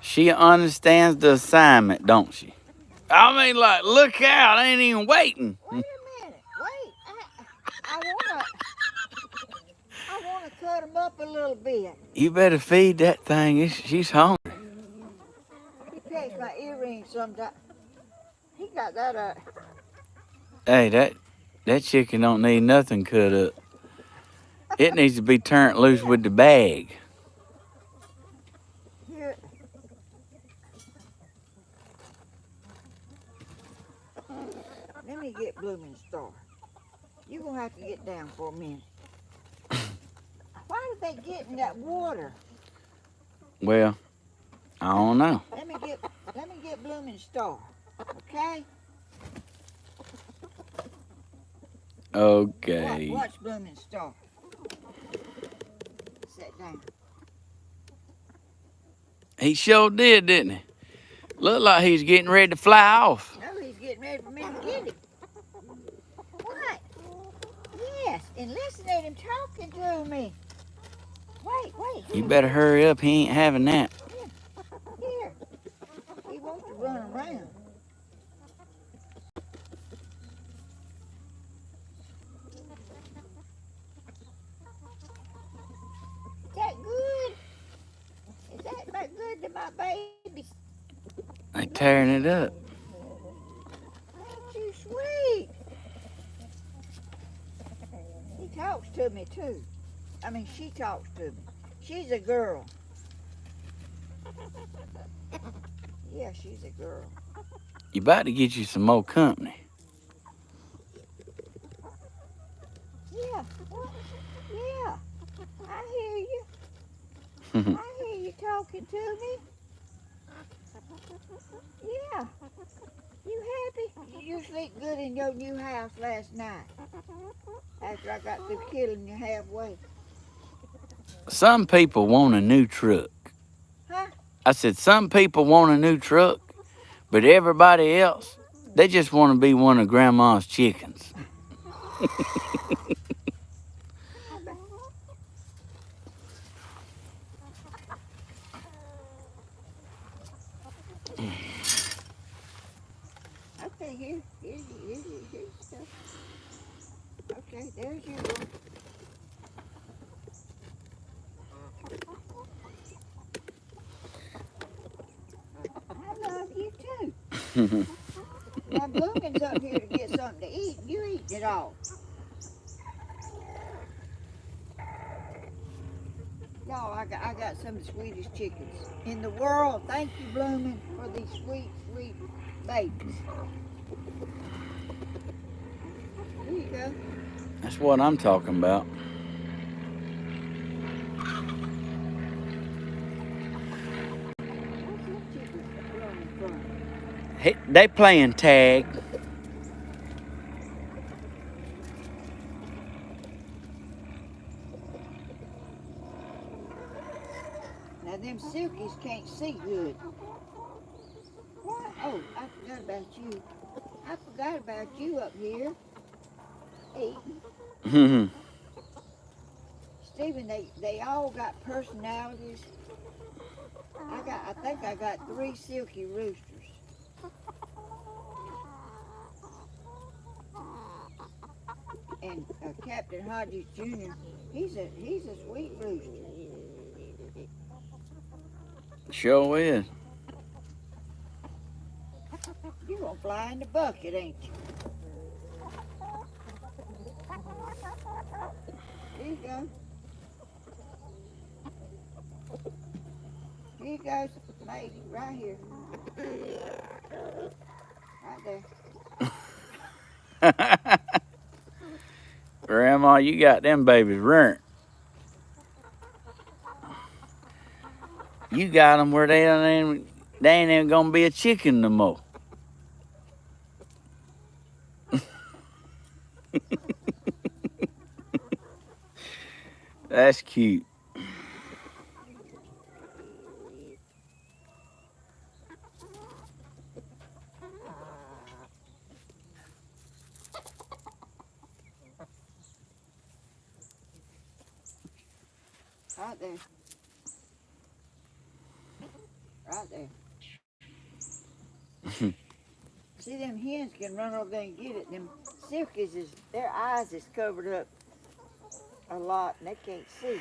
She understands the assignment, don't she? I mean, like, look out! I ain't even waiting. Wait a minute. Wait. I wanna cut him up a little bit. You better feed that thing. She's hungry. He pecks my earrings sometimes. He got that Hey, that chicken don't need nothing cut up. It needs to be turned loose with the bag. here. Let me get Blooming Star. You're gonna have to get down for a minute. Why did they get in that water? Well, I don't know. Let me get Blooming Star. Okay? Okay. Watch Blooming Star. Sit down. He sure did, didn't he? Looked like he's getting ready to fly off. No, he's getting ready for me to get him. What? Yes, and listen at him talking to me. Wait. You better hurry up. He ain't having that. Here. He wants to run around. Is that good? Is that good to my babies? They tearing it up. Ain't you sweet? He talks to me too. I mean, she talks to me. She's a girl. Yeah, she's a girl. You about to get you some more company. Yeah. Yeah. I hear you. I hear you talking to me. Yeah. You happy? You sleep good in your new house last night. After I got through killing you halfway. Some people want a new truck. Huh? I said, some people want a new truck, but everybody else, they just want to be one of Grandma's chickens. Okay, here's stuff. Okay, there's your one. I love you too. Now Blooming's up here to get something to eat. You eating it all. Y'all y'all, I got some of the sweetest chickens in the world. Thank you, Bloomin', for these sweet, sweet babies. Here you go. That's what I'm talking about. What's them chickens running from? Hey, they playing tag. Now them silkies can't see good. What? Oh, I forgot about you. I forgot about you up here eating. Stephen, they all got personalities. I think I got 3 silky roosters. And Captain Hodges Jr., he's a sweet rooster. Sure is. You're gonna fly in the bucket, ain't you? Here you go. Here you go, mate, right here. Right there. Grandma, you got them babies rearing. You got them where they ain't even gonna be a chicken no more. That's cute. Right there. Right there. See, them hens can run over there and get it. Them silkies, their eyes is covered up a lot and they can't see.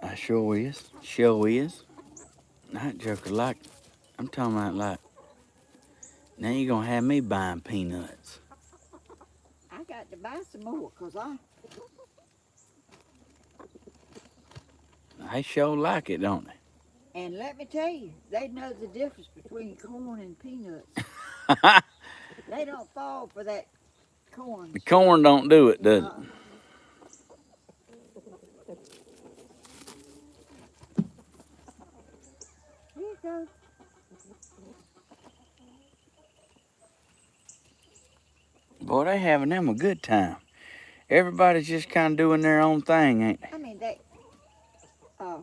I sure is. Sure is. That joker, like, I'm talking about like, now you're gonna have me buying peanuts. I got to buy some more because They sure like it, don't they? and let me tell you, they know the difference between corn and peanuts. They don't fall for that corn. The corn don't do it, does it? Here you go. Boy, they having them a good time. Everybody's just kind of doing their own thing, ain't they? I mean,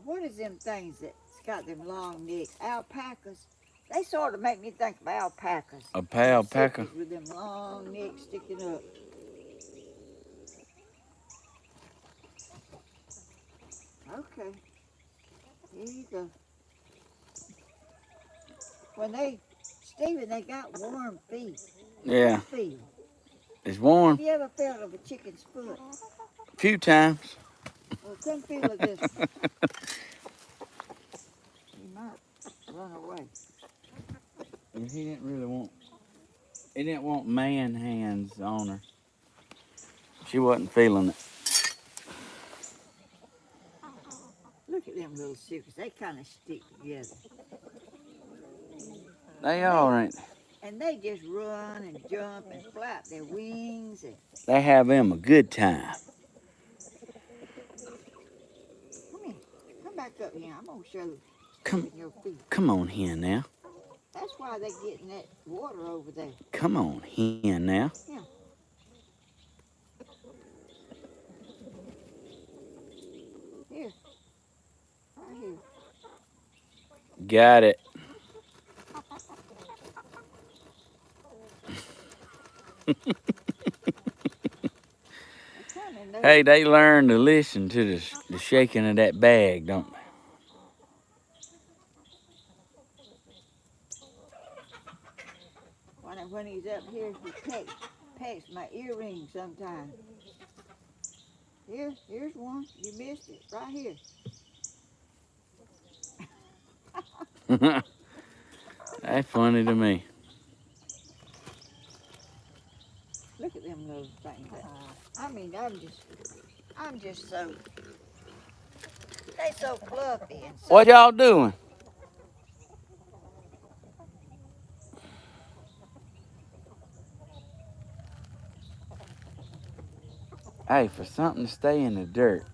what is them things that's got them long necks? Alpacas. They sort of make me think of alpacas. Alpaca. With them long necks sticking up. Okay. Here you go. Stephen, they got warm feet. Yeah. Feet. It's warm. Have you ever felt of a chicken's foot? A few times. Well, come feel of this one. He might run away. He didn't want man hands on her. She wasn't feeling it. Look at them little silkies. They kind of stick together. They all ain't. And they just run and jump and flap their wings. They have them a good time. Come here. Come back up here. I'm going to show you your feet. Come on here now. That's why they're getting that water over there. Come on here now. Yeah. Here. Right here. Got it. Hey, they learn to listen to the shaking of that bag, don't they? When he's up here, he pecks my earring sometimes. Here's one. You missed it. Right here. That's funny to me. Look at them little things. I mean, I'm just so They so fluffy and so. What y'all doing? Hey, for something to stay in the dirt.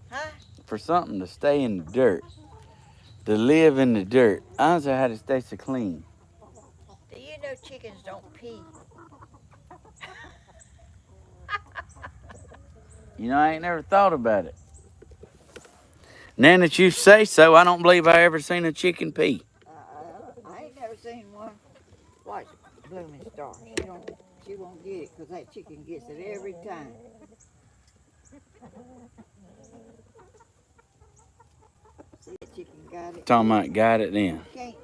Huh? For something to stay in the dirt. To live in the dirt. I don't know how to stay so clean. Do you know chickens don't pee? You know, I ain't never thought about it. Now that you say so, I don't believe I ever seen a chicken pee. I ain't never seen one. Watch Blooming Star. She won't get it because that chicken gets it every time. See, the chicken got it. Talking about got it then. Can't.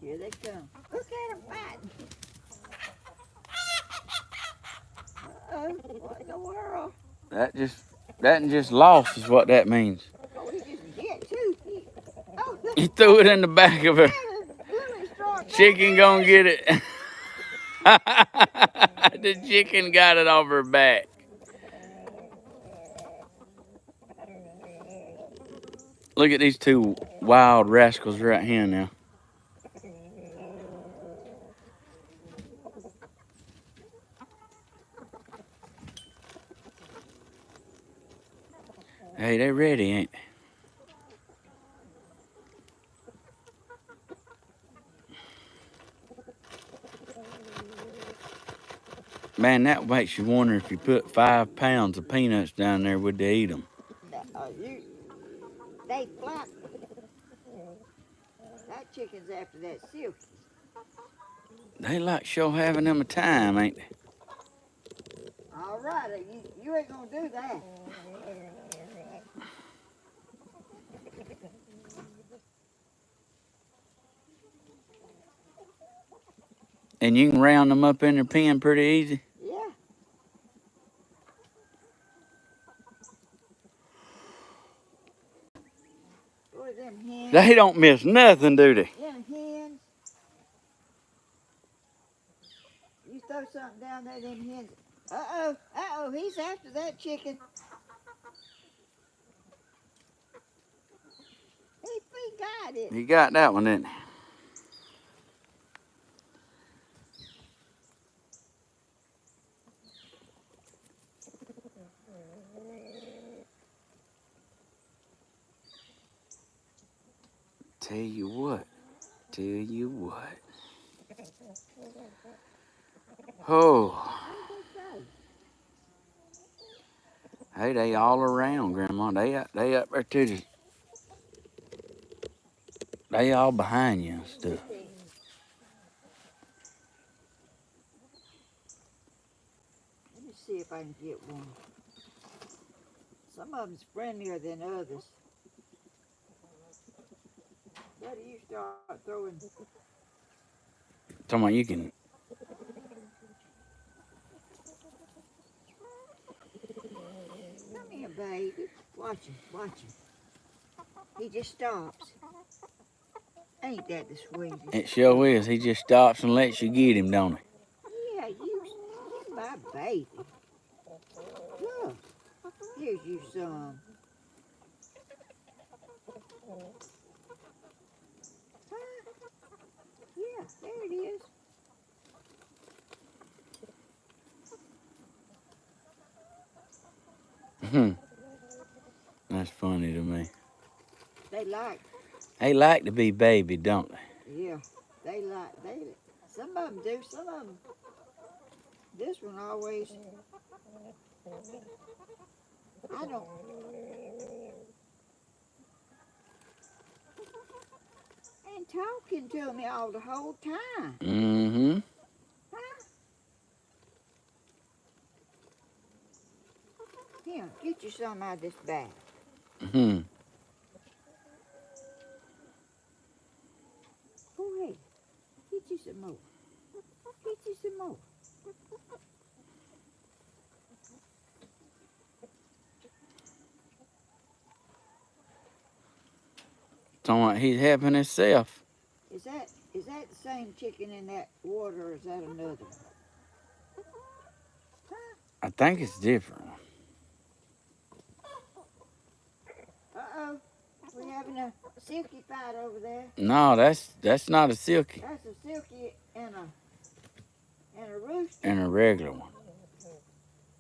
Here they come. Look at them fighting. Uh-oh. What in the world? That just lost is what that means. Oh, he just hit too. Oh, look. He threw it in the back of her. Blooming Star. Chicken gonna get it. The chicken got it off her back. Look at these two wild rascals right here now. Hey, they ready, ain't they? Man, that makes you wonder if you put 5 pounds of peanuts down there, would they eat them? They flop. That chicken's after that silky. They like sure having them a time, ain't they? All right, you ain't gonna do that. And you can round them up in their pen pretty easy. Yeah. What are them hens? They don't miss nothing, do they? Them hens. You throw something down there, them hens. Uh-oh, he's after that chicken. He got it. You got that one, didn't you? Tell you what. Oh. Hey, they all around, Grandma. They up there too. They all behind you and stuff. Let me see if I can get one. Some of them's friendlier than others. Better you start throwing. Talking about you can. Come here, baby. Watch him. He just stops. Ain't that the sweetest? It sure is. He just stops and lets you get him, don't he? Yeah, you my baby. Look, here's you some. Huh? Yeah, there it is. That's funny to me. They like to be baby, don't they? Yeah, some of them do, some of them. This one always, I don't. And talking to me all the whole time. Mm-hmm. Huh? Here, get you some out of this bag. Mm-hmm. Go ahead. Get you some more. Get you some more. Talking about he's helping himself. Is that the same chicken in that water, or is that another one? Huh? I think it's different. having a silky fight over there. No, that's not a silky. That's a silky and a rooster. And a regular one.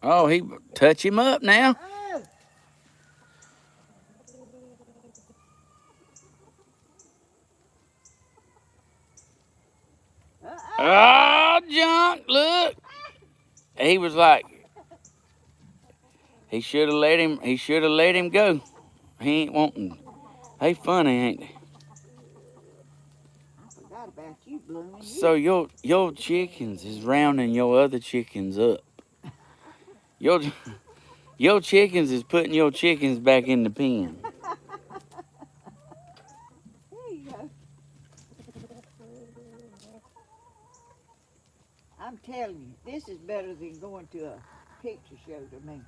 Oh, he touch him up now. Oh. Oh, junk! Look, he was like, he should have let him. He should have let him go. He ain't wanting. They funny, ain't they? I forgot about you, Blooming. So your chickens is rounding your other chickens up. Your chickens is putting your chickens back in the pen. There you go. I'm telling you, this is better than going to a picture show to me.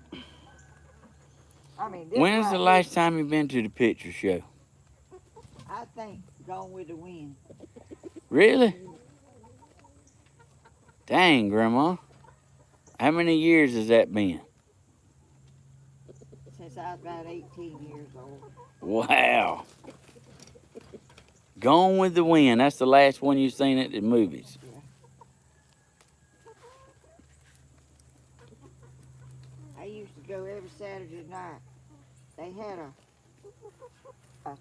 I mean, this When's the right last time you been to the picture show? here, I think Gone with the Wind. Really? Dang, Grandma. How many years has that been? Since I was about 18 years old. Wow. Gone with the Wind. That's the last one you seen at the movies. Yeah. I used to go every Saturday night. They had a oh,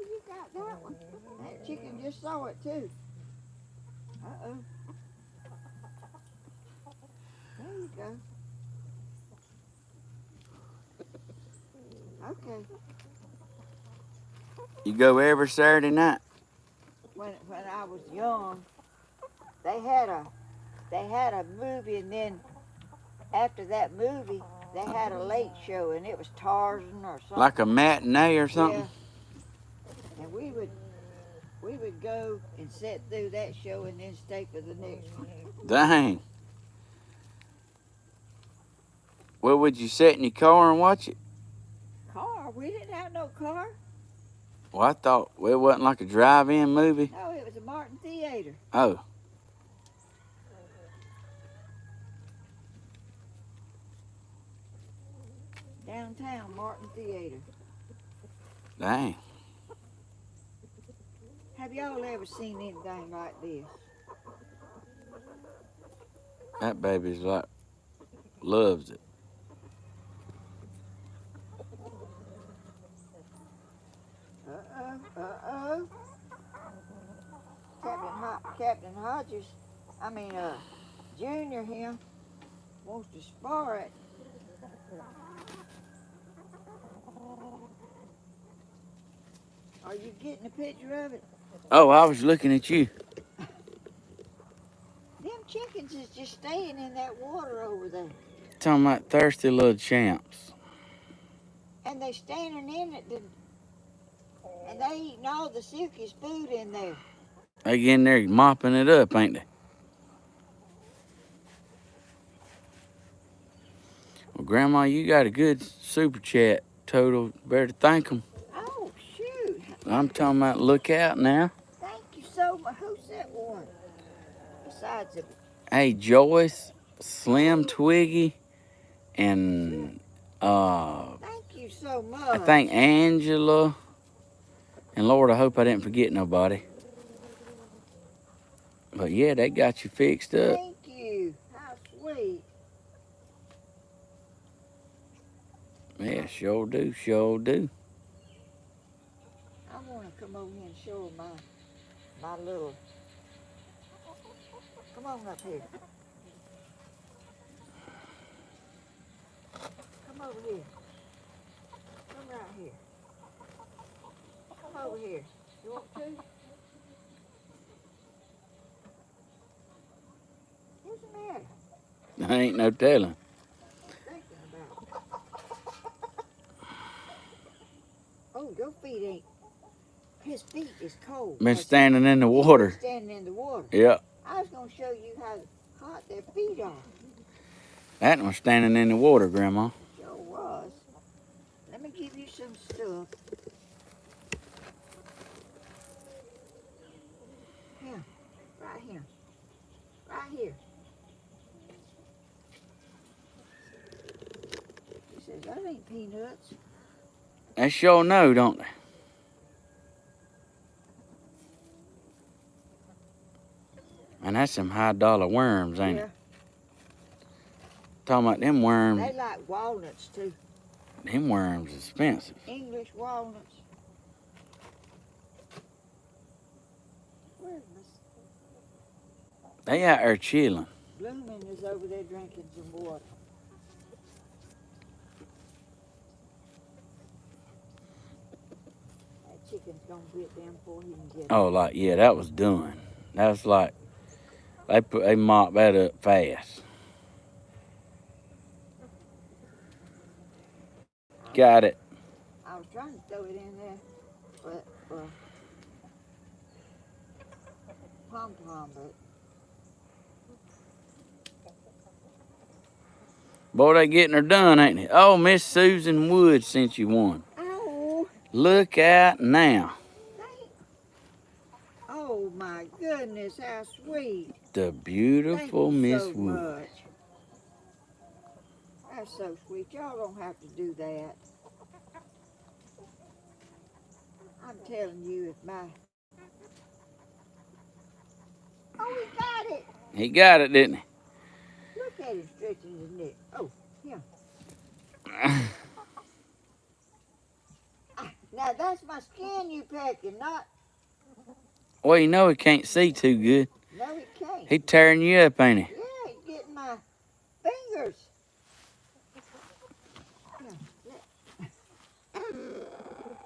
you got that one. That chicken just saw it too. Uh-oh. There you go. Okay. You go every Saturday night? When I was young, they had a movie, and then after that movie, they had a late show, and it was Tarzan or something. Like a matinee or something? Yeah. And we would go and sit through that show and then stay for the next one. Dang. Well, would you sit in your car and watch it? Car? We didn't have no car. Well, I thought it wasn't like a drive-in movie. No, it was a Martin Theater. Oh. Downtown Martin Theater. Dang. Have y'all ever seen anything like this? That baby's like, loves it. Uh-oh. Captain Hodges, Junior here, wants to spar it. Are you getting a picture of it? Oh, I was looking at you. Them chickens is just staying in that water over there. Talking about thirsty little champs. And they standing in it, and they eating all the silkies food in there. They get in there mopping it up, ain't they? Well, Grandma, you got a good super chat total. Better thank them. Oh, shoot. I'm talking about look out now. Thank you so much. Who's that one? Besides the... Hey, Joyce, Slim Twiggy, and Thank you so much. I think Angela. And Lord, I hope I didn't forget nobody. But yeah, they got you fixed up. Thank you. How sweet. Yeah, sure do, sure do. I want to come over here and show them my little... Come on up here. Come over here. Come right here. Come over here. You want to? What's the matter? I ain't no telling. Thinking about. Oh, your feet ain't. His feet is cold. Been standing in the water. Standing in the water. Yeah. I was gonna show you how hot their feet are. That one standing in the water, Grandma. Sure was. Let me give you some stuff. Here, right here. Right here. He says, that ain't peanuts. They sure know, don't they? And that's some high-dollar worms, ain't it? Talking about them worms. They like walnuts, too. Them worms expensive. English walnuts. Where's They out there chilling. Blooming is over there drinking some water. That chicken's gonna get them before he can get Oh, like, yeah, that was done. That was like, they mopped that up fast. Got it. I was trying to throw it in there, but pom-pom, but Boy, they getting her done, ain't they? Oh, Miss Susan Wood sent you one. oh, Look out now. oh my goodness, how sweet. The beautiful Thank you Miss so Wood. much. That's so sweet. Y'all don't have to do that. I'm telling you, if my... Oh, he got it. He got it, didn't he? Look at him stretching his neck. Oh, yeah. Now, that's my skin you pecking, not... Well, you know he can't see too good. No, he can't. He tearing you up, ain't he? Yeah, he's getting my fingers. Yeah.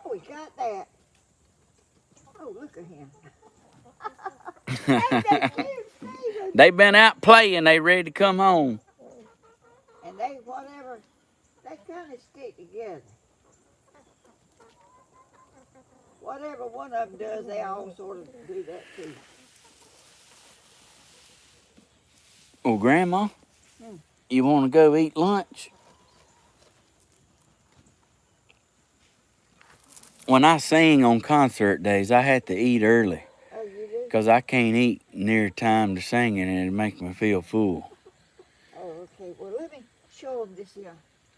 Oh, he got that. Oh, look at him. Ain't that cute, Stephen? They been out playing. They ready to come home. And they, whatever, they kind of stick together. Whatever one of them does, they all sort of do that too. Well, Grandma, you want to go eat lunch? When I sing on concert days, I have to eat early. Oh, you do? Because I can't eat near time to singing and it makes me feel full. Oh, okay. Well, let me show them this here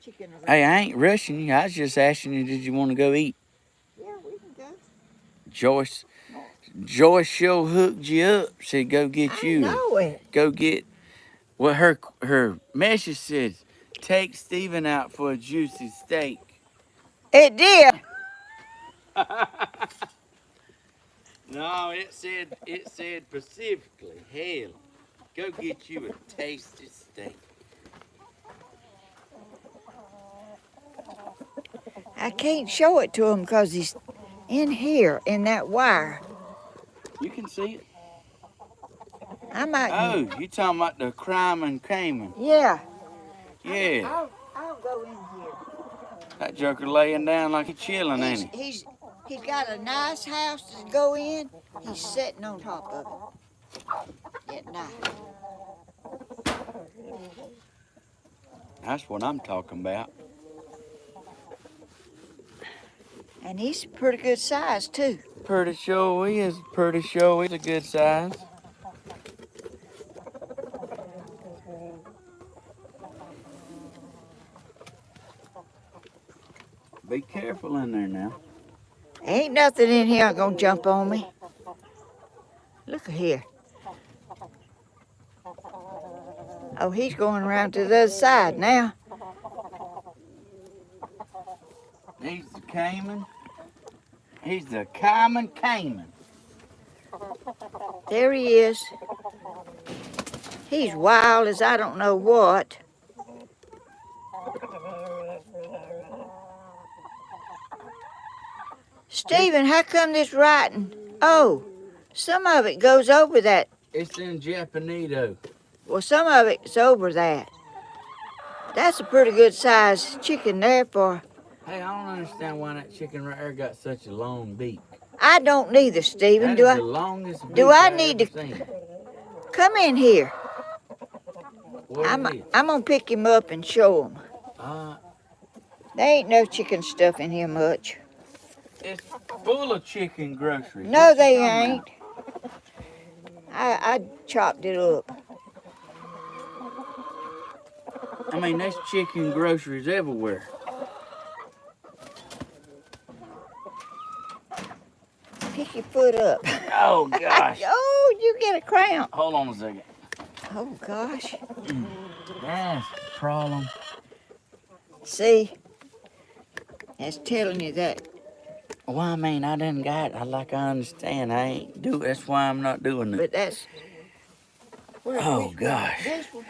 chicken. Hey, I ain't rushing you. I was just asking you, did you want to go eat? Yeah, we can go. Joyce sure hooked you up. Said go get you. I know it. Go get. Well, her message says, take Stephen out for a juicy steak. It did. No, it said specifically, hell, go get you a tasty steak. I can't show it to him because he's in here in that wire. You can see it. I might. Oh, you talking about the crime and Cayman? Yeah. Yeah. I'll go in here. That joker laying down like a chillin', ain't he? He's got a nice house to go in. He's sitting on top of it. Get nice. That's what I'm talking about. And he's pretty good size too. Pretty sure he is. Pretty sure he's a good size. Be careful in there now. Ain't nothing in here gonna jump on me. Look at here. Oh, he's going around to the other side now. He's the Cayman. He's the common Cayman. There he is. He's wild as I don't know what. Stephen, how come this writing? Oh, some of it goes over that. It's in Japanese. Well, some of it's over that. That's a pretty good sized chicken there for... Hey, I don't understand why that chicken right there got such a long beak. I don't neither, Stephen. That is the longest beak do I I've need ever to seen. come in here? What I'm is it? gonna pick him up and show him. Uh, There ain't no chicken stuff in here much. It's full of chicken groceries. No, What they you talking ain't. I chopped it up. about? I mean, there's chicken groceries everywhere. Pick your foot up. Oh, gosh. Oh, you get a cramp. Hold on a second. Oh, gosh. That's the problem. See? That's telling you that. Well, I mean, I done got, I understand. I ain't do that's why I'm not doing it. But that's... Oh, gosh. This one?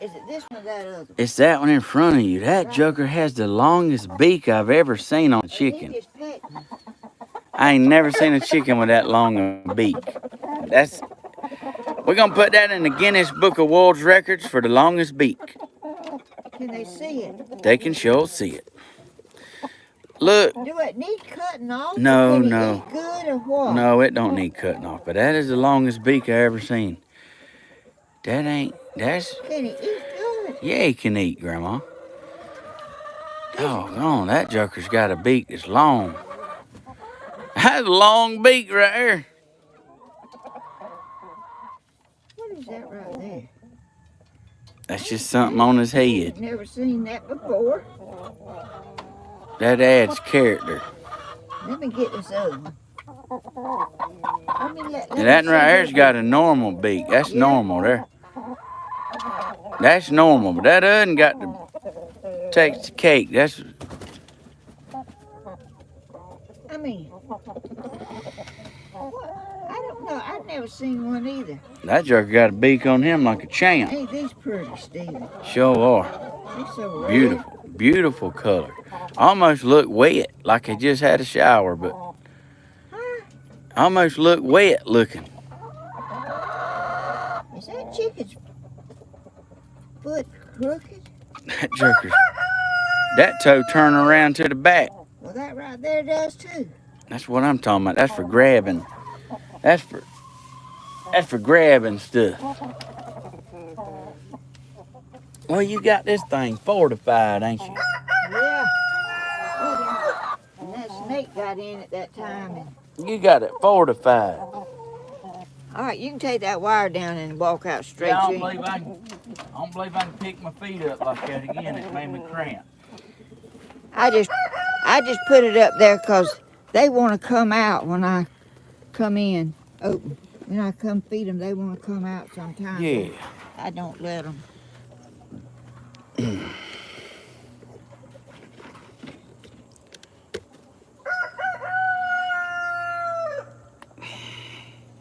Is it this one or that other one? It's that one in front of you. That joker has the longest beak I've ever seen on a chicken. I ain't never seen a chicken with that long a beak. We're gonna put that in the Guinness Book of World Records for the longest beak. Can they see it? They can sure see it. Look. Do it need cutting off? No, or can no. It eat good or what? No, it don't need cutting off. But that is the longest beak I ever seen. That's... Can he eat good? Yeah, he can eat, Grandma. Oh, that joker's got a beak that's long. That's a long beak right there. What is that right there? That's just something on his head. Never seen that before. That adds character. Let me get this other one. That right there's got a normal beak. That's normal there. That's normal, but that other got to take the cake. That's... I mean, I don't know. I've never seen one either. That joker got a beak on him like a champ. Ain't these pretty, Stephen? Sure are. They're so red. Beautiful, beautiful color. Almost look wet, like it just had a shower, but almost look wet looking. Is that chicken's foot crooked? That joker's... That toe turn around to the back. Well, that right there does too. That's what I'm talking about. That's for grabbing. That's for grabbing stuff. Well, you got this thing fortified, ain't you? Yeah. And that snake got in at that time. You got it fortified. All right, you can take that wire down and walk out straight. Yeah, I don't believe I can pick my feet up like that again. It made me cramp. I just put it up there because they want to come out when I come in open. When I come feed them, they want to come out sometimes. Yeah. I don't let them.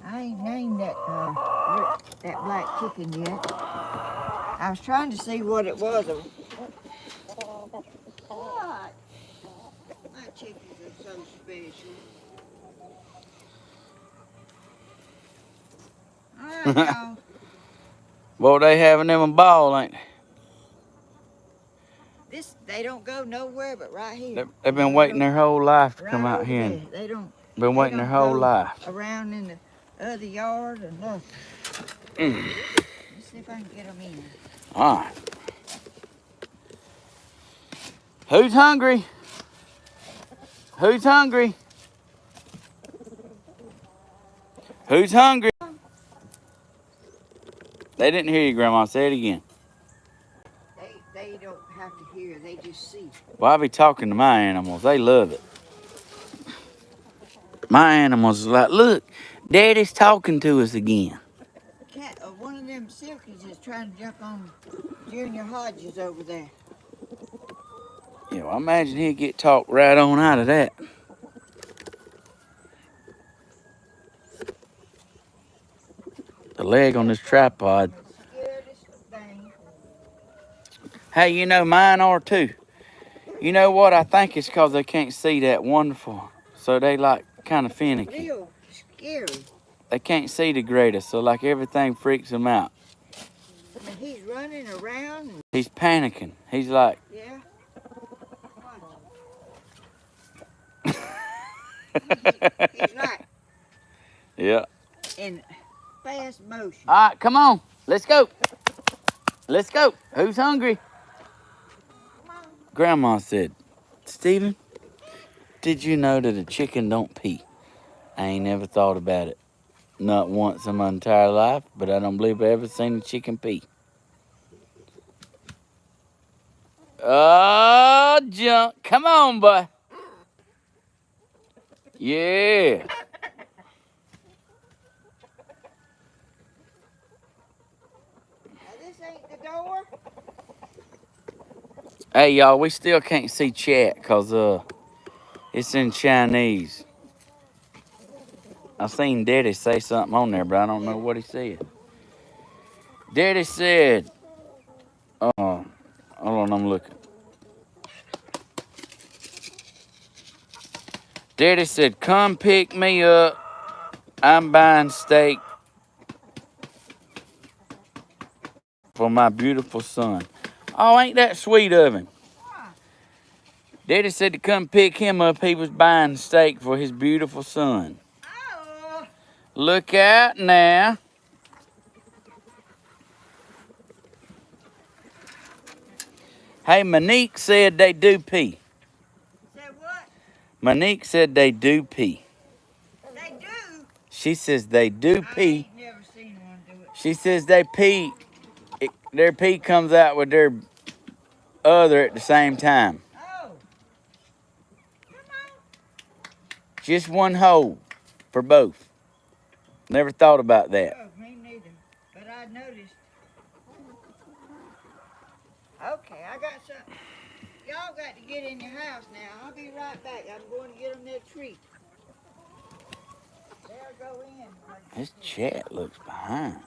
I ain't named that black chicken yet. I was trying to see what it was. What? My chickens are so special. All right, y'all. Boy, they having them a ball, ain't they? They don't go nowhere but right here. They've been waiting their whole life to come out here. And they don't. Been waiting their whole life. Around in the other yard or nothing. Let's see if I can get them in. All right. Who's hungry? Who's hungry? Who's hungry? They didn't hear you, Grandma. Say it again. They don't have to hear. They just see. Well, I be talking to my animals. They love it. My animals are like, look, Daddy's talking to us again. One of them silkies is trying to jump on Junior Hodges over there. Yeah, well, I imagine he'd get talked right on out of that. The leg on this tripod. Hey, you know, mine are too. You know what? I think it's because they can't see that wonderful. So they like kind of finicky. Real scary. They can't see the greatest, so like everything freaks them out. And he's running around. He's panicking. He's like... Yeah. He's like... Yeah. In fast motion. All right, come on. Let's go. Let's go. Who's hungry? Grandma said, Stephen, did you know that a chicken don't pee? I ain't never thought about it. Not once in my entire life, but I don't believe I ever seen a chicken pee. Oh, junk. Come on, boy. Yeah. Hey, y'all, we still can't see chat because it's in Chinese. I seen Daddy say something on there, but I don't know what he said. Daddy said, hold on, I'm looking. Daddy said, come pick me up. I'm buying steak for my beautiful son. Oh, ain't that sweet of him? Daddy said to come pick him up. He was buying steak for his beautiful son. Oh. Look out now. Hey, Monique said they do pee. Say what? Monique said they do pee. They do? She says they do I pee. ain't never seen one do it. She says they pee. Their pee comes out with their other at the same time. Oh. Come on. Just one hole for both. Never thought about that. Oh, me neither. But I noticed. Okay, I got something. Y'all got to get in your house now. I'll be right back. I'm going to get them that treat. They'll go in. This chat looks behind.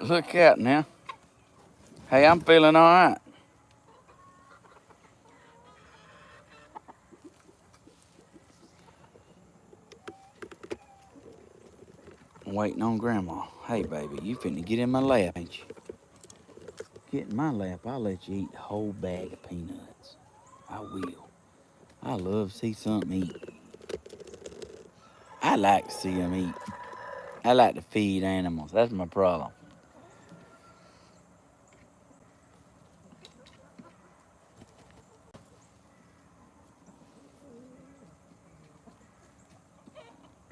Look out now. Hey, I'm feeling all right. I'm waiting on Grandma. Hey, baby, you finna get in my lap, ain't you? Get in my lap, I'll let you eat the whole bag of peanuts. I will. I love to see something eat. I like to see them eat. I like to feed animals. That's my problem.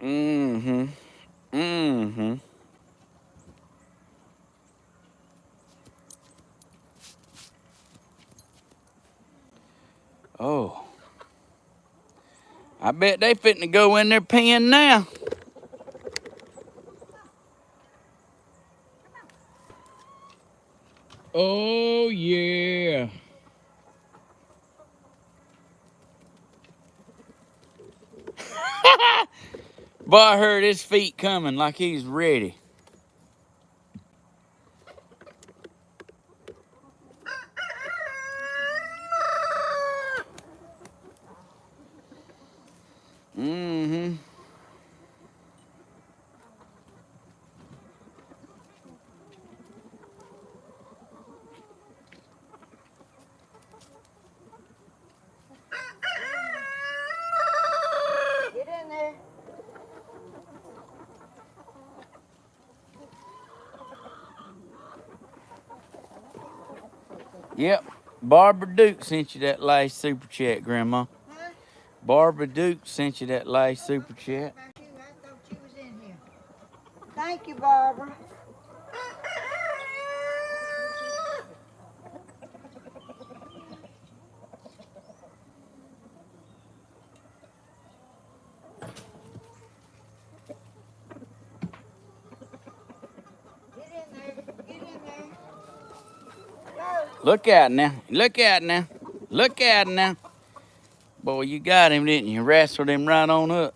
Mm-hmm. Mm-hmm. Oh. I bet they fitting to go in their pen now. Oh, yeah. Boy, I heard his feet coming like he's ready. Mm-hmm. Get in there. Yep. Barbara Duke sent you that last super chat, Grandma. Huh? Barbara Duke sent you that last super chat. About you, I thought you was in here. Thank you, Barbara. Get in there. Get in there. Go. Look out now. Look out now. Look out now. Boy, you got him, didn't you? Wrestled him right on up.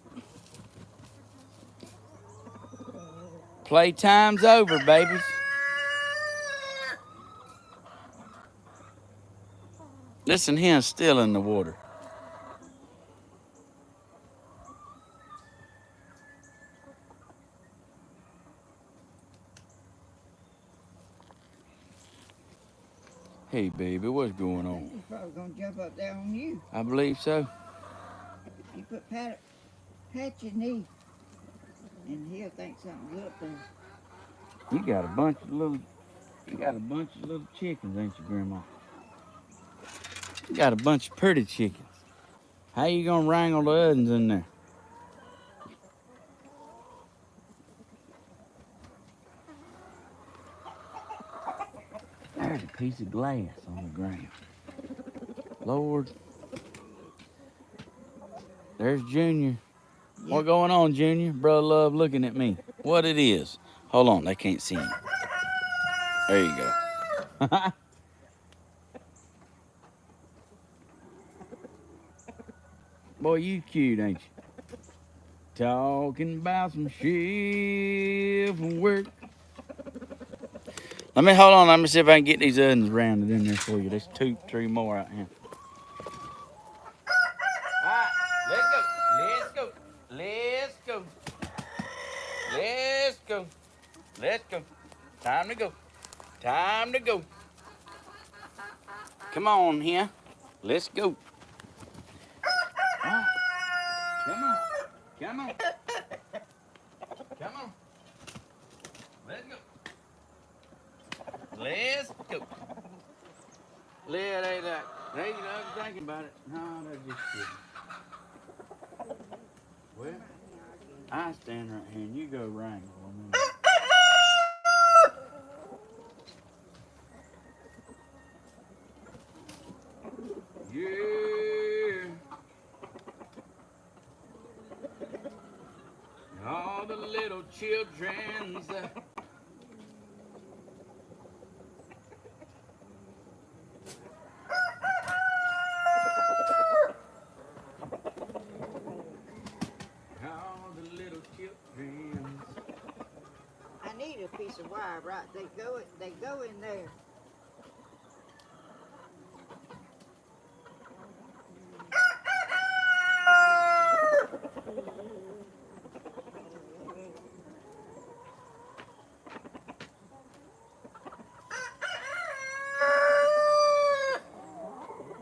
Playtime's over, babies. Listen, him still in the water. Hey, baby, what's going on? He's probably gonna jump up there on you. I believe so. You pat your knee, and he'll think something's up there. You got a bunch of little chickens, ain't you, Grandma? You got a bunch of pretty chickens. How you gonna wrangle the others in there? There's a piece of glass on the ground. Lord. There's Junior. Yep. What going on, Junior? Brother love looking at me. what it is. Hold on, they can't see him. There you go. Boy, you cute, ain't you? Talking about some shift work. Let me hold on. Let me see if I can get these others rounded in there for you. There's 2, 3 more out here. All right, let's go. Let's go. Let's go. Let's go. Let's go. Time to go. Time to go. Come on here. Let's go. All right. Come on. Come on. Come on. Let's go. Let's go. Yeah, they like, hey, you know, I'm thinking about it. No, they're just kidding. Well, I stand right here and you go wrangle them. Yeah. All the little children's. All the little children's. I need a piece of wire, right? They go in there.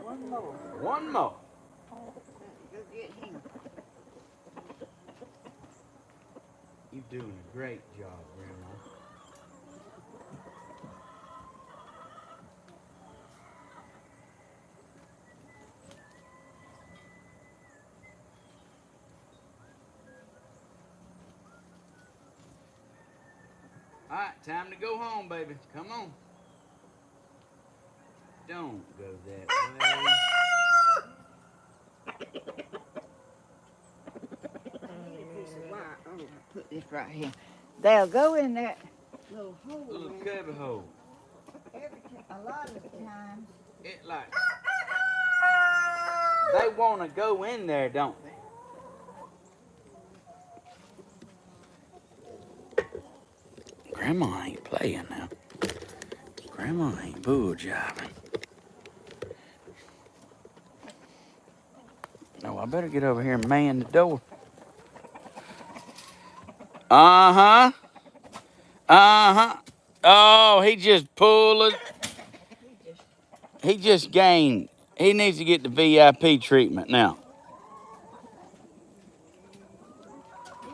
One more. One more. Go get him. You're doing a great job, Grandma. All right, time to go home, baby. Come on. Don't go that way. Oh, put this right here. They'll go in that little hole. Little there. cubby hole. A lot of times. It like they want to go in there, don't they? Grandma ain't playing now. Grandma ain't bull jiving. No, I better get over here and man the door. Uh-huh. Uh-huh. Oh, he just pulled it. He just gained. He needs to get the VIP treatment now.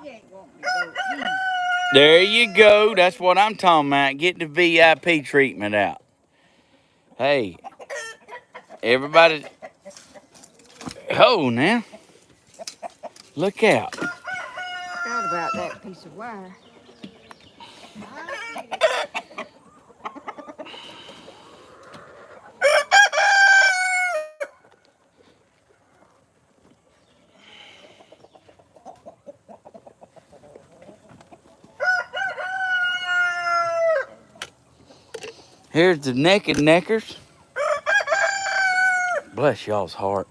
He ain't wanting to go in. There you go. That's what I'm talking about. Get the VIP treatment out. Hey, everybody. Oh, now. Look out. Forgot about that piece of wire. Here's the naked neckers. Bless y'all's heart.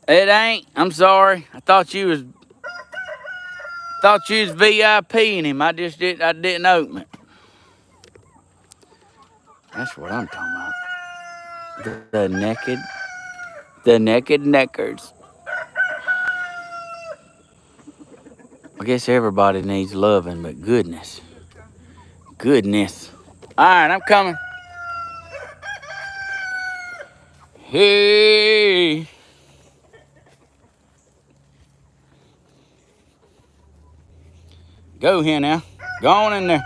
It ain't. I'm sorry. I thought you was VIPing him. I didn't open it. That's what I'm talking about. The naked neckers. I guess everybody needs loving, but goodness. Goodness. All right, I'm coming. Hey. Go here now. Go on in there.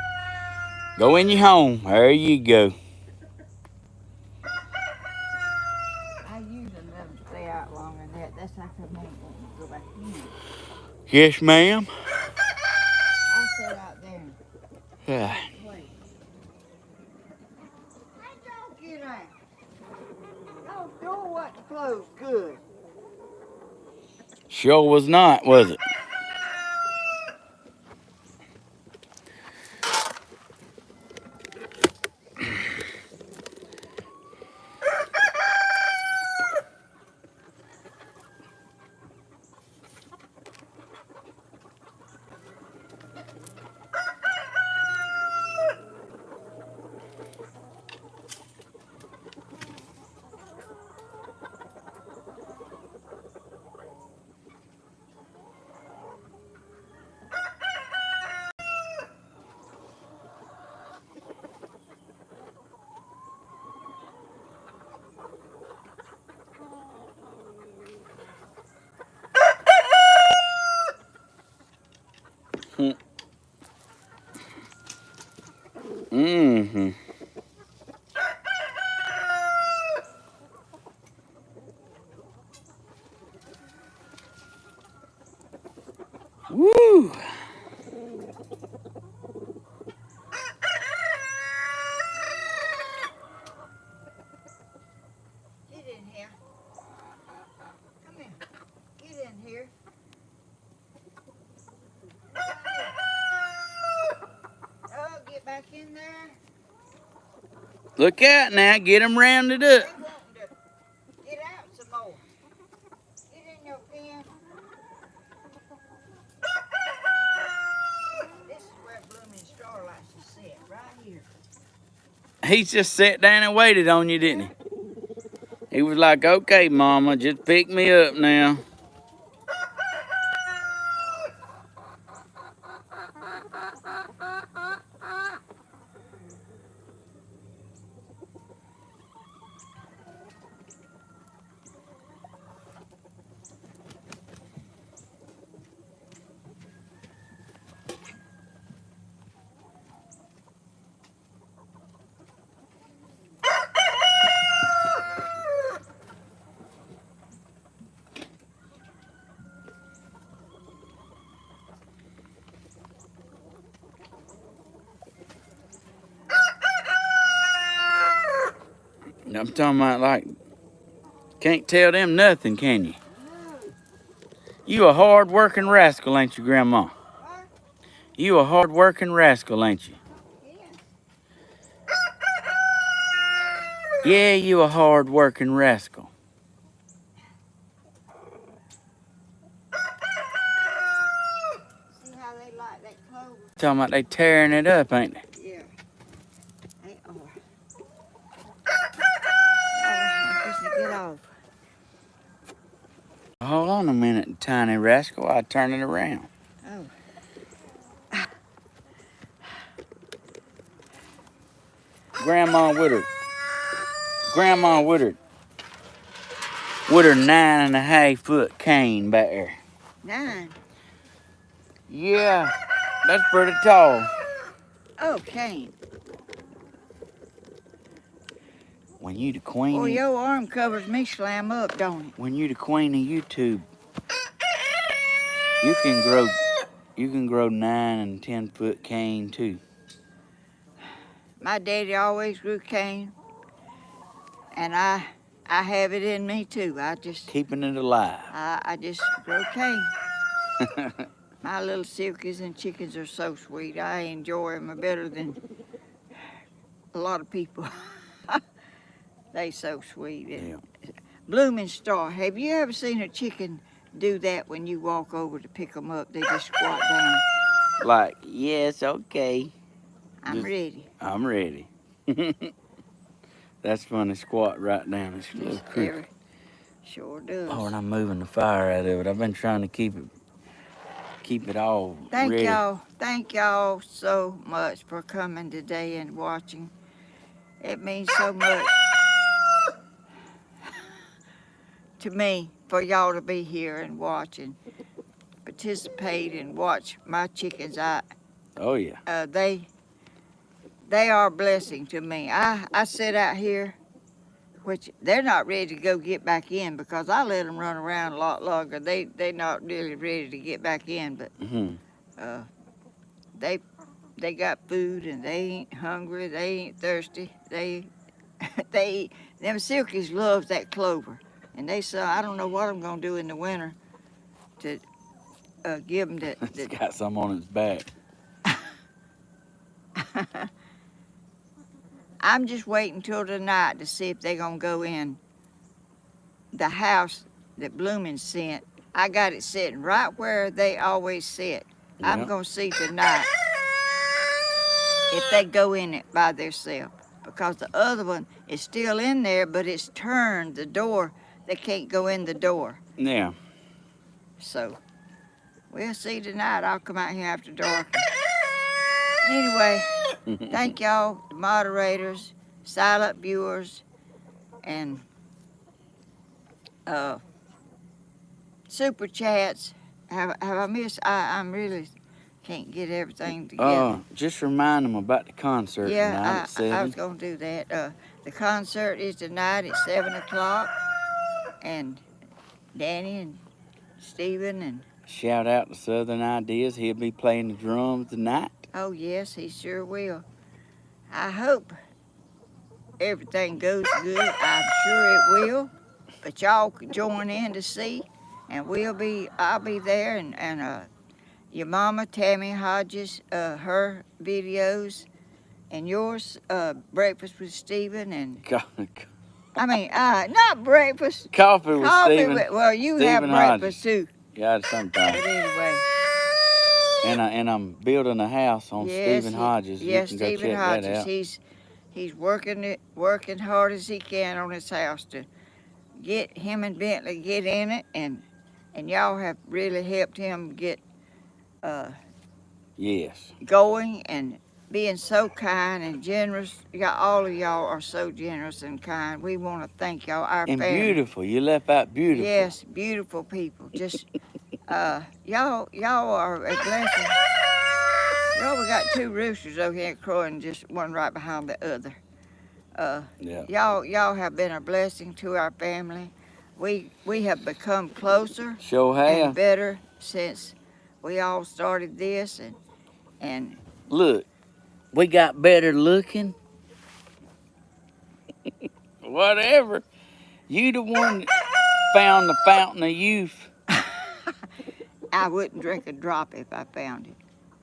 Go in your home. There you go. I usually let them stay out longer than that. That's how come they ain't wanting to go back in. Yes, ma'am. I sit out there and Yeah. play. Hey, don't get out. Don't do what's close good. Sure was not, was it? Mm-hmm. Woo! Get in here. Come here. Get in here. Oh, get back in there. Look out now, get them rounded They up. wanting to get out some more. Get in your pen. This is where Blooming Star likes to sit, right here. He just sat down and waited on you, didn't he? He was like, okay, mama, just pick me up now. I'm talking about like, can't tell them nothing, can you? You a hard-working rascal, ain't you, Grandma? What? You a hard-working rascal, ain't you? Yeah. Yeah, you a hard-working rascal. See how they like that clover? Talking about they tearing it up, ain't they? Yeah. They are. Oh, I'm just to get off. Hold on a minute, tiny rascal. I'll turn it around. Oh. Grandma Woodard. Grandma Woodard. With her 9.5-foot cane back there. 9. Yeah, that's pretty tall. Oh, cane. When you the queen Well, of, your arm covers me slam up, don't it? when you the queen of YouTube, you can grow 9 and 10-foot cane too. My daddy always grew cane, and I have it in me too. Keeping it alive. I just grow cane. My little silkies and chickens are so sweet. I enjoy them better than a lot of people. They so sweet. Yeah. Blooming Star, have you ever seen a chicken do that when you walk over to pick them up? They just squat down. Like, yes, okay. I'm Just- ready. I'm ready. That's funny, squat right down. It's a little Just crooked. very, sure does. Oh, and I'm moving the fire out of it. I've been trying to keep it all ready. Thank y'all so much for coming today and watching. It means so much to me for y'all to be here and watch and participate and watch my chickens. Oh yeah. They are a blessing to me. I sit out here, which they're not ready to go get back in because I let them run around a lot longer. They're not really ready to get back in, but they got food and they ain't hungry. They ain't thirsty. They them silkies loves that clover, and they say I don't know what I'm gonna do in the winter to give them It's got some on its back. I'm just waiting till tonight to see if they're going to go in the house that Bloomin' sent. I got it sitting right where they always sit. I'm Yep. going to see tonight if they go in it by themselves. Because the other one is still in there, but it's turned the door. They can't go in the door. Yeah. So we'll see tonight. I'll come out here after dark. Anyway, thank y'all, the moderators, silent viewers, and super chats. Have I missed? I'm really can't get everything together. Just remind them about the concert tonight at 7. I was gonna do that. The concert is tonight at 7 o'clock, and Danny and Stephen and Shout out to Southern Ideas. He'll be playing the drums tonight. oh yes, he sure will. I hope everything goes good. I'm sure it will. But y'all can join in to see, and I'll be there, and your mama Tammy Hodges, her videos, and yours, breakfast with Stephen, and I mean not breakfast. Coffee with Stephen. Well, you Stephen have breakfast Hodges. too. Yeah, sometimes. But anyway. And I'm building a house on Stephen Hodges. Yes, you can go Stephen check Hodges. that out. He's working hard as he can on his house to get him and Bentley get in it, and y'all have really helped him get Yes. going and being so kind and generous. All of y'all are so generous and kind. We want to thank y'all, our And family. beautiful. You left out beautiful. Yes, beautiful people. Just y'all are a blessing. Well, we got 2 roosters over here crowing, just one right behind the other. Yeah. Y'all have been a blessing to our family. We have become closer Sure and have. better since we all started this, and Look, we got better looking. Whatever. You the one that found the fountain of youth. I wouldn't drink a drop if I found it.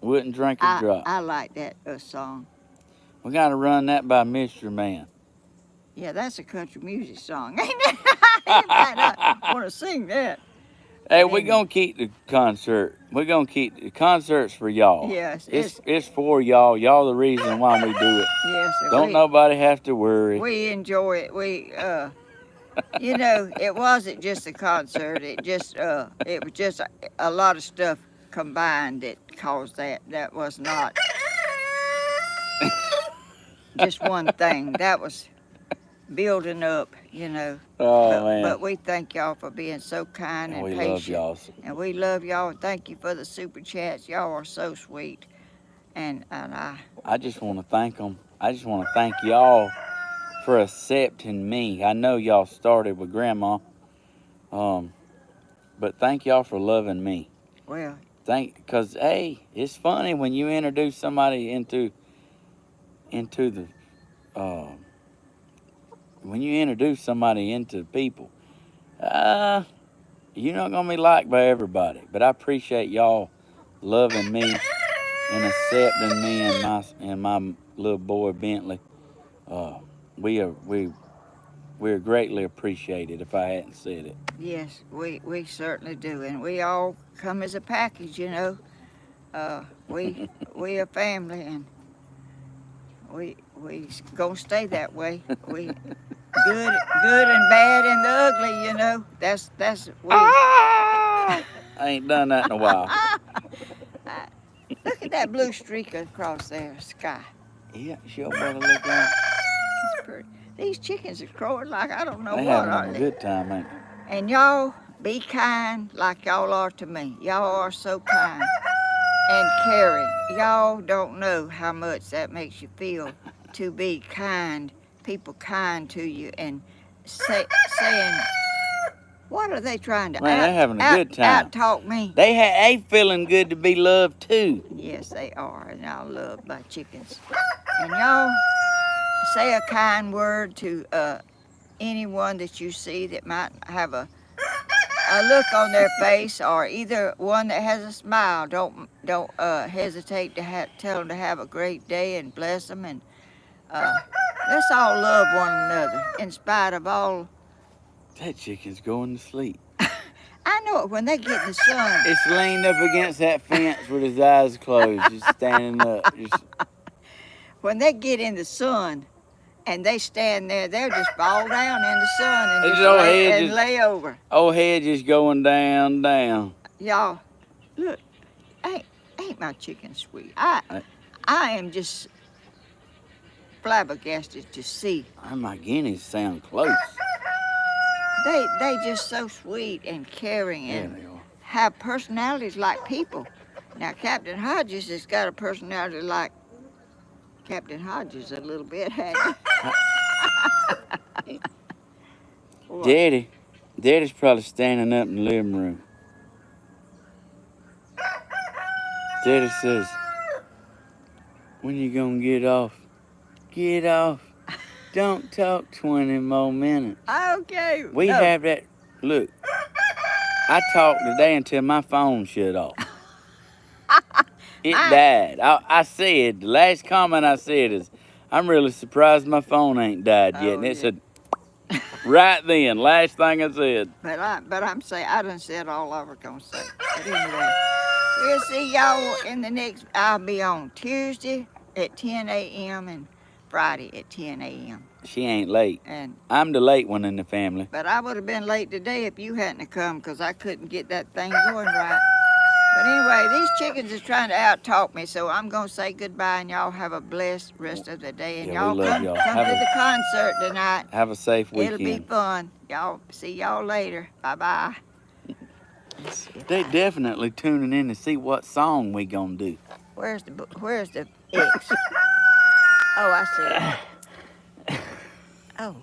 Wouldn't drink a drop. I like that song. We got to run that by Mr. Man. Yeah, that's a country music song, ain't it? I want to sing that. Hey, we're going to keep the concert. We're going to keep the concerts for y'all. Yes. It's for y'all. Y'all the reason why we do it. Yes. Don't nobody have to worry. We enjoy it. You know, it wasn't just a concert. It was just a lot of stuff combined that caused that. That was not just one thing. That was building up, you know. Oh, man. But we thank y'all for being so kind and we patient. love y'all. And we love y'all. Thank you for the super chats. Y'all are so sweet. And I just want to thank them. I just want to thank y'all for accepting me. I know y'all started with Grandma, but thank y'all for loving me. well, Because, hey, it's funny when you introduce somebody into the, when you introduce somebody into people, you're not going to be liked by everybody. But I appreciate y'all loving me and accepting me and my little boy Bentley. We're greatly appreciated, if I hadn't said it. yes, we certainly do. And we all come as a package, you know. We a family, and we gonna stay that way. We good and bad and the ugly, you know. That's we. I ain't done that in a while. Look at that blue streak across there, sky. Yeah, sure better look out. It's pretty. These chickens are crowing like I don't know They what. having a good time, ain't they? And y'all be kind like y'all are to me. Y'all are so kind and caring. Y'all don't know how much that makes you feel to be kind, people kind to you, and saying, what are they trying to Man, they're having a good time. out-talk me? They feeling good to be loved too. Yes, they are, and I'm loved by chickens. And y'all say a kind word to anyone that you see that might have a a look on their face, or either one that has a smile. Don't hesitate to tell them to have a great day and bless them, and let's all love one another in spite of all. That chicken's going to sleep. I know it when they get in the sun. It's leaned up against that fence with his eyes closed, just standing up. When they get in the sun and they stand there, they'll just fall down in the sun and His just old lay, head and just- lay over. Old head just going down, down. Y'all, look, ain't my chicken sweet? I am just flabbergasted to see. Oh, my guineas sound close. They just so sweet and caring Yeah, and they are. have personalities like people. Now, Captain Hodges has got a personality like Captain Hodges a little bit, hasn't he? What? Daddy's probably standing up in the living room. Daddy says, when you gonna get off? Get off. Don't talk 20 more minutes. Okay. We no. have that. Look, I talked today until my phone shut off. It died. I said, the last comment I said is, I'm really surprised my phone ain't died yet. And it said, right then, last thing I said. But I'm saying, I done said all I was gonna say. But anyway, we'll see y'all in the next, I'll be on Tuesday at 10 a.m. and Friday at 10 a.m. She ain't late. And I'm the late one in the family. But I would have been late today if you hadn't have come, because I couldn't get that thing going right. But anyway, these chickens is trying to out-talk me, so I'm going to say goodbye, and y'all have a blessed rest of the day. And Yeah, we y'all love come, y'all. come to the concert tonight. Have a safe weekend. It'll be fun. Y'all see y'all later. Bye-bye. They definitely tuning in to see what song we gonna do. Where's the X? Oh, I see it. Oh.